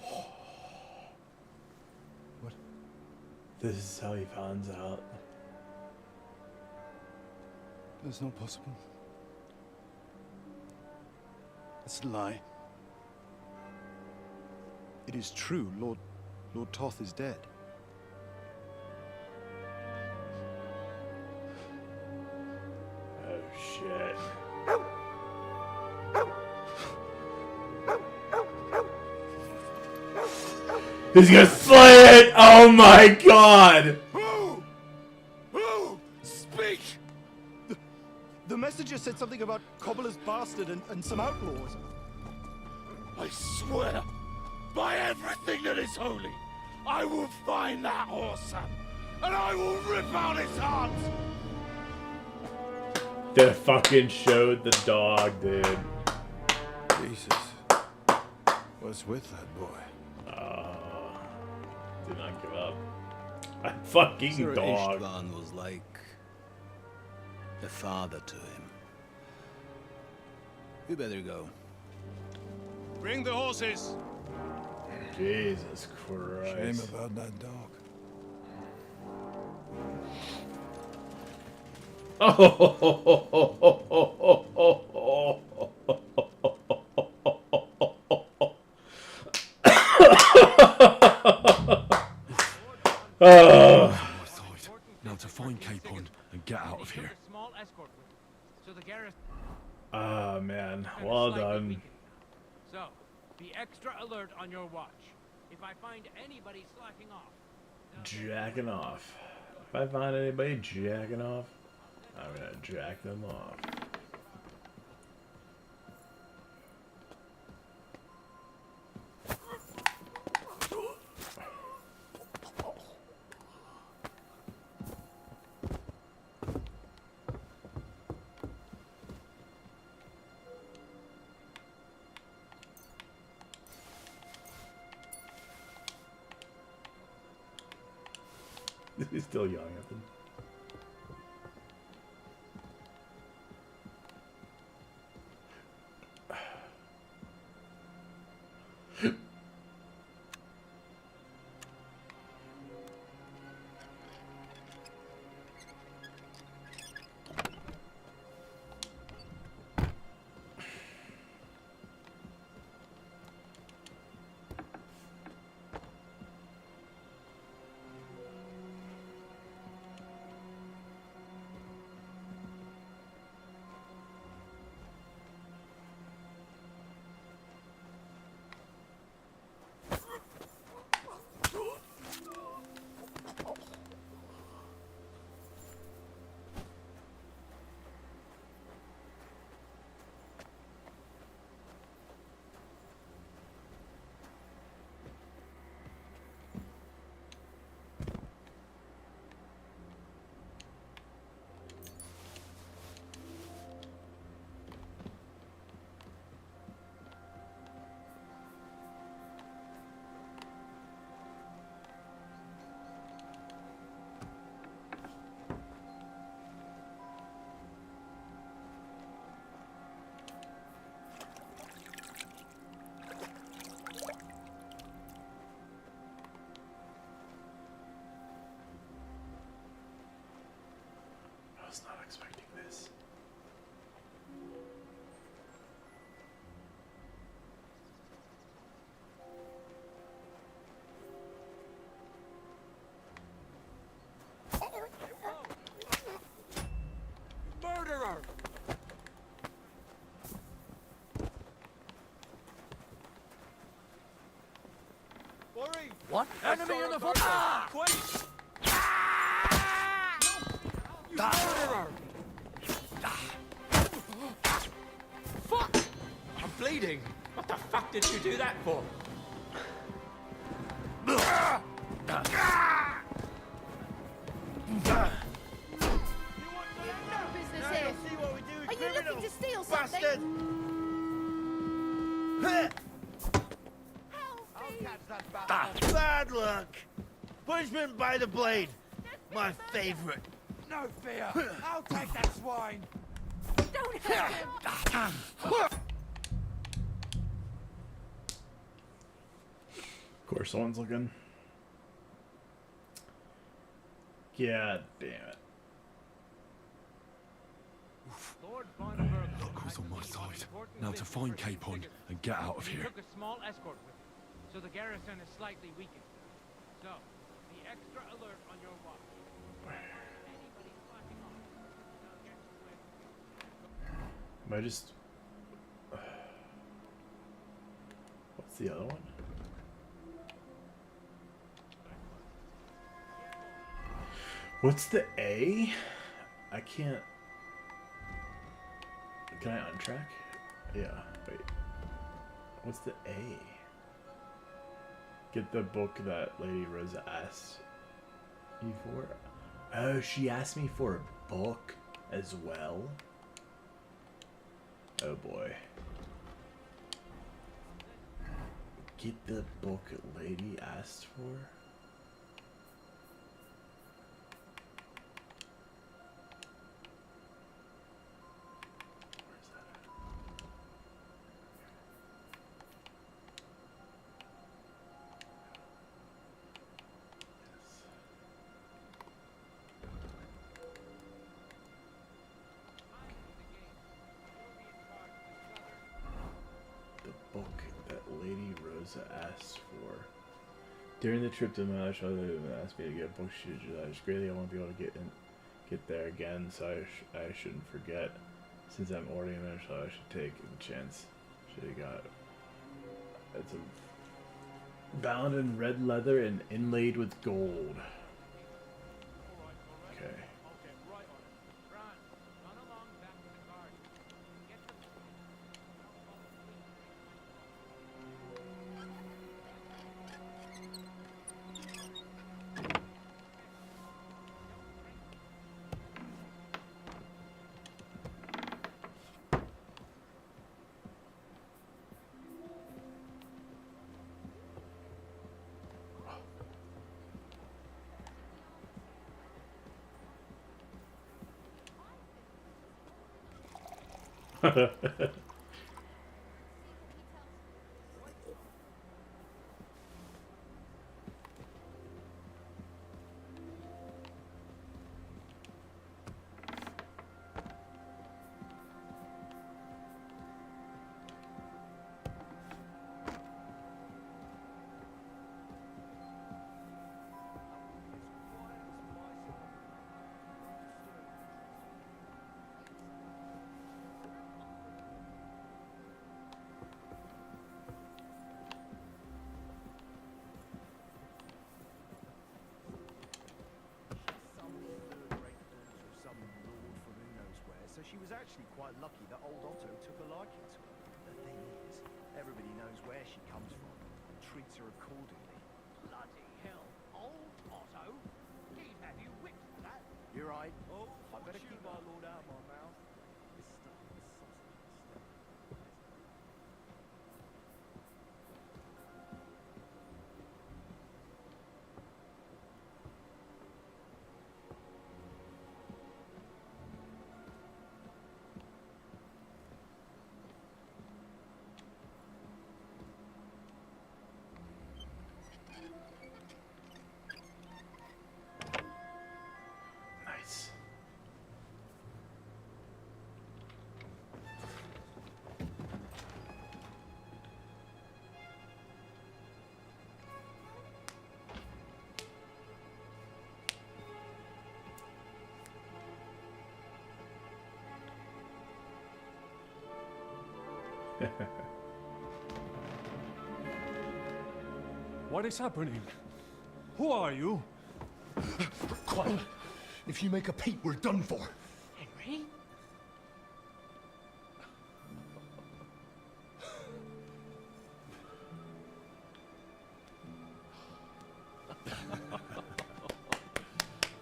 What? This is how he finds out. That's not possible. It's a lie. It is true, Lord Toth is dead. Oh shit. He's gonna slay it! Oh my god! Who? Speak! The messenger said something about Cobbler's bastard and some outlaws. I swear, by everything that is holy, I will find that whoreson, and I will rip out his heart! They fucking showed the dog, dude. Jesus. What's with that boy? Do not give up. A fucking Sir dog. Istvan was like a father to him. We better go. Bring the horses! Jesus Christ. Shame about that dog. Now to find Capon and get out of here. Oh man, well done. So, be extra alert on your watch. If I find anybody slacking off. Jacking off. If I find anybody jacking off, I'm gonna jack them off. He's still young, I think. What? Enemy in the foot! Ah! Wait! You murderer! Fuck! I'm bleeding. What the fuck did you do that for? No business here. Are you looking to steal something? Bad luck. Punishment by the blade. My favorite. No fear. I'll take that swine. Don't hurt him. Of course, someone's looking. God damn it. Luck was on my side. Now to find Capon and get out of He here. took a small escort with him, so the garrison is slightly weakened. So, be extra alert on your watch. Anybody slacking off, they'll get Am I just... What's the other one? What's the A? I can't... Can I untrack? Yeah, wait. What's the A? Get the book that Lady Rosa asked you for? Oh, she asked me for a book as well? Oh boy. Get the book Lady asked for? Book that Lady Rosa asked for. During the trip to Malash, they asked me to get a book. She just greatly I won't be able to get there again, so I shouldn't forget. Since I'm already in there, so I should take the chance. Should have got. It's a bound in red leather and inlaid with gold. Okay. So she was actually quite lucky that old Otto took a liking to her. The thing is, everybody knows where she comes from and treats her accordingly. Bloody hell. Old Otto? He'd have you whipped for that. You're right. Oh, I better keep my lord out of my mouth. This stuff is sausage. Nice. What is happening? Who are you? Quiet. If you make a peep, we're done for. Henry?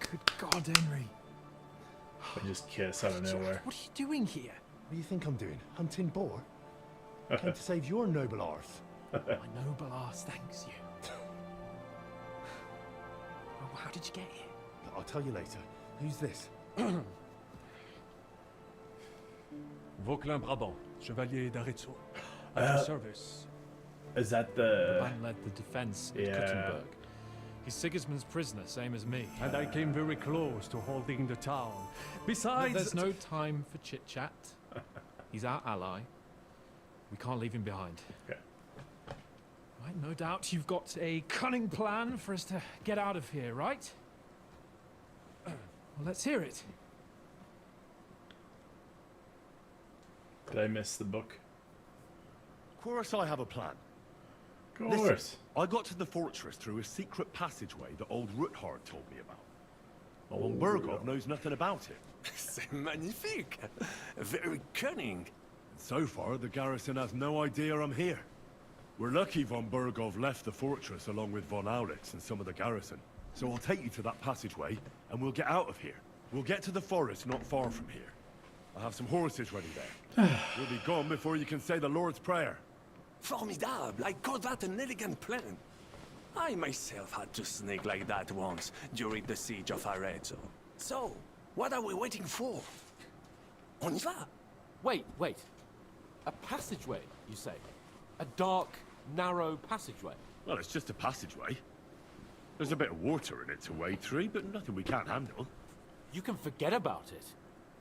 Good God, Henry. I just kiss out of nowhere. What are you doing here? What do you think I'm doing? Hunting boar? I came to save your noble arse. My noble arse thanks you. Well, how did you get here? I'll tell you later. Who's this? Vauquelin Brabant, Chevalier d'Arezzo. At your service. Is that The man led the defense at Yeah. Kuttenberg. He's Sigismund's prisoner, same as me. And I came very close to holding the town. Besides... There's no time for chit-chat. He's our ally. We can't leave him behind. Okay. Right, no doubt you've got a cunning plan for us to get out of here, right? Well, let's hear it. Did I miss the book? Of course I have a plan. Of course. Listen, I got to the fortress through a secret passageway that old Ruthard told me about. Old Burgov knows nothing about it. C'est magnifique. Very cunning. So far, the garrison has no idea I'm here. We're lucky von Burgov left the fortress along with von Aulitz and some of the garrison. So I'll take you to that passageway, and we'll get out of here. We'll get to the forest not far from here. I have some horses ready there. We'll be gone before you can say the Lord's Prayer. Formidable. I call that an elegant plan. I myself had to sneak like that once during the siege of Arezzo. So, what are we waiting for? On y va. Wait. A passageway, you say? A dark, narrow passageway? Well, it's just a passageway. There's a bit of water in it to wade through, but nothing we can't handle. You can forget about it.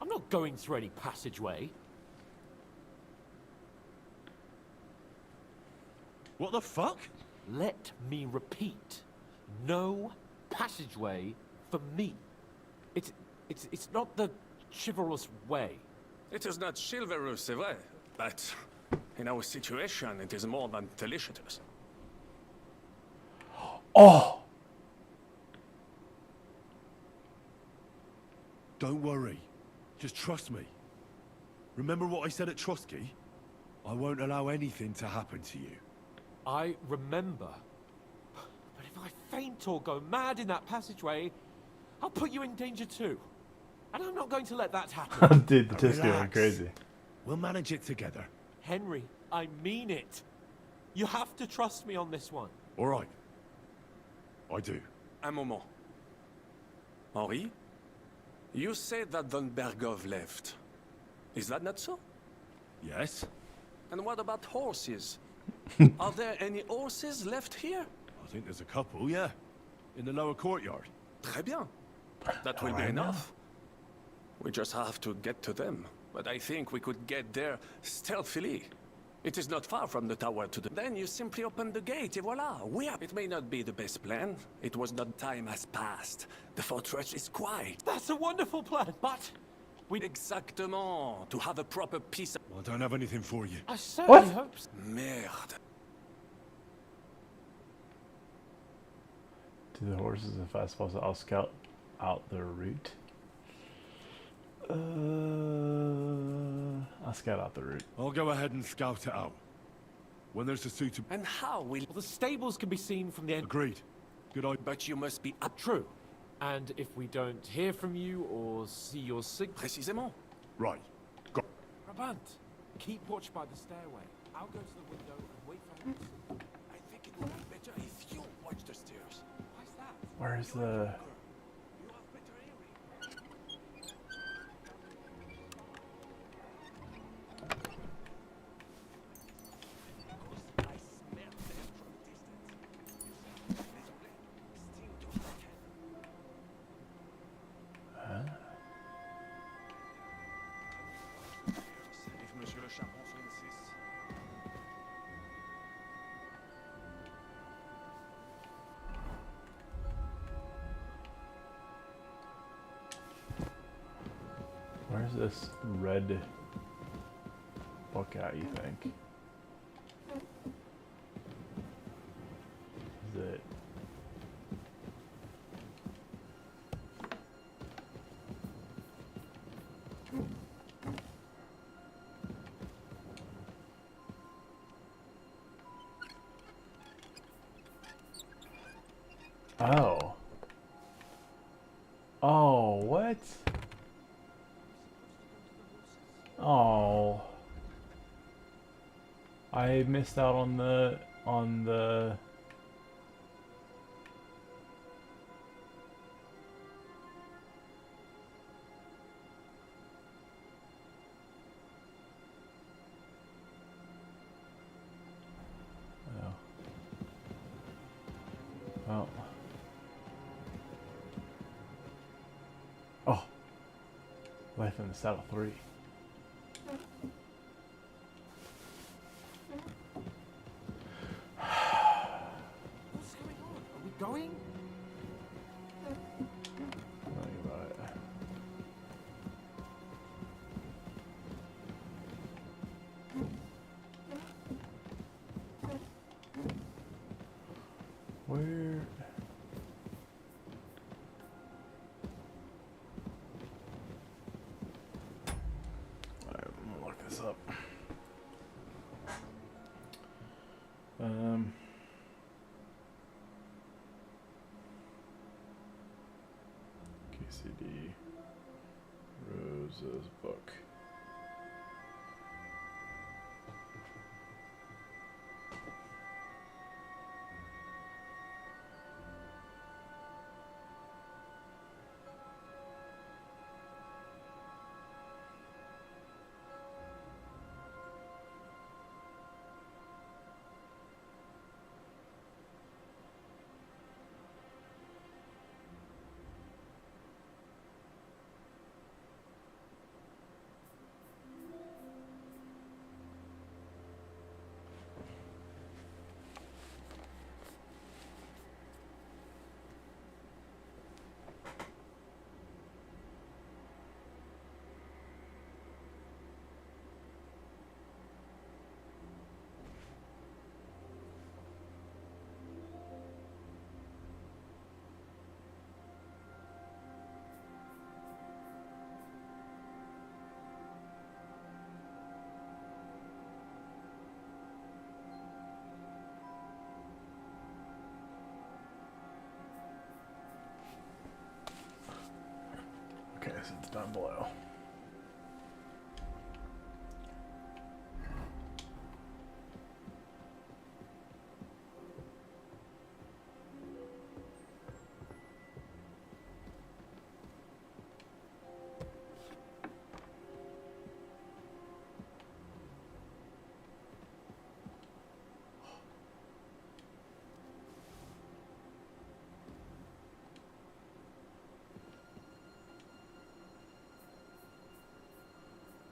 I'm not going through any passageway. What the fuck? Let me repeat. No passageway for me. It's not the chivalrous way. It is not chivalrous, c'est vrai, but in our situation, it is more than delicious. Oh! Don't worry. Just trust me. Remember what I said at Trotsky? I won't allow anything to happen to you. I remember. But if I faint or go mad in that passageway, I'll put you in danger too. And I'm not going to let that happen. Dude, the Tisco went Relax. crazy. We'll manage it together. Henry, I mean it. You have to trust me on this one. All right. I do. Un moment. Henri? You said that von Bergov left. Is that not so? Yes. And what about horses? Are there any horses left here? I think there's a couple, yeah. In the lower courtyard. Très bien. That will be Alright now. enough. We just have to get to them. But I think we could get there stealthily. It is not far from the tower to the... Then you simply open the gate, et voila, we are... It may not be the best plan. It was not time has passed. The fortress is quiet. That's a wonderful plan, but... Exactement. To have a proper piece of... Well, I don't have anything for you. I certainly hope so. Merde. To the horses if I suppose I'll scout out the route. I'll scout out the route. I'll go ahead and scout it out. When there's a suitable... And how will... Well, the stables can be seen from the end. Agreed. Good idea. But you must be up... True. And if we don't hear from you or see your signal... Précisément. Right. Go. Brabant, keep watch by the stairway. I'll go to the window and wait for him. I think it would be better if you watch the stairs. Why's that? Where's the... If Monsieur le Chapon so insists. Where's this red book at, you think? Is it Oh, what? Oh. I missed out on the oh. Oh. Oh. Life in the Saddle 3. What's going on? Are we going? Tell me about it. Where? Alright, I'm gonna look this up. KCD Rose's book. Okay, so it's down below.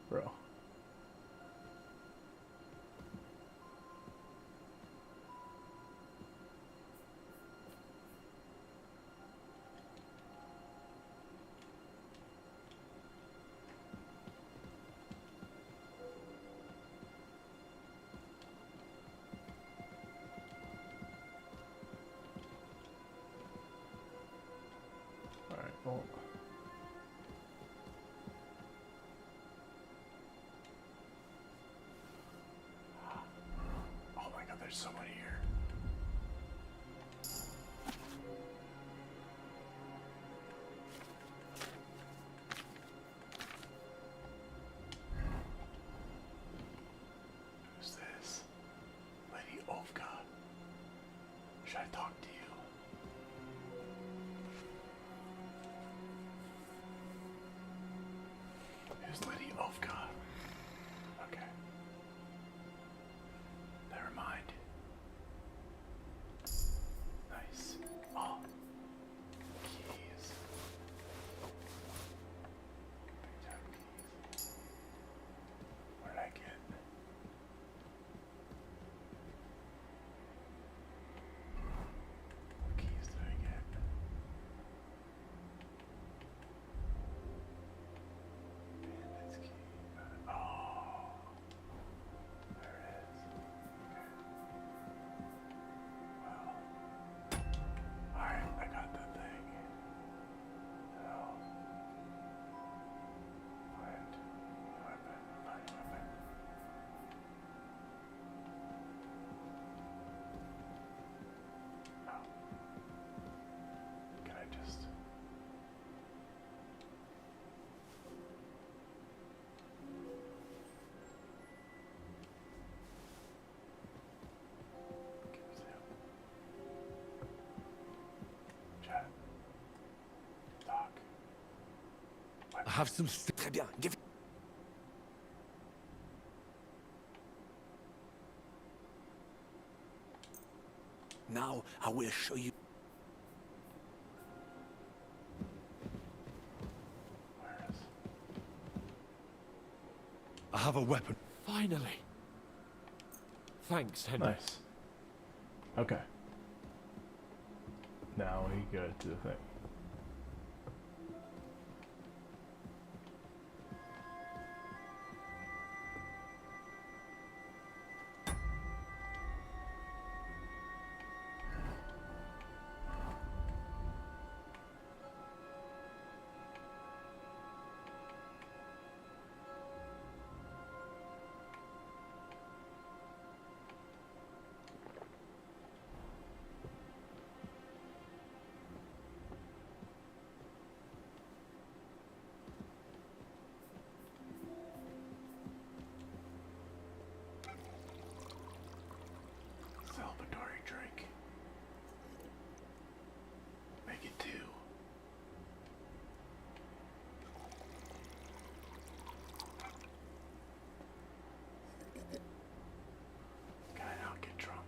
Bro. Alright, well. Oh my god, there's so many here. Who's this? Lady Olga. Should I talk to you? Who's Lady Olga? Okay. Never mind. Nice. Oh. Keys. Picked up keys. What did I get? What keys did I get? Bandit's key. Got it. have some... Très bien. Give. Now I will show you. I have a weapon. Finally. Thanks, Henry. Nice. Okay. Now we go to the thing. Celebratory drink. Make it 2. Can I not get drunk?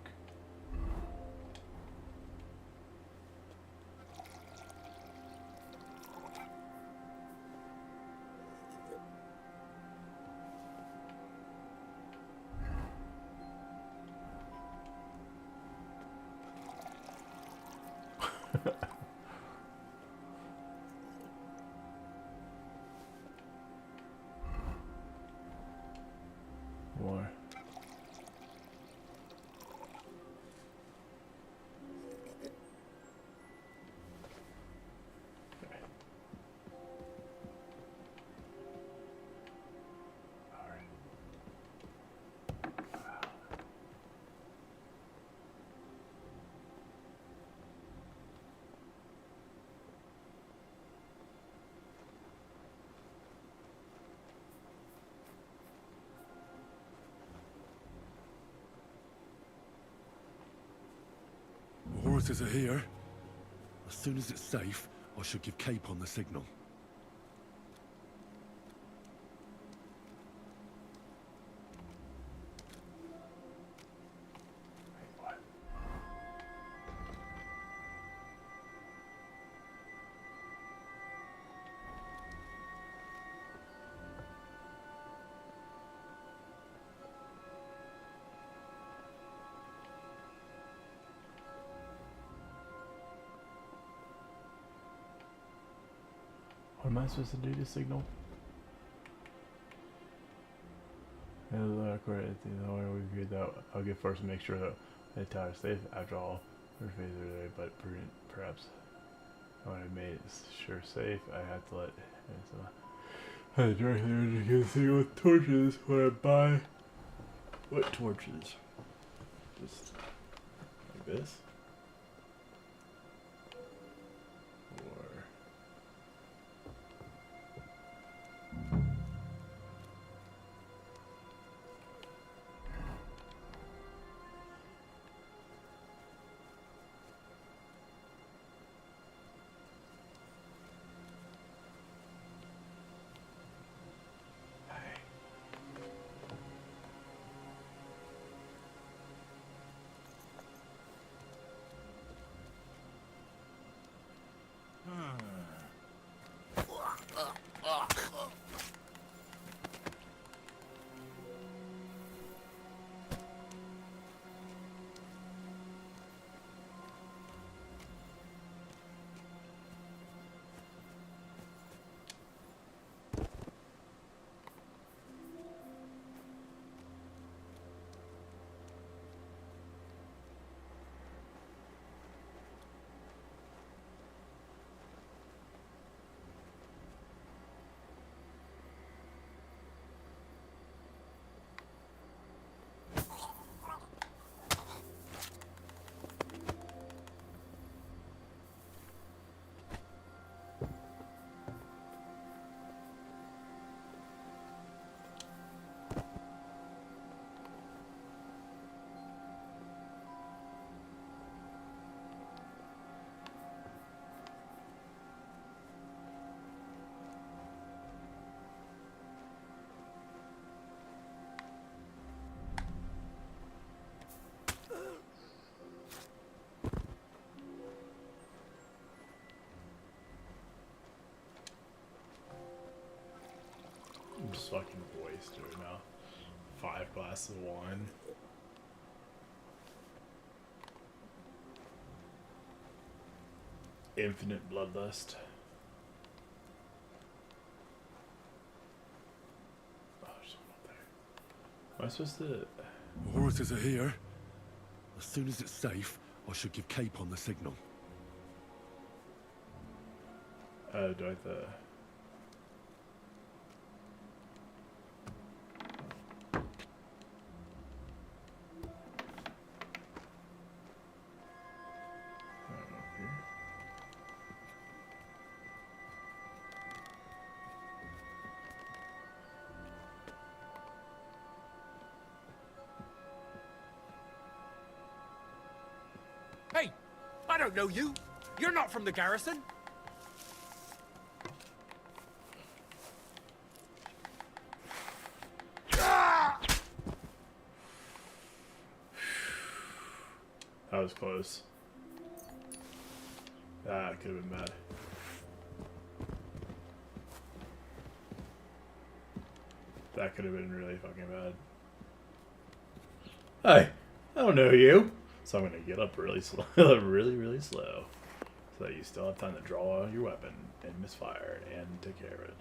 More. The horses are here. As soon as it's safe, I should give Cape on the signal. What am I supposed to do to signal? According to the order we agreed that I'll get first to make sure that the tower is safe. After all, we're phased earlier, but perhaps when I made it sure safe, I had to let I directly get a signal with torches when I buy. What torches? Just like this? fucking voice, dude. Now, 5 glasses of wine. Infinite bloodlust. Oh, there's one up there. Am I supposed to? The horses are here. As soon as it's safe, I should give Capon the signal. Do I have to? Hey, I don't know you. You're not from the garrison. That was close. That could have been bad. That could have been really fucking bad. Hey, I don't know you. So I'm gonna get up really slow, really slow, so that you still have time to draw your weapon and misfire and take care of it.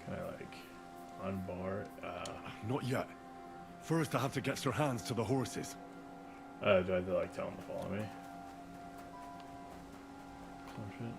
Can I like unbar? Not yet. First, I have to get Sir Hans to the horses. Do I have to like tell him to follow me? Some shit.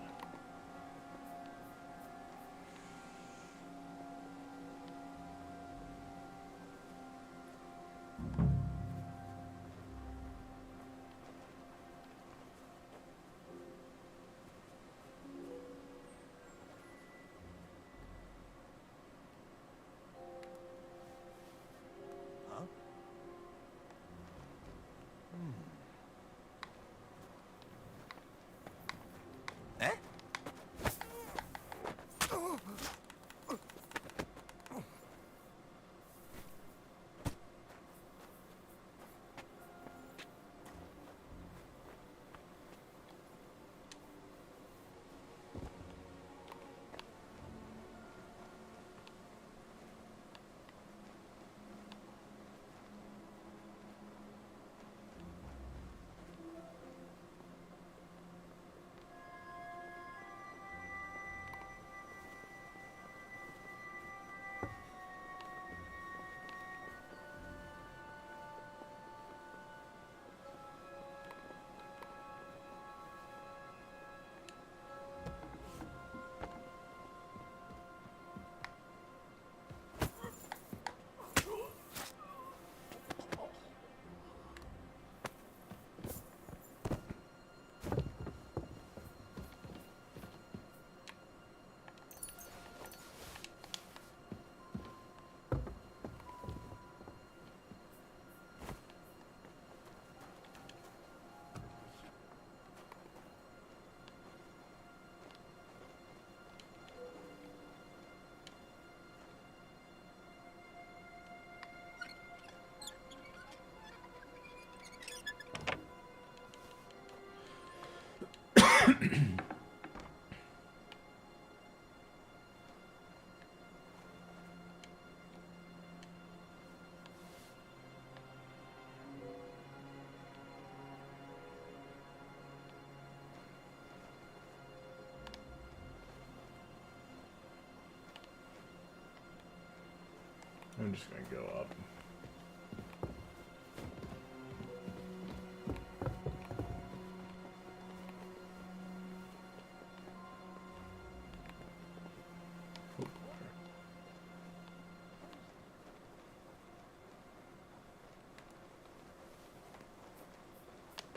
I'm just gonna go up.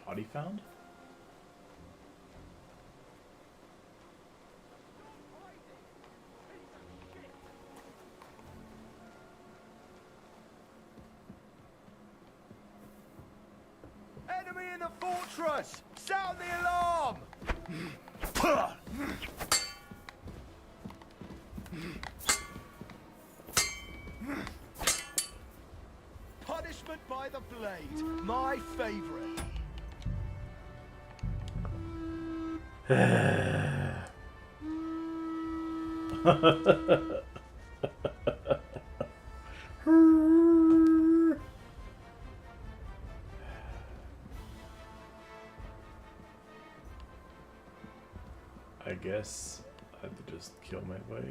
Body found? Enemy in the fortress! Sound the alarm! Punishment by the blade, my favorite. I guess I have to just kill my way.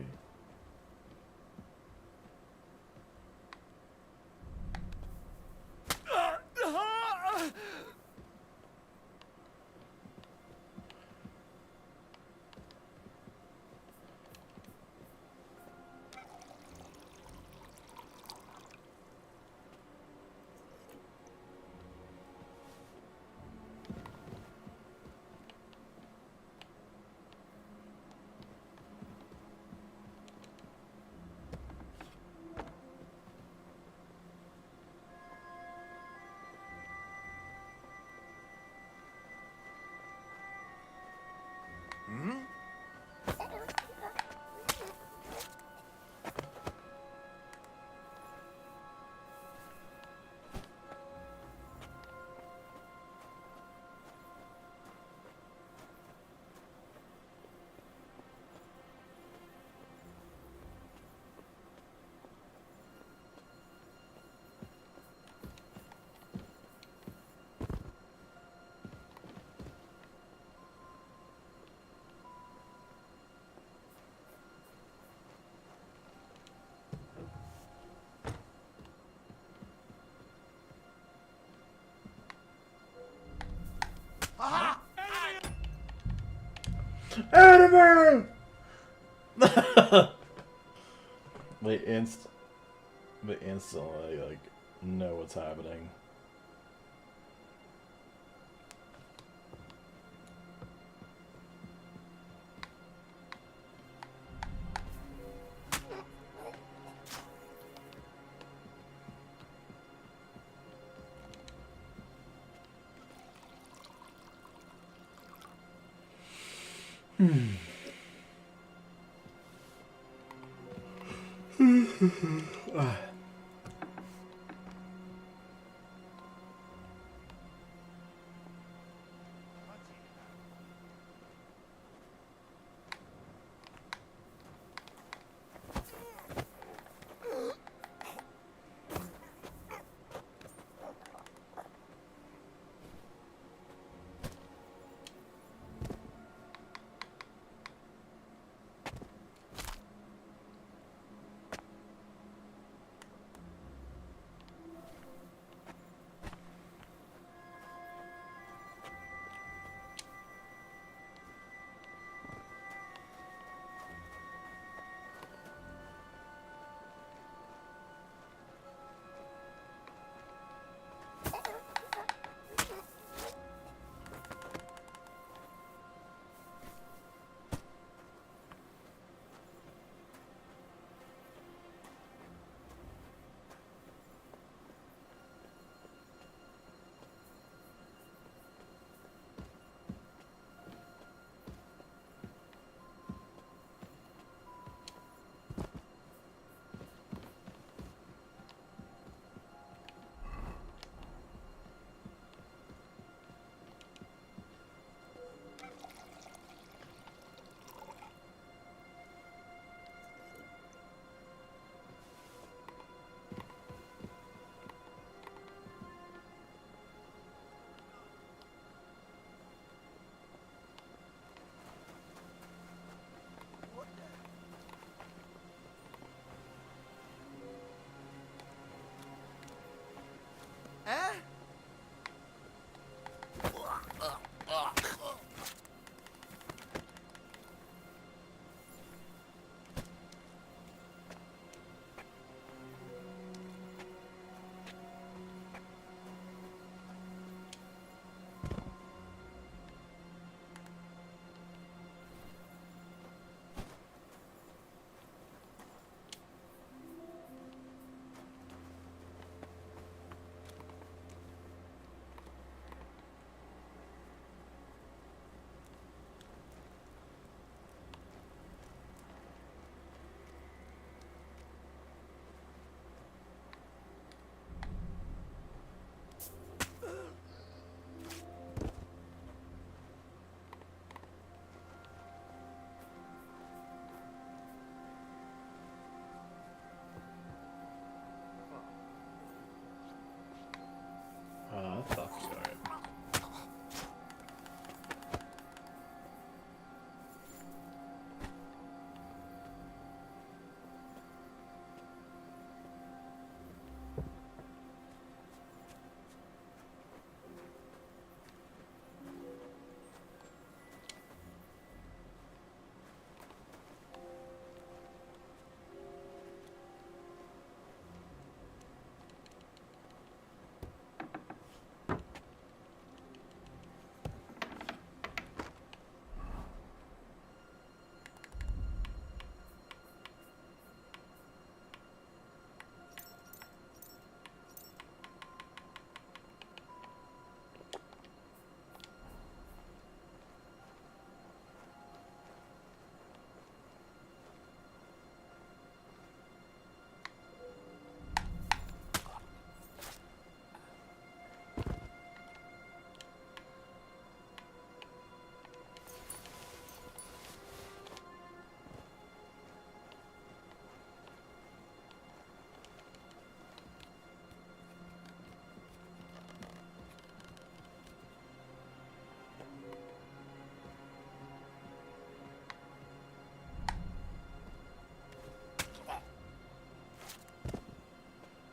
Enemy! They instantly like know what's happening.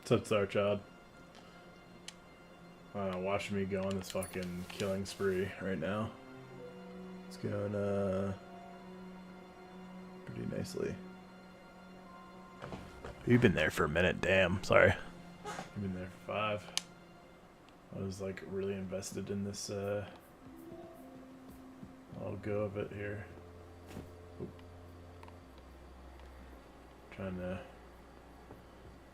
What's up, Sarchad? Watching me go on this fucking killing spree right now. It's going pretty nicely. You've been there for a minute, damn. Sorry. You've been there for 5. I was like really invested in this. I'll go of it here. Oop. Trying to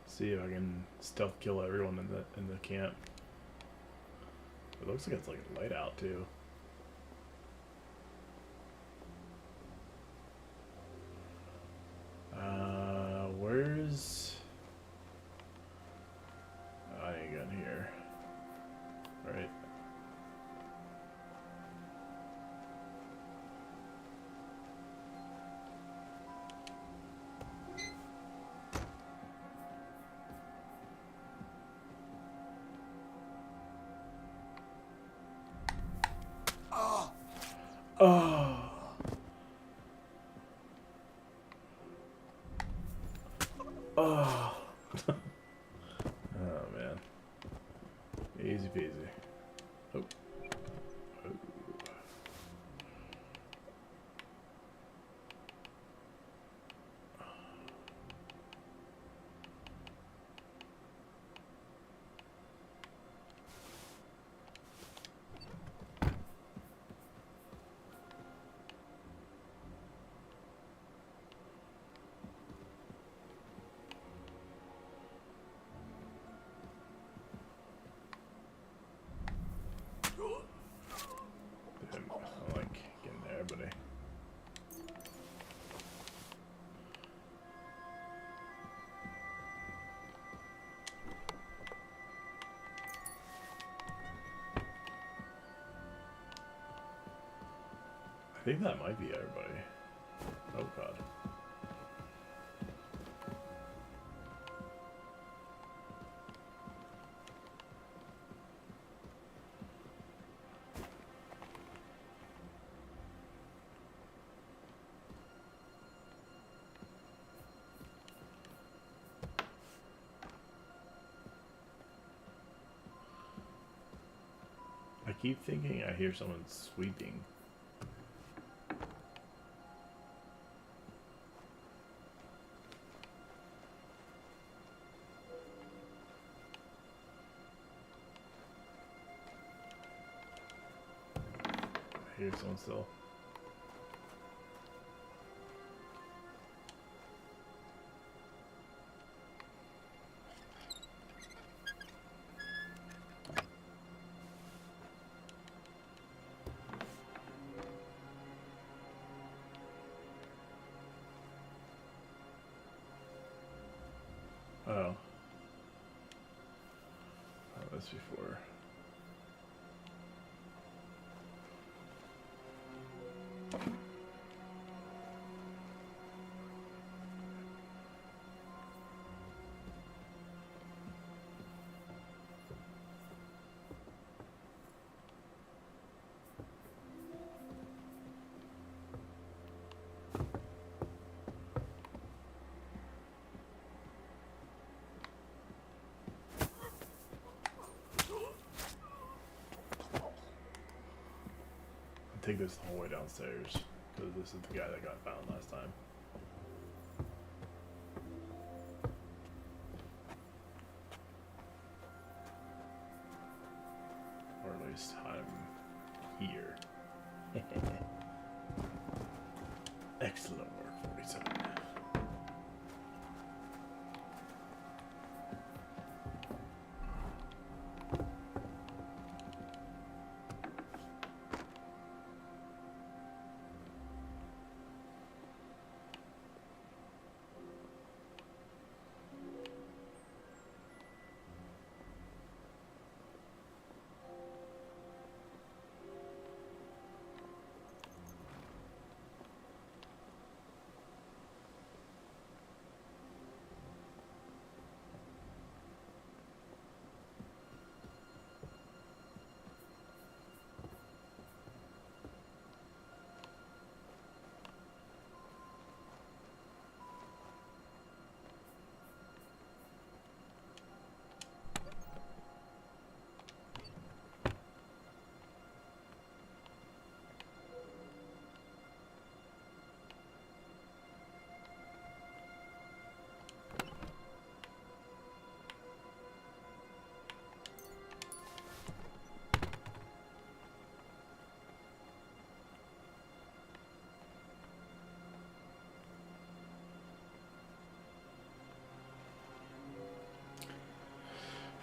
see if I can stealth kill everyone in the camp. It looks like it's like light out too. Where's I ain't got here. Right. Oh. Oh. Oh man. Easy peasy. Oh. Oh. Damn, I like getting there, buddy. I think that might be everybody. Oh god. I keep thinking I hear someone sweeping. I hear someone still. Oh. Oh, this before. Take this the whole way downstairs, because this is the guy that got found last time. Or at least I'm here. Excellent work, 47.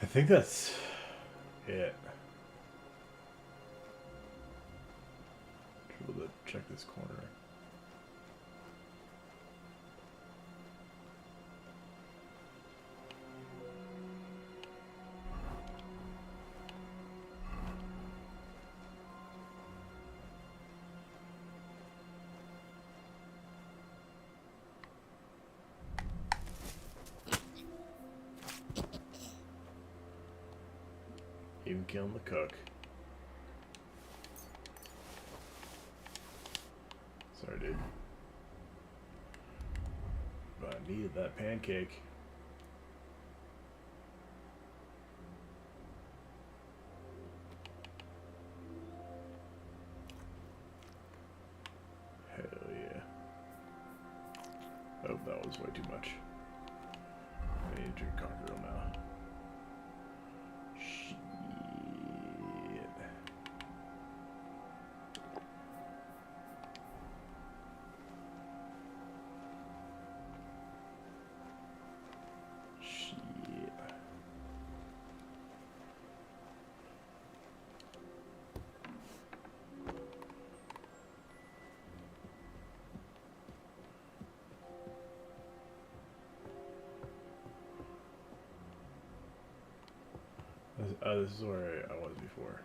think that's it. Able to check this corner. Even killing the cook. Sorry, dude. But I needed that pancake. Hell yeah. Oh, that was way too much. I need to drink cocktail now. Shit. This is where I was before.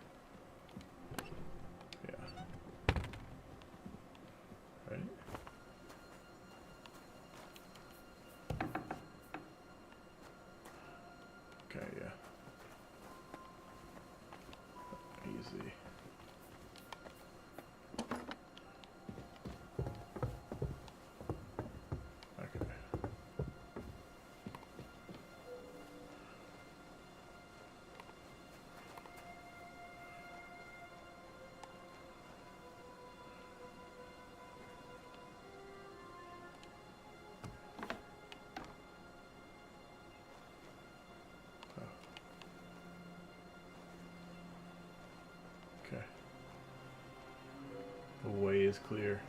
Yeah. Right? Okay, yeah. Easy. Okay. Okay. The way is clear.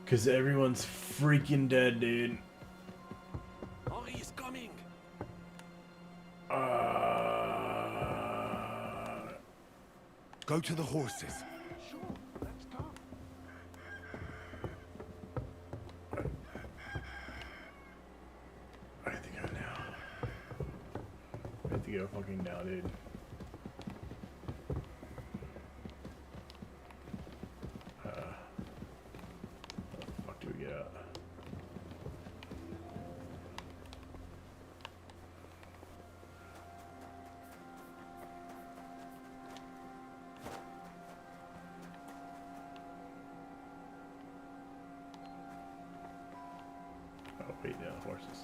Cause everyone's freaking dead, dude. Henri is coming. Go to the horses. Sure, let's go. I think I know. I have to go fucking now, dude. How the fuck do we get out? Oh, wait, yeah, horses.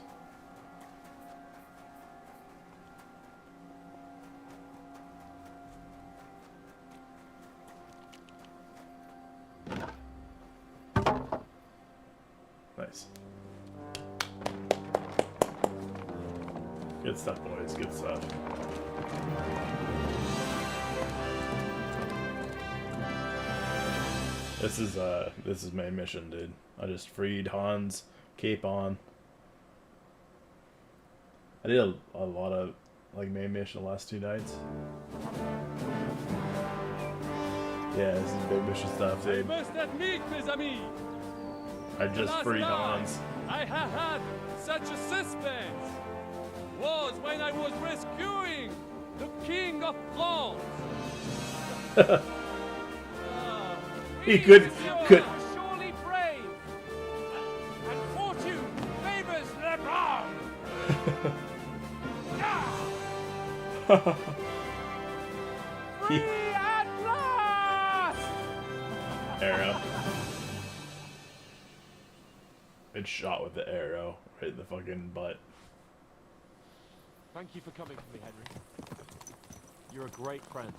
Nice. Good stuff, boys. Good stuff. This is main mission, dude. I just freed Hans, cape on. I did a lot of like main mission the last 2 nights. Yeah, this is big mission stuff, dude. I must admit, mes amis, I just freed Hans. I have had such a suspense. Was when I was rescuing the King of France. He could. Surely brave, and fortune favors the brave. Free at last! Arrow. It's shot with the arrow right in the fucking butt. Thank you for coming for me, Henry. You're a great friend.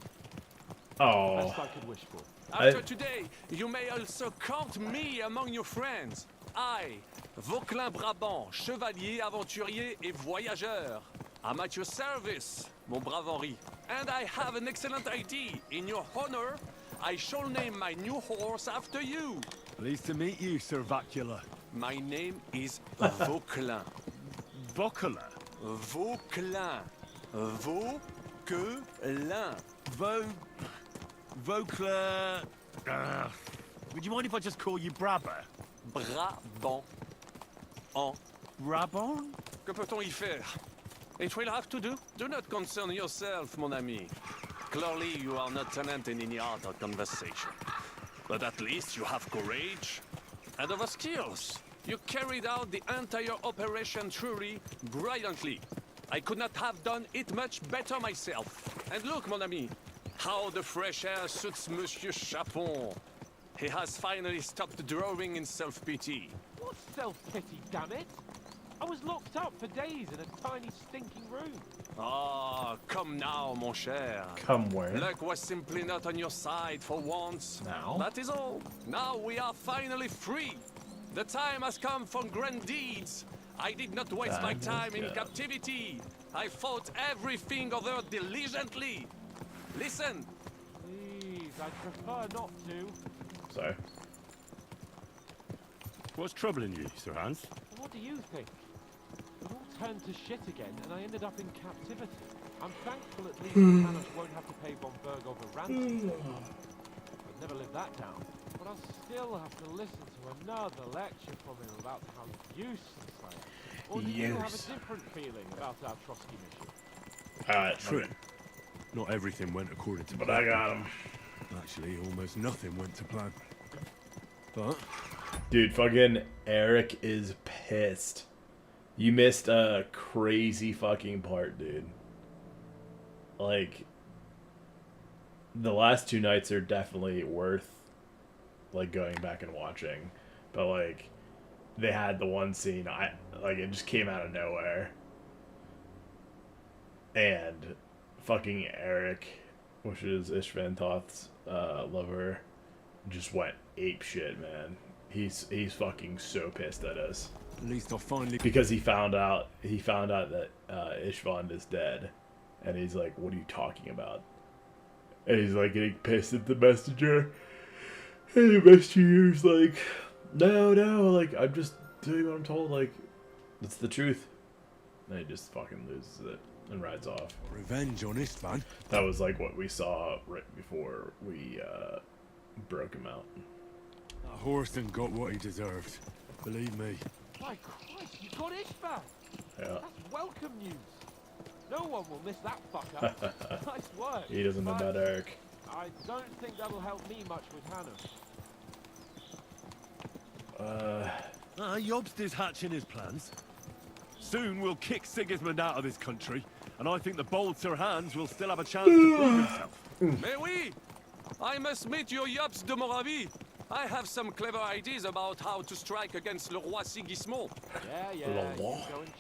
Oh. Best I could wish for. After today, you may also count me among your friends. I, Vauquelin Brabant, chevalier, aventurier et voyageur. I'm at your service, mon brave Henri. And I have an excellent idea. In your honor, I shall name my new horse after you. Pleased to meet you, Sir Vacula. My name is Vauquelin. Vauquelin? Vauquelin. Vauquelin. Vauquelin... would you mind if I just call you Brabber? Brabant. En. Brabant? Que peut-on y faire? It will have to do. Do not concern yourself, mon ami. Clearly, you are not tenant in any art or conversation. But at least you have courage and other skills. You carried out the entire operation truly brilliantly. I could not have done it much better myself. And look, mon ami, how the fresh air suits Monsieur Chapon. He has finally stopped drawing in self-pity. What self-pity, damn it? I was locked up for days in a tiny stinking room. Ah, come now, mon cher. Come where? Luck was simply not on your side for once. Now? That is all. Now we are finally free. The time has come for grand deeds. I did not waste my time in captivity. I fought everything over diligently. Listen. Please, I prefer not to. Sorry. What's troubling you, Sir Hans? What do you think? It all turned to shit again, and I ended up in captivity. I'm thankful at least Hanush won't have to pay von Bergov a ransom. I'd never live that down. But I'll still have to listen to another lecture from him about how useless I am. Or do you have a different feeling about our Trotsky mission? True. Not everything went according to plan. But I got him. Actually, almost nothing went to plan. But... Dude, fucking Eric is pissed. You missed a crazy fucking part, dude. Like, the last two nights are definitely worth, like, going back and watching. But, like, they had the one scene, it just came out of nowhere. And fucking Eric, which is Istvan Toth's lover, just went ape shit, man. He's fucking so pissed at us. At least I finally... Because he found out that Istvan is dead. And he's like, what are you talking about? And he's like getting pissed at the messenger. And the messenger's like, no, like, I'm just doing what I'm told, like, it's the truth. And he just fucking loses it and rides off. Revenge on Istvan? That was like what we saw right before we broke him out. That Horston got what he deserved. Believe me. My Christ, you got Ishvan! Yeah. That's welcome news. No one will miss that fucker. Nice work. He doesn't know about Eric. I don't think that'll help me much with Hanush. Jobst is hatching his plans. Soon we'll kick Sigismund out of this country, and I think the bold Sir Hans will still have a chance to prove himself. Mais oui! I must meet your Jobst de Moravie. I have some clever ideas about how to strike against Le Roi Sigismund. Yeah, you go and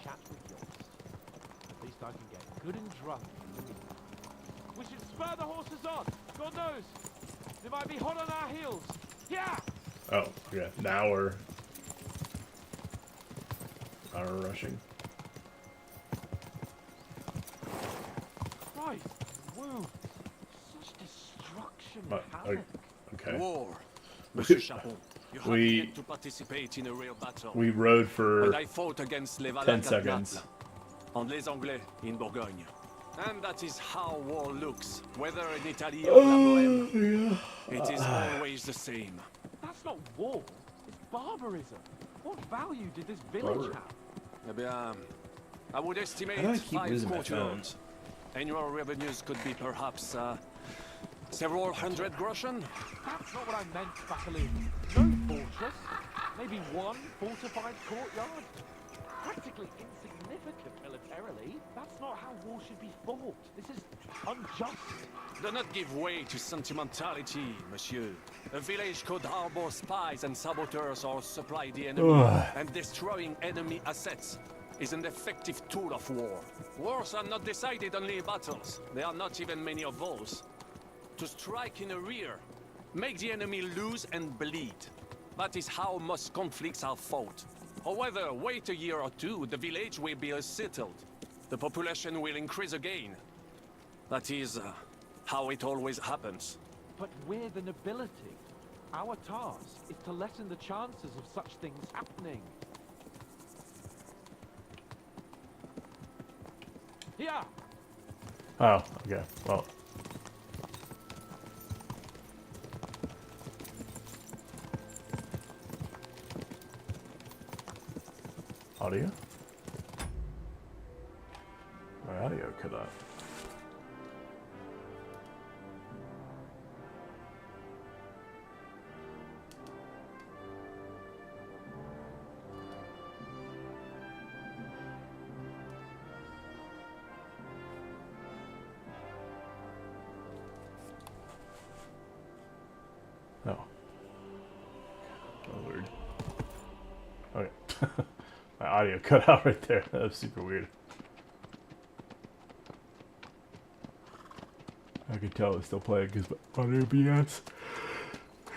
chat with Jobst. At least I can get good and drunk. We should spur the horses on. God knows, they might be hot on our heels. Yeah! Oh, okay. Now we're rushing. Christ, woo! Such destruction, havoc. Okay. War. Monsieur Chapon, you have yet to participate in a real battle. We rode for and I fought against les 10 seconds. And les Anglais in Bourgogne. And that is how war looks, whether in Italy or La Bohème. It is always the same. That's not war. It's barbarism. What value did this village have? Eh bien, I would estimate How do I keep 5 losing my courtyards. Annual revenues could be perhaps several hundred groschen. That's not what I meant, Battalion. No fortress. Maybe one fortified courtyard. Practically insignificant militarily. That's not how war should be fought. This is unjust. Do not give way to sentimentality, monsieur. A village could harbor spies and saboteurs or supply the enemy, and destroying enemy assets is an effective tool of war. Wars are not decided only in battles. There are not even many of those. To strike in the rear, make the enemy lose and bleed. That is how most conflicts are fought. However, wait a year or two, the village will be settled. the population will increase again. That is how it always happens. But we're the nobility. Our task is to lessen the chances of such things happening. Yeah. Oh, okay. Well. Audio? My audio cut out. No. Oh, weird. Okay. My audio cut out right there. That was super weird. I could tell it's still playing because on OBS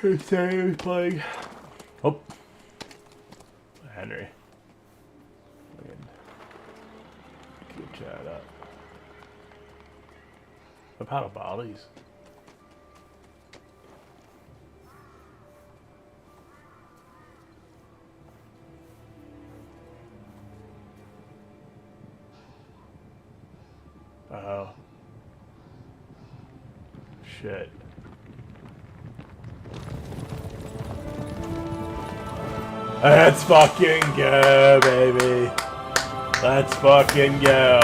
it's saying it was playing. Oh. Henry. Keep chat up. A paddle bodies. Oh. Shit. Let's fucking go, baby. Let's fucking go.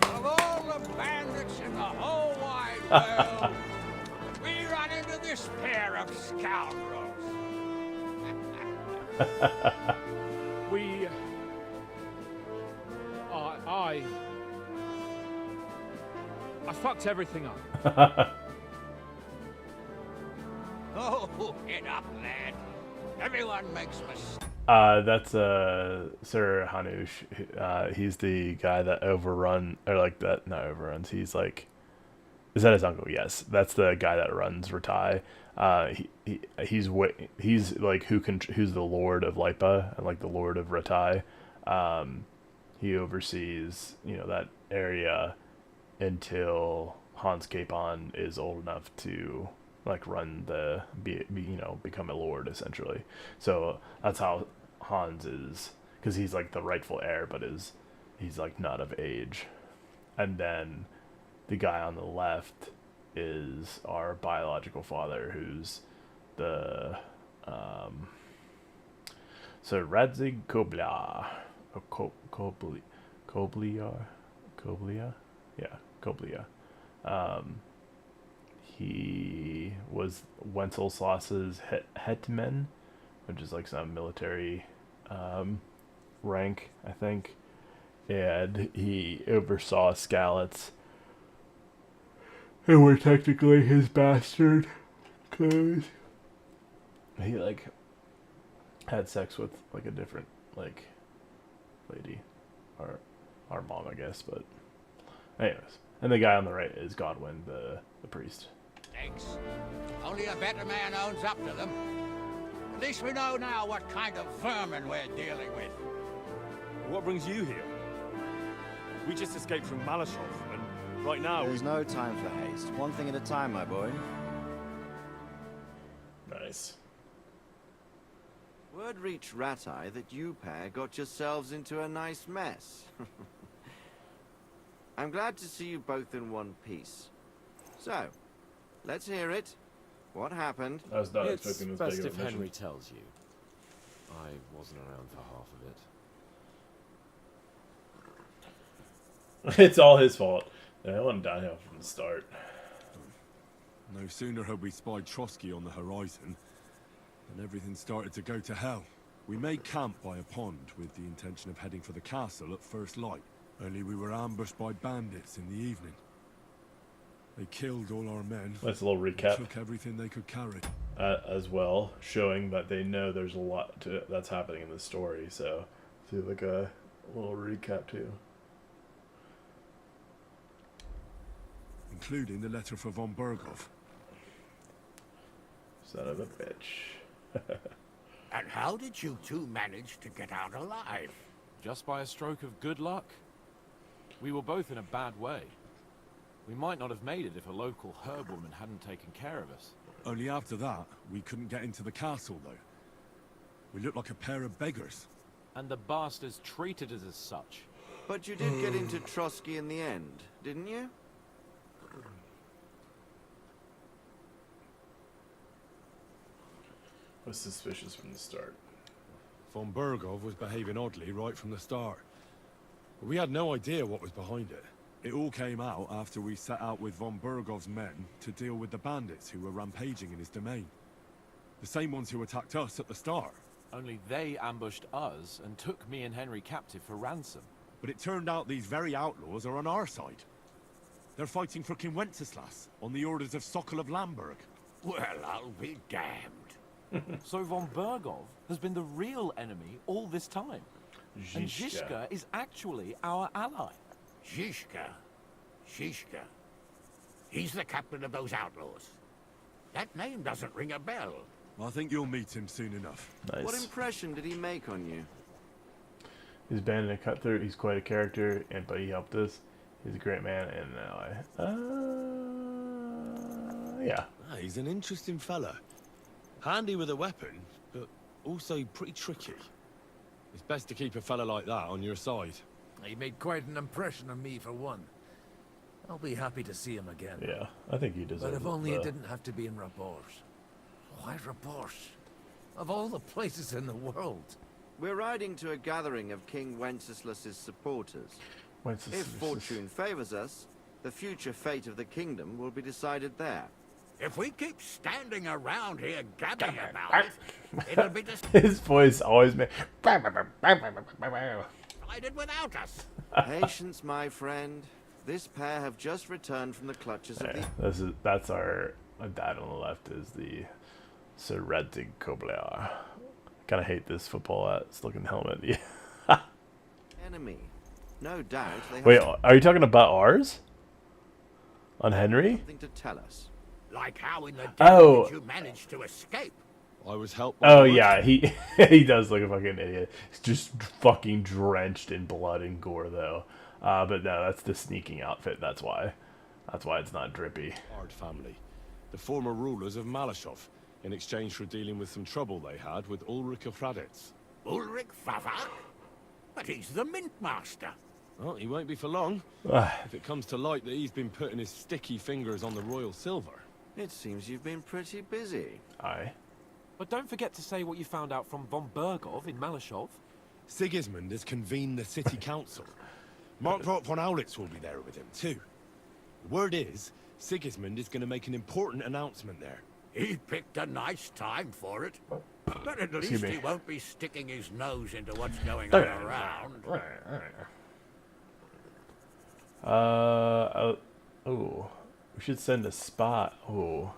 Of all the bandits in the whole wide world, we run into this pair of scoundrels. We... I fucked everything up. Oh, get up, lad. Everyone makes mistakes. That's Sir Hanush. He's the guy that not overruns. He's like, is that his uncle? Yes, that's the guy that runs Ratai. He's like who's the Lord of Lipa and like the Lord of Ratai. He oversees that area until Hans Capon is old enough to like run become a lord essentially. So that's how Hans is, because he's like the rightful heir, but he's like not of age. And then the guy on the left is our biological father, who's the so Radzig Koblia, or Koblia, yeah, Koblia. He was Wenceslaus's hetman, which is like some military rank, I think. And he oversaw Skalitz, and we're technically his bastard, because he like had sex with like a different like lady, or our mom, I guess. But anyways, and the guy on the right is Godwin, the priest. Thanks. Only a better man owns up to them. At least we know now what kind of vermin we're dealing with. What brings you here? We just escaped from Malashov, and right now There's no time for haste. One thing at a time, my boy. Nice. Word reached Ratai that you pair got yourselves into a nice mess. I'm glad to see you both in one piece. So, let's hear it. What happened? I was not It's expecting this best big of if a mission. Henry tells you. I wasn't around for half of it. It's all his fault. Yeah, I went downhill from the start. no sooner had we spied Trotsky on the horizon than everything started to go to hell. We made camp by a pond with the intention of heading for the castle at first light. Only we were ambushed by bandits in the evening. They killed all our men. That's a little recap. Took everything they could carry. As well, showing that they know there's a lot that's happening in the story. So, do like a little recap too. Including the letter for von Berghoff. Son of a bitch. And how did you two manage to get out alive? Just by a stroke of good luck. We were both in a bad way. We might not have made it if a local herbwoman hadn't taken care of us. Only after that, we couldn't get into the castle, though. We looked like a pair of beggars. And the bastards treated us as such. But you did get into Trotsky in the end, didn't you? Was suspicious from the start. Von Burgov was behaving oddly right from the start. But we had no idea what was behind it. It all came out after we set out with von Burgov's men to deal with the bandits who were rampaging in his domain. The same ones who attacked us at the start. Only they ambushed us and took me and Henry captive for ransom. But it turned out these very outlaws are on our side. They're fighting for King Wenceslas on the orders of Sokol of Lamberg. Well, I'll be damned. So von Burgov has been the real enemy all this time. And Zizka is actually our ally. Zizka? Zizka? He's the captain of those outlaws. That name doesn't ring a bell. I think you'll meet him soon enough. Nice. What impression did he make on you? He's been a cutthroat. He's quite a character, but he helped us. He's a great man and an ally. Yeah. He's an interesting fella. Handy with a weapon, but also pretty tricky. It's best to keep a fella like that on your side. He made quite an impression on me, for one. I'll be happy to see him again. Yeah, I think he deserves it. But if only it didn't have to be in Rabors. Why Rabors? Of all the places in the world. We're riding to a gathering of King Wenceslas's supporters. If fortune favors us, the future fate of the kingdom will be decided there. If we keep standing around here gabbing about it, it'll be His voice always makes. decided without us. Patience, my friend. This pair have just returned from the clutches of the... That's our dad on the left is the Sir Reddig Kobler. Kind of hate this football ass looking helmet. Yeah. Enemy. No doubt they have... Wait, are you talking about ours? On Henry? Something to tell us. Like how in the devil did you manage to escape? I was helped. Oh yeah, he he does look a fucking idiot. He's just fucking drenched in blood and gore though. But no, that's the sneaking outfit. That's why it's not drippy. Hard family, the former rulers of Malashov, in exchange for dealing with some trouble they had with Ulrich of Raditz. Ulrich Favak? But he's the mint master. Well, he won't be for long. If it comes to light that he's been putting his sticky fingers on the royal silver. It seems you've been pretty busy. Aye. But don't forget to say what you found out from von Burgov in Malashov. Sigismund has convened the city council. Markgraf von Aulitz will be there with him too. The word is, Sigismund is going to make an important announcement there. He picked a nice time for it. But at least he won't be sticking his nose into what's going on around. Oh. We should send a spy. Oh.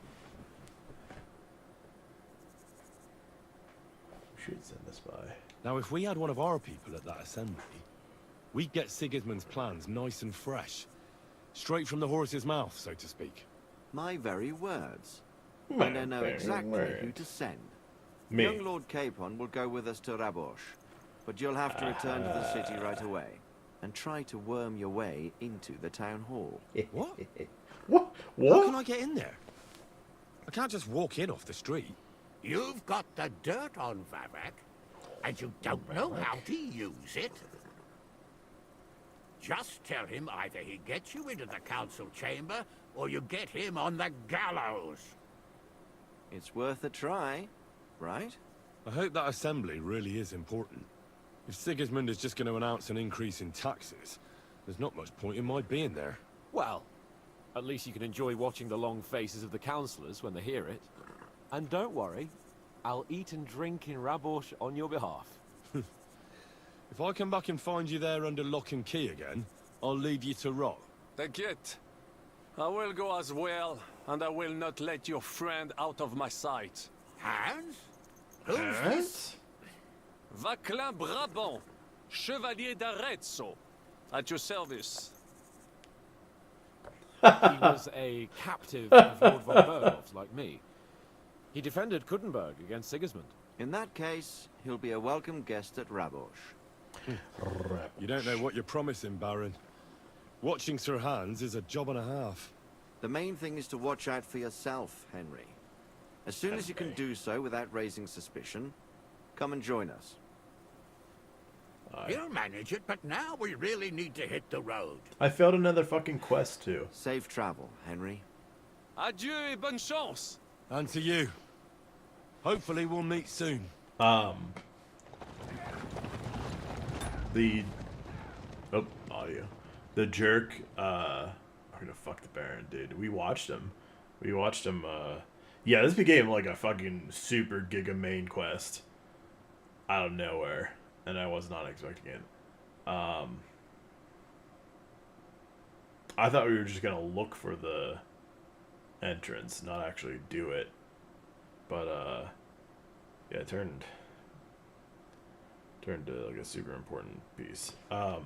We should send a spy. Now, if we had one of our people at that assembly, we'd get Sigismund's plans nice and fresh. Straight from the horse's mouth, so to speak. My very words. And I know exactly who to send. Me. Young Lord Capon will go with us to Rabosh, but you'll have to return to the city right away and try to worm your way into the town hall. What? What? How can I get in there? I can't just walk in off the street. You've got the dirt on Vavak, and you don't know how to use it. Just tell him either he gets you into the council chamber, or you get him on the gallows. It's worth a try, right? I hope that assembly really is important. If Sigismund is just going to announce an increase in taxes, there's not much point in my being there. Well, at least you can enjoy watching the long faces of the councillors when they hear it. And don't worry, I'll eat and drink in Rabosh on your behalf. If I come back and find you there under lock and key again, I'll leave you to rot. T'inquiète. I will go as well, and I will not let your friend out of my sight. Hans? Who's this? Vaclin Brabant, Chevalier d'Arezzo, at your service. He was a captive of Lord von Burgov's, like me. He defended Kuttenberg against Sigismund. In that case, he'll be a welcome guest at Rabosh. You don't know what you're promising, Baron. Watching Sir Hans is a job and a half. The main thing is to watch out for yourself, Henry. As soon as you can do so without raising suspicion, come and join us. He'll manage it, but now we really need to hit the road. I failed another fucking quest too. Safe travel, Henry. Adieu et bonne chance. And to you. Hopefully we'll meet soon. The jerk, I'm gonna fuck the Baron, dude. We watched him. Yeah, this became like a fucking super giga main quest out of nowhere, and I was not expecting it. I thought we were just gonna look for the entrance, not actually do it. But yeah, it turned to like a super important piece. What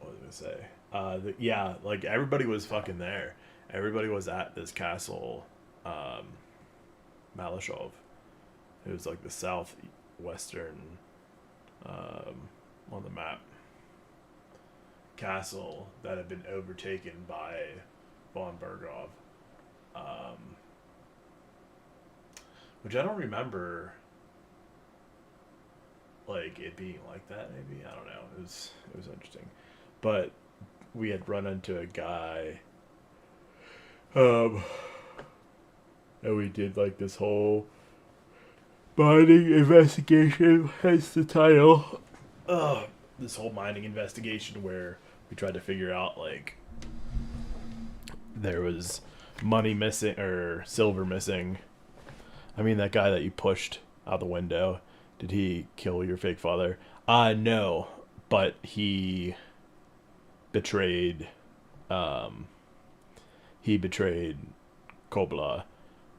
was I gonna say? Yeah, like everybody was fucking there. Everybody was at this castle, Malashov. It was like the southwestern, on the map, castle that had been overtaken by von Bergov. Which I don't remember, like it being like that. Maybe, I don't know. It was interesting, but we had run into a guy, and we did like this whole mining investigation. Hence the title. This whole mining investigation where we tried to figure out like there was money missing or silver missing. I mean, that guy that you pushed out the window, did he kill your fake father? No, but he betrayed Kobla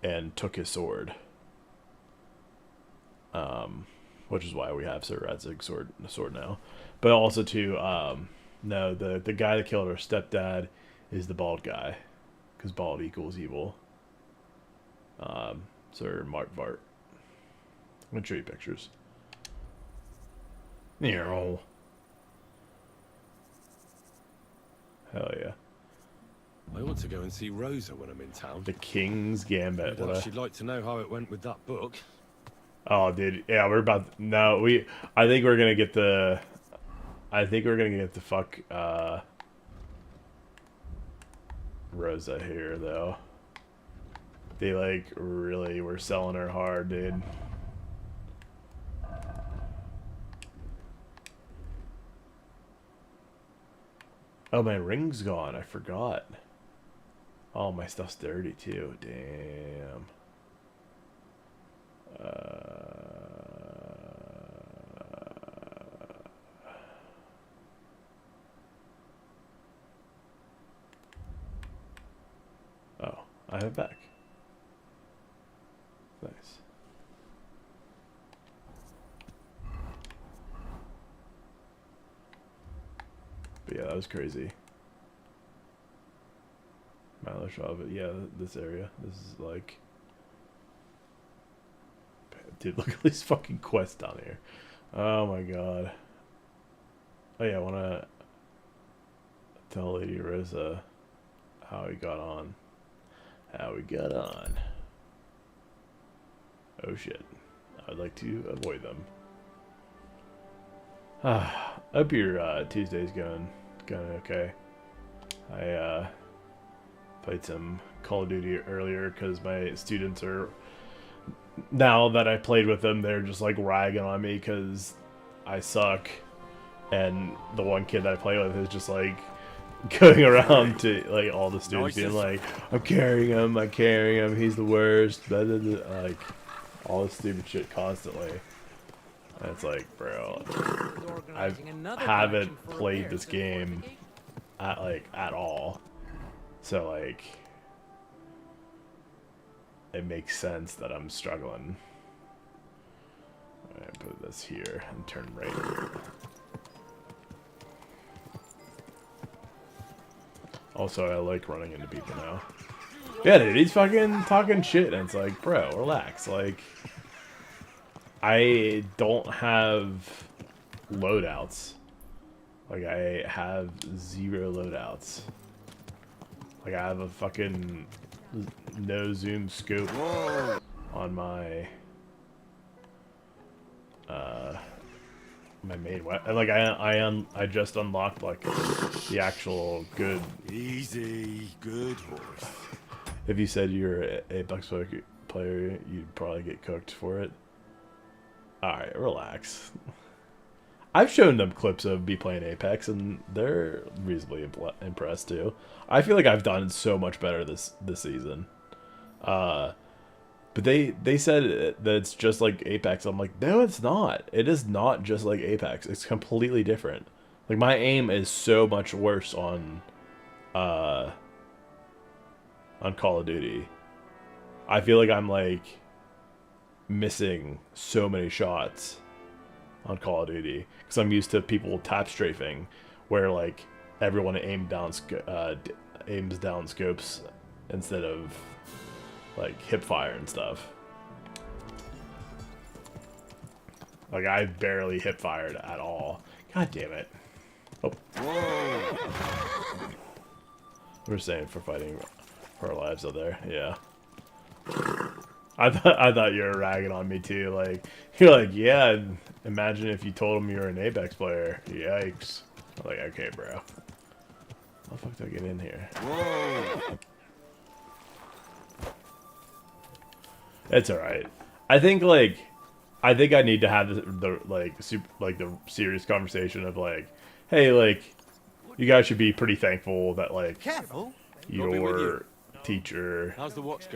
and took his sword. Which is why we have Sir Radzig's sword now. But also too, no, the guy that killed our stepdad is the bald guy, because bald equals evil. Sir Mark Vart. I'm gonna show you pictures. Hell yeah. I ought to go and see Rosa when I'm in town. The King's Gambit. She'd like to know how it went with that book. Oh, dude. Yeah, we're about... No, I think we're gonna get the... fuck, Rosa here, though. They, like, really were selling her hard, dude. Oh, my ring's gone. I forgot. Oh, my stuff's dirty, too. Damn. Oh, I have it back. Nice. But yeah, that was crazy. Malashov, yeah, this area. This is like... Dude, look at these fucking quests down here. Oh my god. Oh yeah, I wanna tell Lady Rosa how we got on. Oh shit. I'd like to avoid them. I hope your Tuesday's going okay. I played some Call of Duty earlier because my students are... Now that I played with them, they're just like ragging on me because I suck. And the one kid that I play with is just like going around to like all the students being like, I'm carrying him, he's the worst, blah, blah, blah. Like all this stupid shit constantly. And it's like, bro, I haven't played this game at all. So like, it makes sense that I'm struggling. Alright, put this here and turn right here. Also, I like running into people now. Yeah, dude, he's fucking talking shit, and it's like, bro, relax. Like, I don't have loadouts. Like, I have 0 loadouts. Like, I have a fucking no zoom scope on my my main weapon. Like, I just unlocked like the actual good. Easy, good horse. If you said you're an Apex player, you'd probably get cooked for it. Alright, relax. I've shown them clips of me playing Apex, and they're reasonably impressed too. I feel like I've done so much better this season. But they said that it's just like Apex. I'm like, no, it's not. It is not just like Apex. It's completely different. Like, my aim is so much worse on Call of Duty. I feel like I'm like missing so many shots on Call of Duty because I'm used to people tap strafing, where like everyone aims down scopes instead of like hip fire and stuff. Like, I barely hip fired at all. God damn it! Oh, whoa! We're saying for fighting for our lives out there, yeah. I thought you were ragging on me too. Like, you're like, yeah. Imagine if you told him you were an Apex player. Yikes! I'm like, okay, bro. How the fuck do I get in here? Whoa! It's all right. I think I need to have the serious conversation of like, hey, like, you guys should be pretty thankful that like your teacher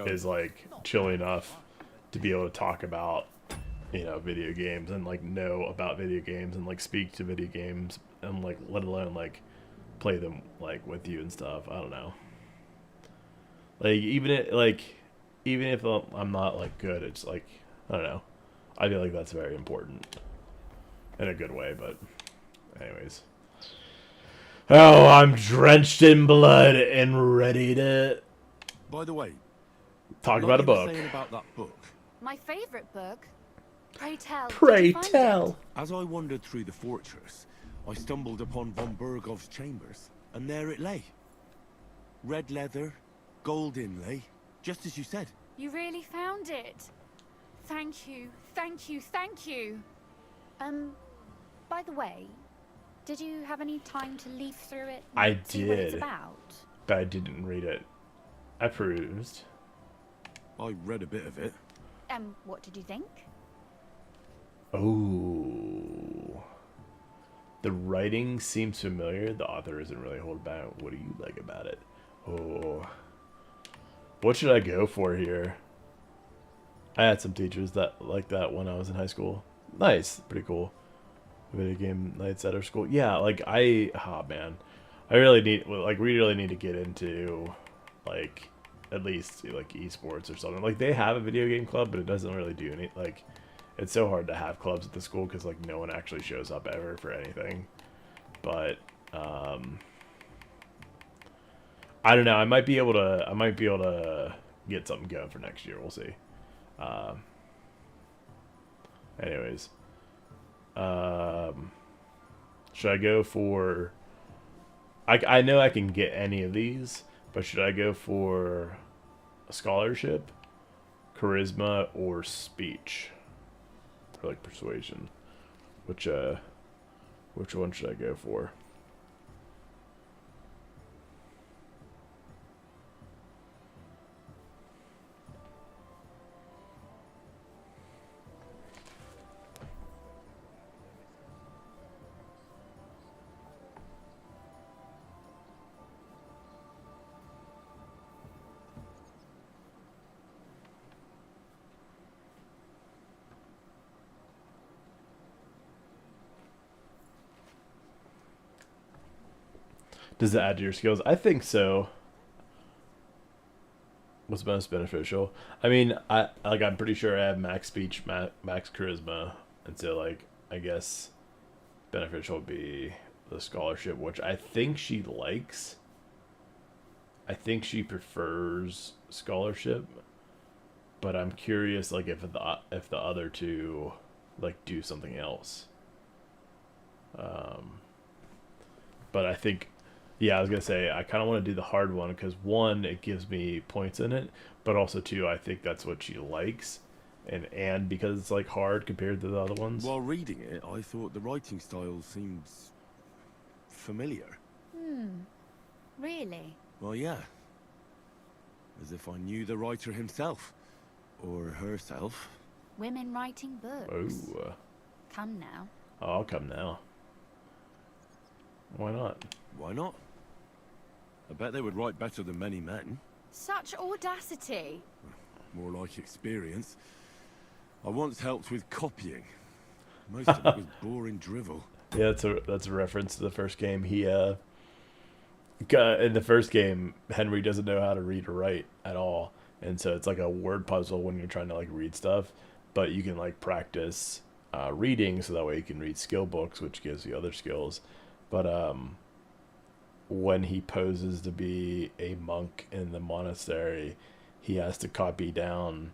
is like chill enough to be able to talk about, you know, video games and like know about video games and like speak to video games and like let alone like play them like with you and stuff. I don't know. Like, even if I'm not like good, it's like, I don't know. I feel like that's very important in a good way, but anyways. Oh, I'm drenched in blood and ready to. By the way, talk about a book. Saying about that book. My favourite book. Pray tell. Pray tell. As I wandered through the fortress, I stumbled upon von Bergov's chambers, and there it lay. Red leather, gold inlay, just as you said. You really found it. Thank you, thank you, thank you. By the way, did you have any time to leaf through it? I see what it's did, about? but I didn't read it. I perused. I read a bit of it. What did you think? Oh. The writing seems familiar. The author isn't really holding back. What do you like about it? Oh. What should I go for here? I had some teachers that like that when I was in high school. Nice. Pretty cool. Video game nights at our school. Yeah, like oh man. I really need, like, we really need to get into, like, at least, like, esports or something. Like, they have a video game club, but it doesn't really do any, like, it's so hard to have clubs at the school because, like, no one actually shows up ever for anything. But, I don't know. I might be able to get something going for next year. We'll see. Anyways. Should I go for... I know I can get any of these, but should I go for a scholarship, charisma, or speech? Or like persuasion? Which one should I go for? Does it add to your skills? I think so. What's most beneficial? I mean, I'm pretty sure I have max speech, max charisma, and so like I guess beneficial would be the scholarship, which I think she likes. I think she prefers scholarship, but I'm curious like if the other two like do something else. But I think, yeah, I was gonna say I kind of want to do the hard one because one, it gives me points in it, but also two, I think that's what she likes, and because it's like hard compared to the other ones. While reading it, I thought the writing style seems familiar. Really? Well, yeah. As if I knew the writer himself. Or herself. Women writing books. Oh. Come now. Oh, I'll come now. Why not? Why not? I bet they would write better than many men. Such audacity. More like experience. I once helped with copying. Most of it was boring drivel. Yeah, that's a reference to the first game. He in the first game, Henry doesn't know how to read or write at all, and so it's like a word puzzle when you're trying to like read stuff. But you can like practice reading, so that way you can read skill books, which gives you other skills. But when he poses to be a monk in the monastery, he has to copy down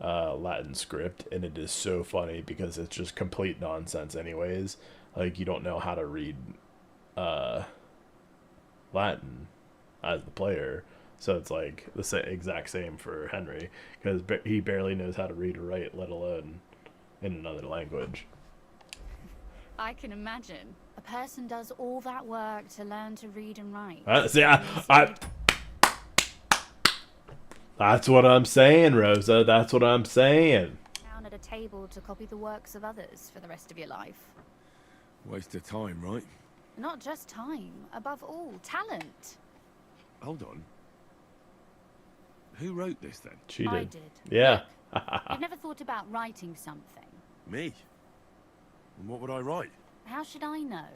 Latin script, and it is so funny because it's just complete nonsense anyways. Like, you don't know how to read Latin as the player, so it's like the exact same for Henry, because he barely knows how to read or write, let alone in another language. I can imagine. A person does all that work to learn to read and write. That's what I'm saying, Rosa. That's what I'm saying. Down at a table to copy the works of others for the rest of your life. Waste of time, right? Not just time. Above all, talent. Hold on. Who wrote this then? She did. I did. Yeah. You've never thought about writing something. Me? And what would I write? How should I know?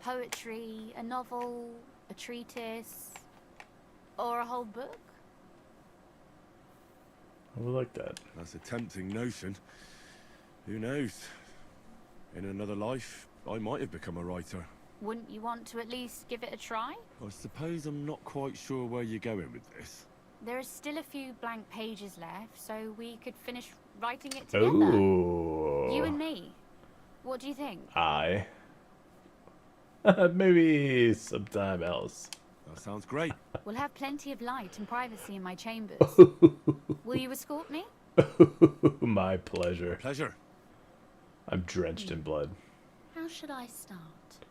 Poetry, a novel, a treatise, or a whole book? I would like that. That's a tempting notion. Who knows? In another life, I might have become a writer. Wouldn't you want to at least give it a try? I suppose I'm not quite sure where you're going with this. There are still a few blank pages left, so we could finish writing it together. Ooh. You and me. What do you think? Maybe sometime else. That sounds great. We'll have plenty of light and privacy in my chambers. Will you escort me? My pleasure. Pleasure. I'm drenched in blood. How should I start?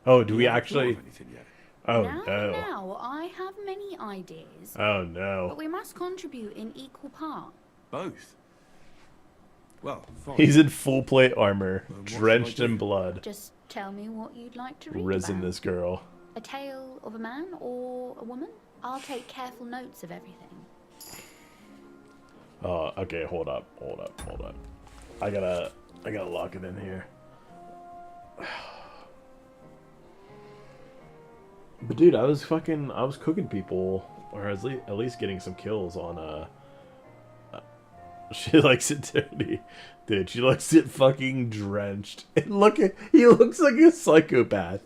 Oh, do we actually? Anything yet? Oh now, no. Now, I have many ideas. Oh no. But we must contribute in equal part. Both? Well, fine. He's in full plate armor, drenched in blood. Just tell me what you'd like to read Risen about. this girl. A tale of a man or a woman? I'll take careful notes of everything. Oh, okay, hold up. I gotta lock it in here. But dude, I was cooking people, or at least getting some kills on she likes it dirty. Dude, she likes it fucking drenched. And he looks like a psychopath.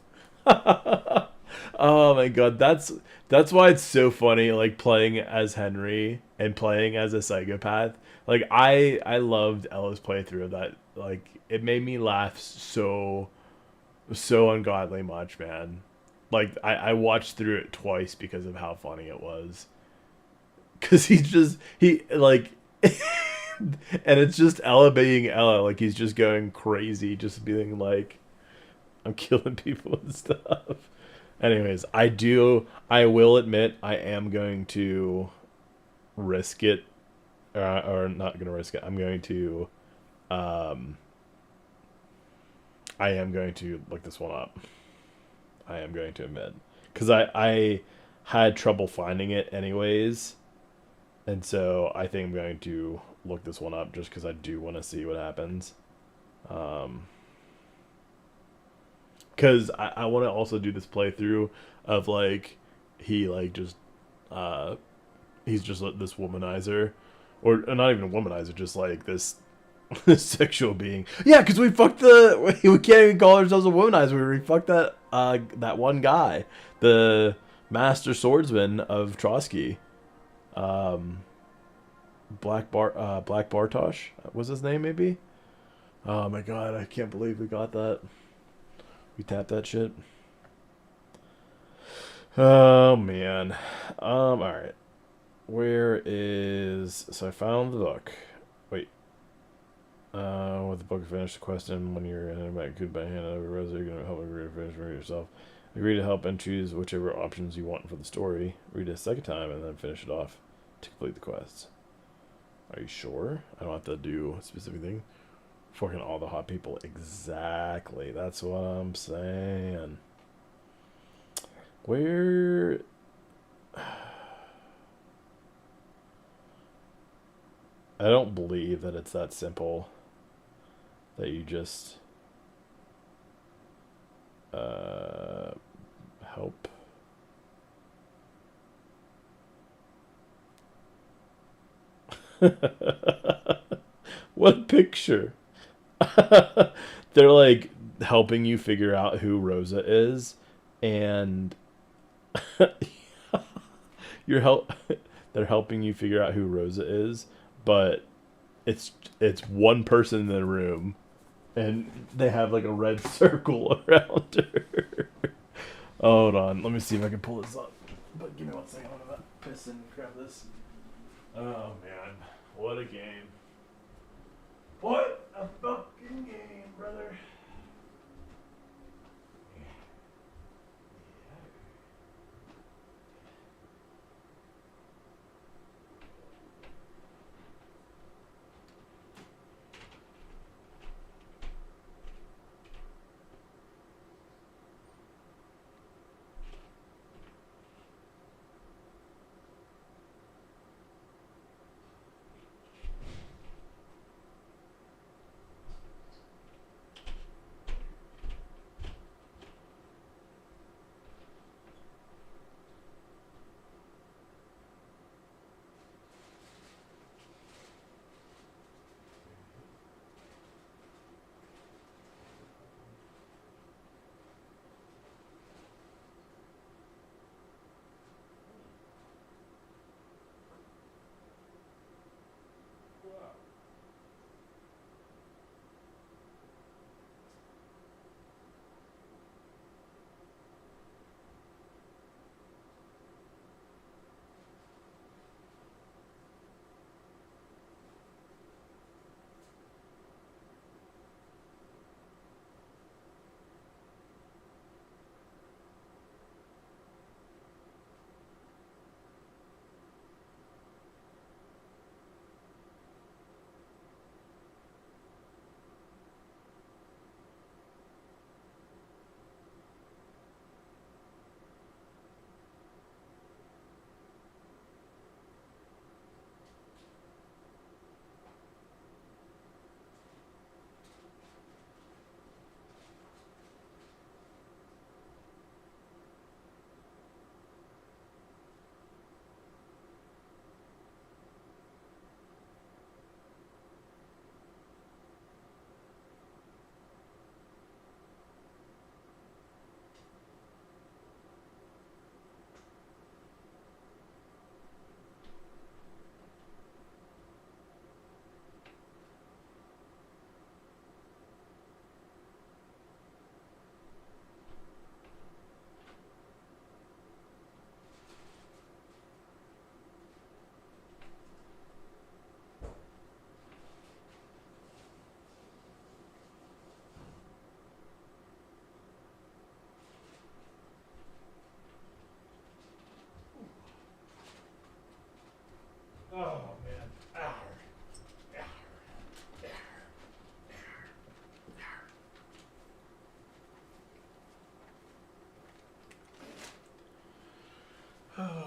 Oh my god, that's why it's so funny, like, playing as Henry and playing as a psychopath. Like, I loved Ella's playthrough of that. Like, it made me laugh so ungodly much, man. Like, I watched through it twice because of how funny it was. Cause he and it's just Ella being Ella, like, he's just going crazy, just being like, I'm killing people and stuff. Anyways, I will admit I am going to risk it, or not going to risk it. I'm going to, I am going to look this one up. I am going to admit, because I had trouble finding it anyways, and so I think I'm going to look this one up just because I do want to see what happens. Because I want to also do this playthrough of, like, he, like, just, he's just this womanizer, or not even a womanizer, just, like, this sexual being. Yeah, because we can't even call ourselves a womanizer. We fucked that one guy, the Master Swordsman of Trotsky. Black Bartosh was his name, maybe. Oh my god, I can't believe we got that. We tapped that shit. Oh man. Alright. Where is... So I found the book. Wait. With the book, finish the question. When you're in a good by hand over Rosa, you're going to help agree to finish it yourself. Agree to help and choose whichever options you want for the story. Read it a second time and then finish it off to complete the quests. Are you sure? I don't have to do a specific thing. Fucking all the hot people. Exactly. That's what I'm saying. Where... I don't believe that it's that simple. That you just... help. What a picture. They're like helping you figure out who Rosa is, and they're helping you figure out who Rosa is, but it's one person in the room, and they have like a red circle around her. Hold on, let me see if I can pull this up. But give me 1 second. I'm gonna piss and grab this. Oh man, what a game! What a fucking game, brother! Oh man. Ow. Oh man.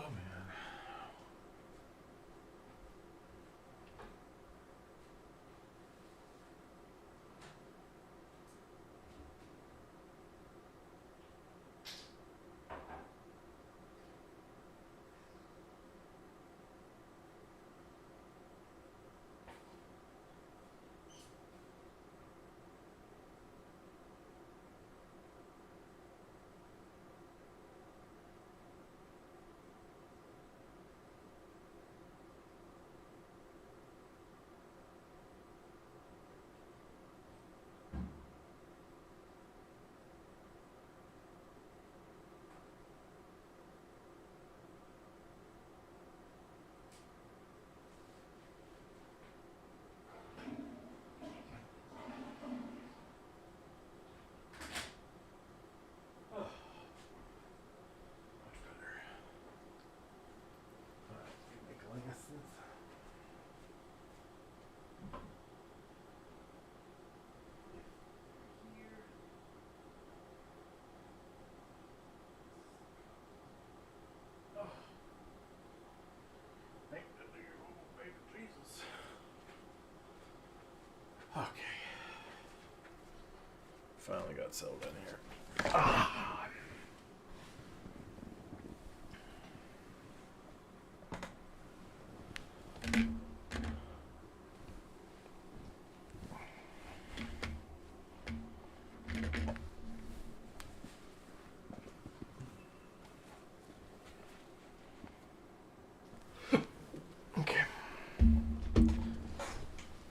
finally got settled in here. Ah. Okay.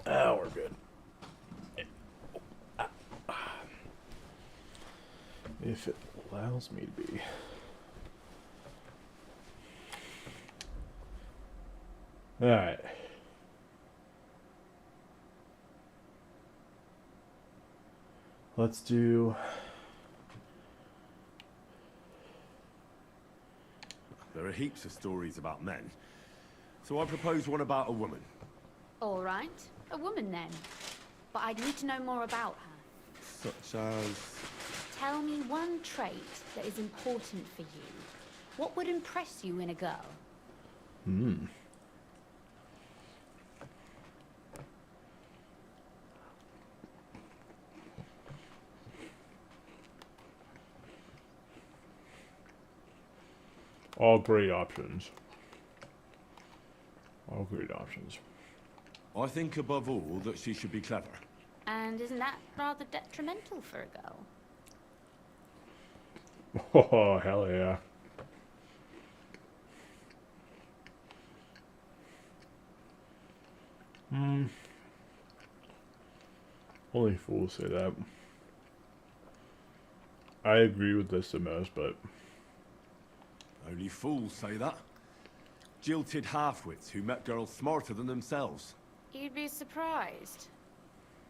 Oh, we're good. If it allows me to be. Alright. Let's do... There are heaps of stories about men. So I propose one about a woman. All right, a woman then. But I'd need to know more about her. Such as... Tell me one trait that is important for you. What would impress you in a girl? All great options. All great options. I think above all that she should be clever. And isn't that rather detrimental for a girl? Oh, hell yeah. Only fools say that. I agree with this the most, but... Only fools say that. Jilted half-wits who met girls smarter than themselves. You'd be surprised.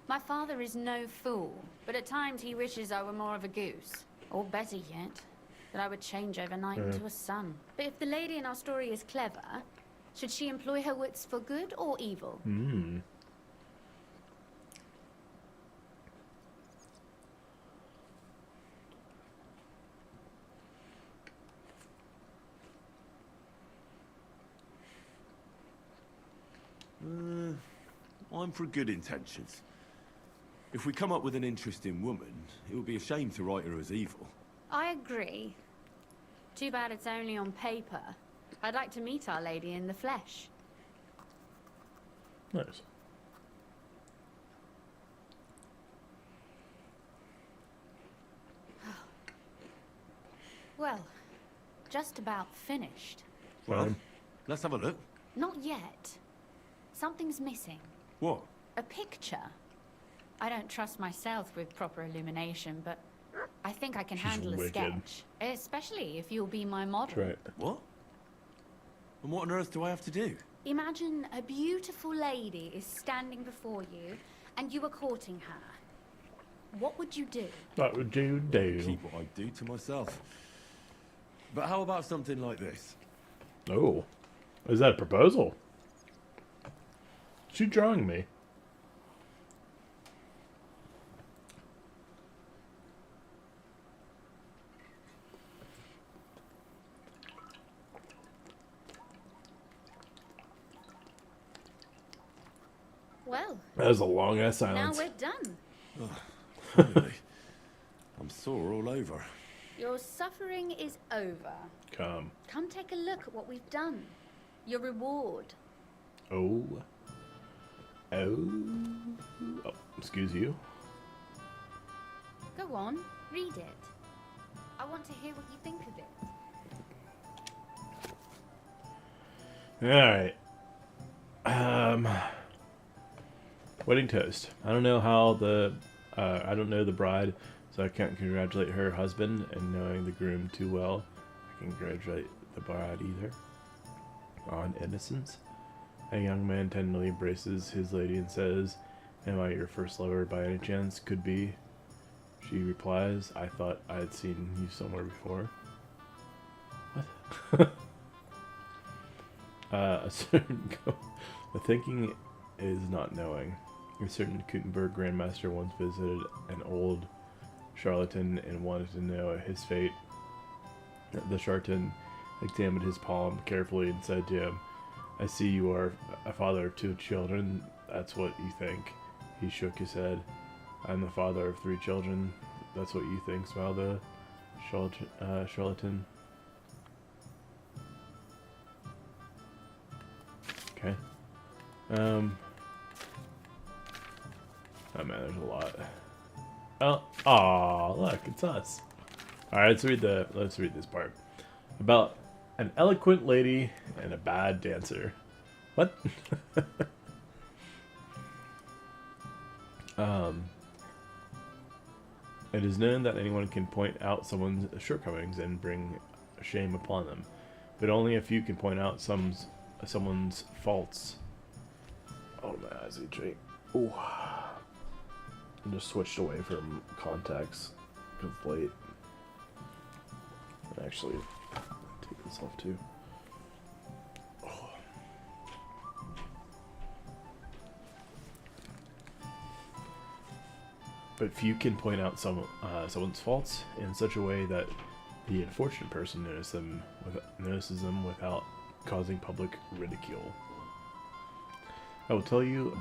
My father is no fool, but at times he wishes I were more of a goose. Or better yet, that I would change overnight into a sun. But if the lady in our story is clever, should she employ her wits for good or evil? I'm for good intentions. If we come up with an interesting woman, it would be a shame to write her as evil. I agree. Too bad it's only on paper. I'd like to meet our lady in the flesh. Nice. Well, just about finished. Well, let's have a look. Not yet. Something's missing. What? A picture. I don't trust myself with proper illumination, but I think I can handle a sketch. Especially if you'll be my model. Right. What? And what on earth do I have to do? Imagine a beautiful lady is standing before you, and you are courting her. What would you do? What would you do? Keep what I do to myself. But how about something like this? Oh. Is that a proposal? Is she drawing me? Well, that was a long ass now silence. we're done. Finally. I'm sore all over. Your suffering is over. Come. Come take a look at what we've done. Your reward. Oh. Oh. Oh, excuse you. Go on, read it. I want to hear what you think of it. Alright. Wedding toast. I don't know how the... I don't know the bride, so I can't congratulate her husband, and knowing the groom too well, I can congratulate the bride either. On innocence. A young man tenderly embraces his lady and says, "Am I your first lover by any chance?" "Could be." She replies, "I thought I had seen you somewhere before." What? A certain... The thinking is not knowing. A certain Kuttenberg Grandmaster once visited an old charlatan and wanted to know his fate. The charlatan examined his palm carefully and said to him, "I see you are a father of 2 children. That's what you think." He shook his head. "I'm the father of 3 children. that's what you think, smile the charlatan. Okay. Oh man, there's a lot. Oh, aw, look, it's us. All right, let's read this part about an eloquent lady and a bad dancer. What? It is known that anyone can point out someone's shortcomings and bring shame upon them, but only a few can point out someone's faults. Oh, my eyes are itchy. Ooh. I just switched away from contacts because it's late. And actually, take this off too. Oh. But few can point out someone's faults in such a way that the unfortunate person notices them without causing public ridicule. I will tell you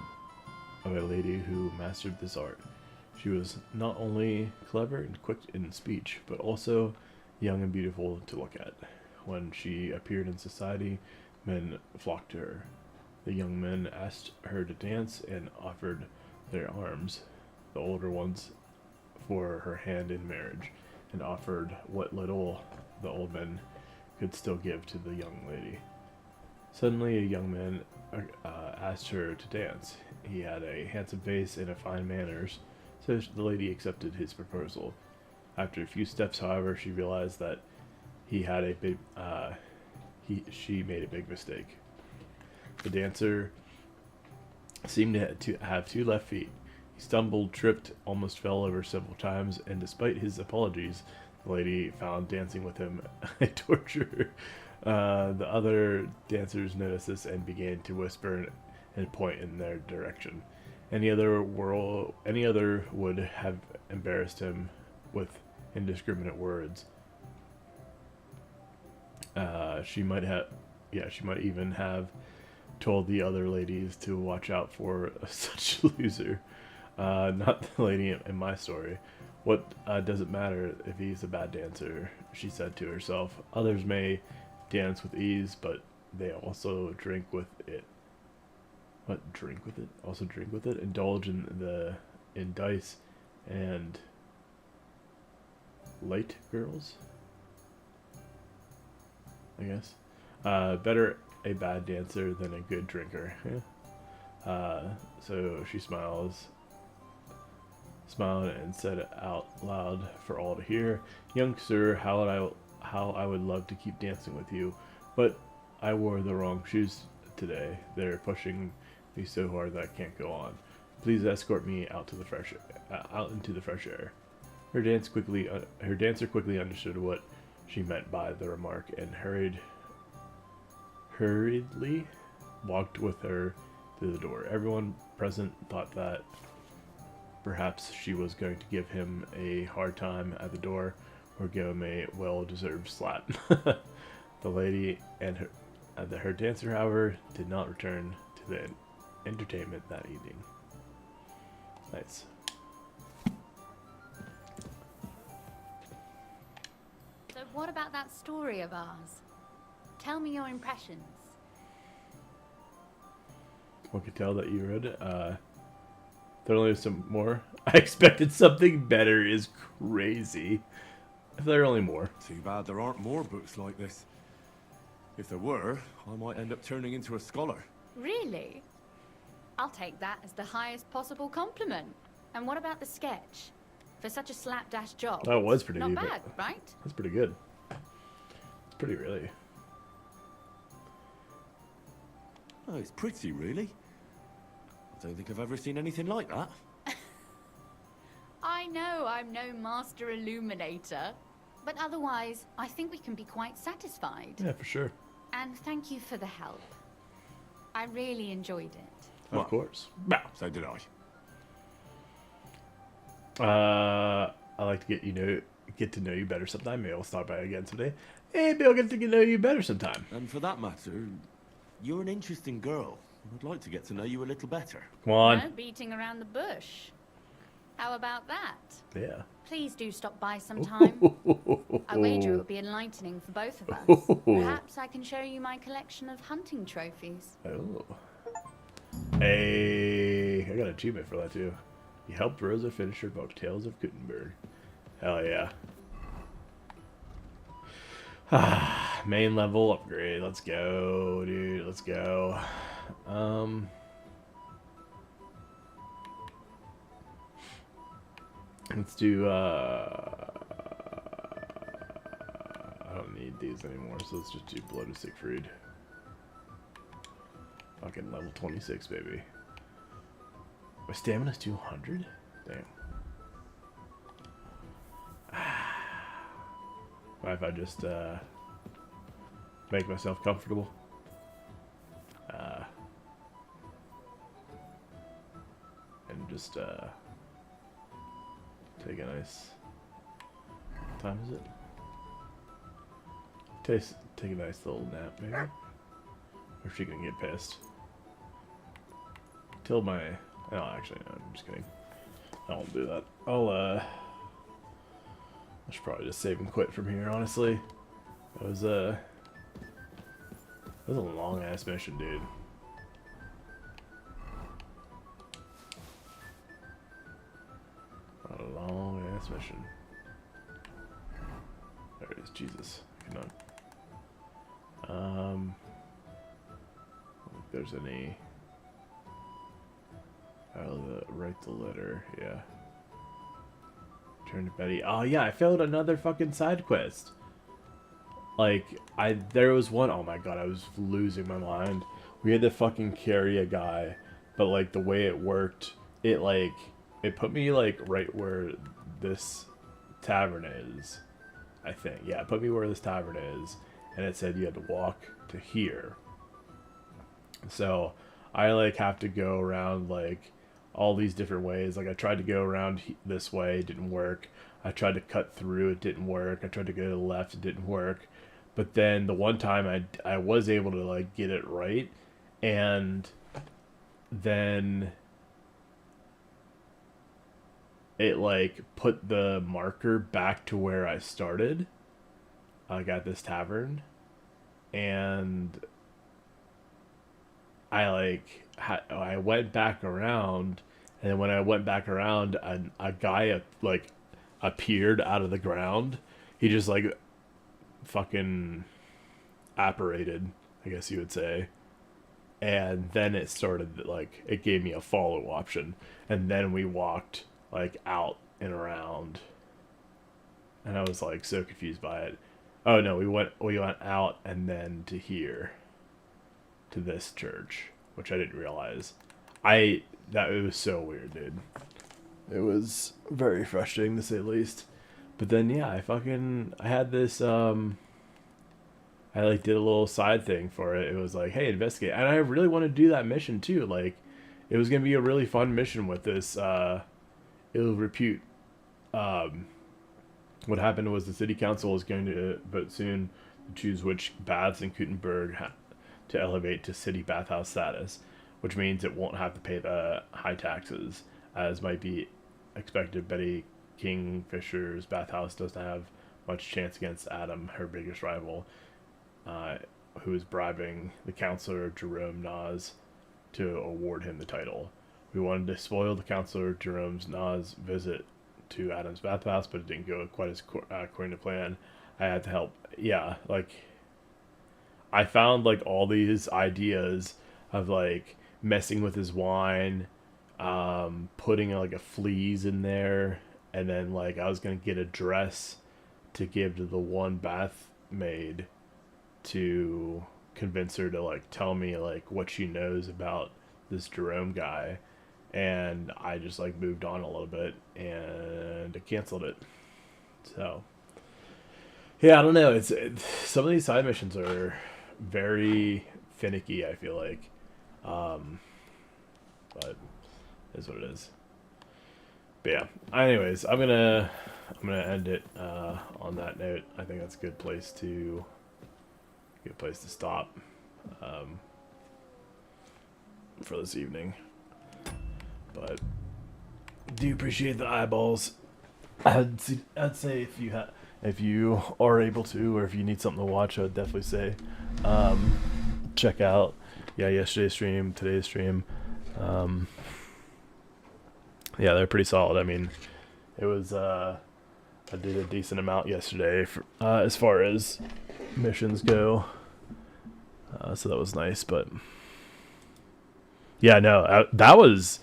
of a lady who mastered this art. She was not only clever and quick in speech, but also young and beautiful to look at. When she appeared in society, men flocked to her. The young men asked her to dance and offered their arms, the older ones, for her hand in marriage, and offered what little the old men could still give to the young lady. Suddenly, a young man asked her to dance. He had a handsome face and fine manners, so the lady accepted his proposal. After a few steps, however, she realized that she made a big mistake. The dancer seemed to have 2 left feet. He stumbled, tripped, almost fell over several times, and despite his apologies, the lady found dancing with him a torture. The other dancers noticed this and began to whisper and point in their direction. Any other would have embarrassed him with indiscriminate words. She might even have told the other ladies to watch out for such a loser. Not the lady in my story. What does it matter if he's a bad dancer? She said to herself. Others may dance with ease, but they also drink with it. What, drink with it? Also drink with it? Indulge in dice and light girls, I guess. Better a bad dancer than a good drinker. So she smiled and said it out loud for all to hear. Young sir, how I would love to keep dancing with you, but I wore the wrong shoes today. They're pushing me so hard that I can't go on. Please escort me out into the fresh air. Her dancer quickly understood what she meant by the remark and hurriedly walked with her to the door. Everyone present thought that perhaps she was going to give him a hard time at the door or give him a well-deserved slap. The lady and her dancer, however, did not return to the entertainment that evening. Nice. So what about that story of ours? Tell me your impressions. I could tell that you read it. There only was some more. I expected something better is crazy. If there are only more. Too bad there aren't more books like this. If there were, I might end up turning into a scholar. Really? I'll take that as the highest possible compliment. And what about the sketch? For such a slapdash job. That was pretty Not good. bad, right? That's pretty good. It's pretty, really. Oh, it's pretty, really. I don't think I've ever seen anything like that. I know I'm no master illuminator, but otherwise, I think we can be quite satisfied. Yeah, for sure. And thank you for the help. I really enjoyed it. Of course. So did I. I like to get to know you better sometime. Maybe I'll stop by again someday. Maybe I'll get to know you better sometime. And for that matter, you're an interesting girl. I'd like to get to know you a little better. Come on. No beating around the bush. How about that? Yeah. Please do stop by sometime. I wager it will be enlightening for both of us. Perhaps I can show you my collection of hunting trophies. Oh. Hey, I got an achievement for that too. You helped Rosa finish her book, Tales of Gutenberg. Hell yeah. Main level upgrade. Let's go, dude. Let's go. Let's do, I don't need these anymore, so let's just do Bloated Siegfried. Fucking level 26, baby. My stamina's 200? Damn. What if I just, make myself comfortable? And just, take a nice... What time is it? Take a nice little nap, maybe? Or is she gonna get pissed? Till my... Oh, actually, no, I'm just kidding. I won't do that. I should probably just save and quit from here, honestly. It was a long-ass mission, dude. A long-ass mission. There it is, Jesus. Come on. I don't think there's any... write the letter, yeah. Turn to Betty. Oh yeah, I failed another fucking side quest. Like, there was one, oh my god, I was losing my mind. We had to fucking carry a guy, but like the way it worked, it put me like right where this tavern is, I think. Yeah, it put me where this tavern is, and it said you had to walk to here. So I like have to go around like all these different ways. Like I tried to go around this way, it didn't work. I tried to cut through, it didn't work. I tried to go to the left, it didn't work. But then the one time I was able to like get it right, and then it like put the marker back to where I started. I got this tavern, and I went back around, and when I went back around, a guy like appeared out of the ground. He just like fucking apparated, I guess you would say. And then it started like it gave me a follow option, and then we walked like out and around, and I was like so confused by it. Oh no, we went out and then to here, to this church, which I didn't realize. It was so weird, dude. It was very frustrating to say the least. But then yeah, I had this I like did a little side thing for it. It was like, hey, investigate. And I really want to do that mission too. Like it was gonna be a really fun mission with this ill repute. What happened was the city council is going to vote soon to choose which baths in Gutenberg to elevate to city bathhouse status, which means it won't have to pay the high taxes as might be expected. Betty Kingfisher's bathhouse doesn't have much chance against Adam, her biggest rival, who is bribing the counselor Jerome Nas to award him the title. We wanted to spoil the counselor Jerome's Nas visit to Adam's bathhouse, but it didn't go quite as according to plan. I had to help. Yeah, like I found like all these ideas of like messing with his wine, putting like a fleas in there, and then like I was gonna get a dress to give to the one bath maid to convince her to like tell me like what she knows about this Jerome guy, and I just like moved on a little bit and I canceled it. So yeah, I don't know. Some of these side missions are very finicky, I feel like, but it is what it is. But yeah, anyways, I'm gonna end it on that note. I think that's a good place to stop for this evening. But do appreciate the eyeballs. I'd say if you are able to, or if you need something to watch, I would definitely say check out yesterday's stream, today's stream. Yeah, they're pretty solid. I mean, it was I did a decent amount yesterday for, as far as missions go, so that was nice. But yeah, no, that was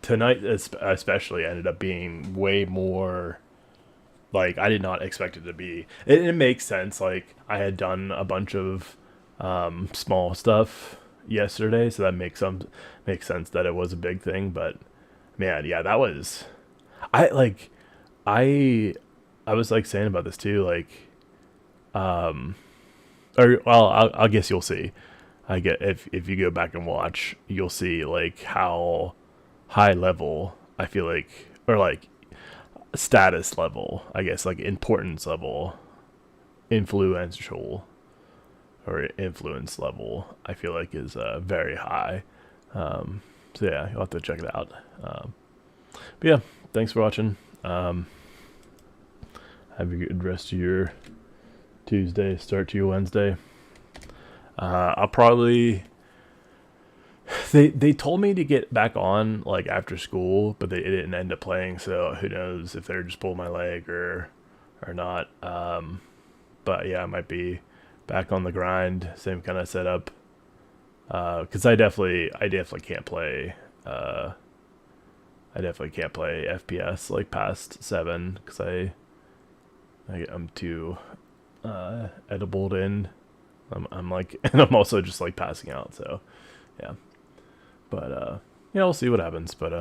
tonight especially ended up being way more. Like, I did not expect it to be. It makes sense. Like, I had done a bunch of small stuff yesterday, so that makes sense that it was a big thing. But man, yeah, that was. I was like saying about this too. Like, or well, I guess you'll see. I get if you go back and watch, you'll see like how high level I feel like, or like status level, I guess, like importance level, influential or influence level, I feel like is very high. So yeah, you'll have to check it out. But yeah, thanks for watching. Have a good rest of your Tuesday, start to your Wednesday. I'll probably. They told me to get back on like after school, but it didn't end up playing. So who knows if they're just pulling my leg or not. But yeah, I might be back on the grind, same kind of setup. Because I definitely can't play. I definitely can't play FPS like past 7 because I'm too edibled in. I'm like, and I'm also just like passing out. So yeah. But yeah, we'll see what happens. But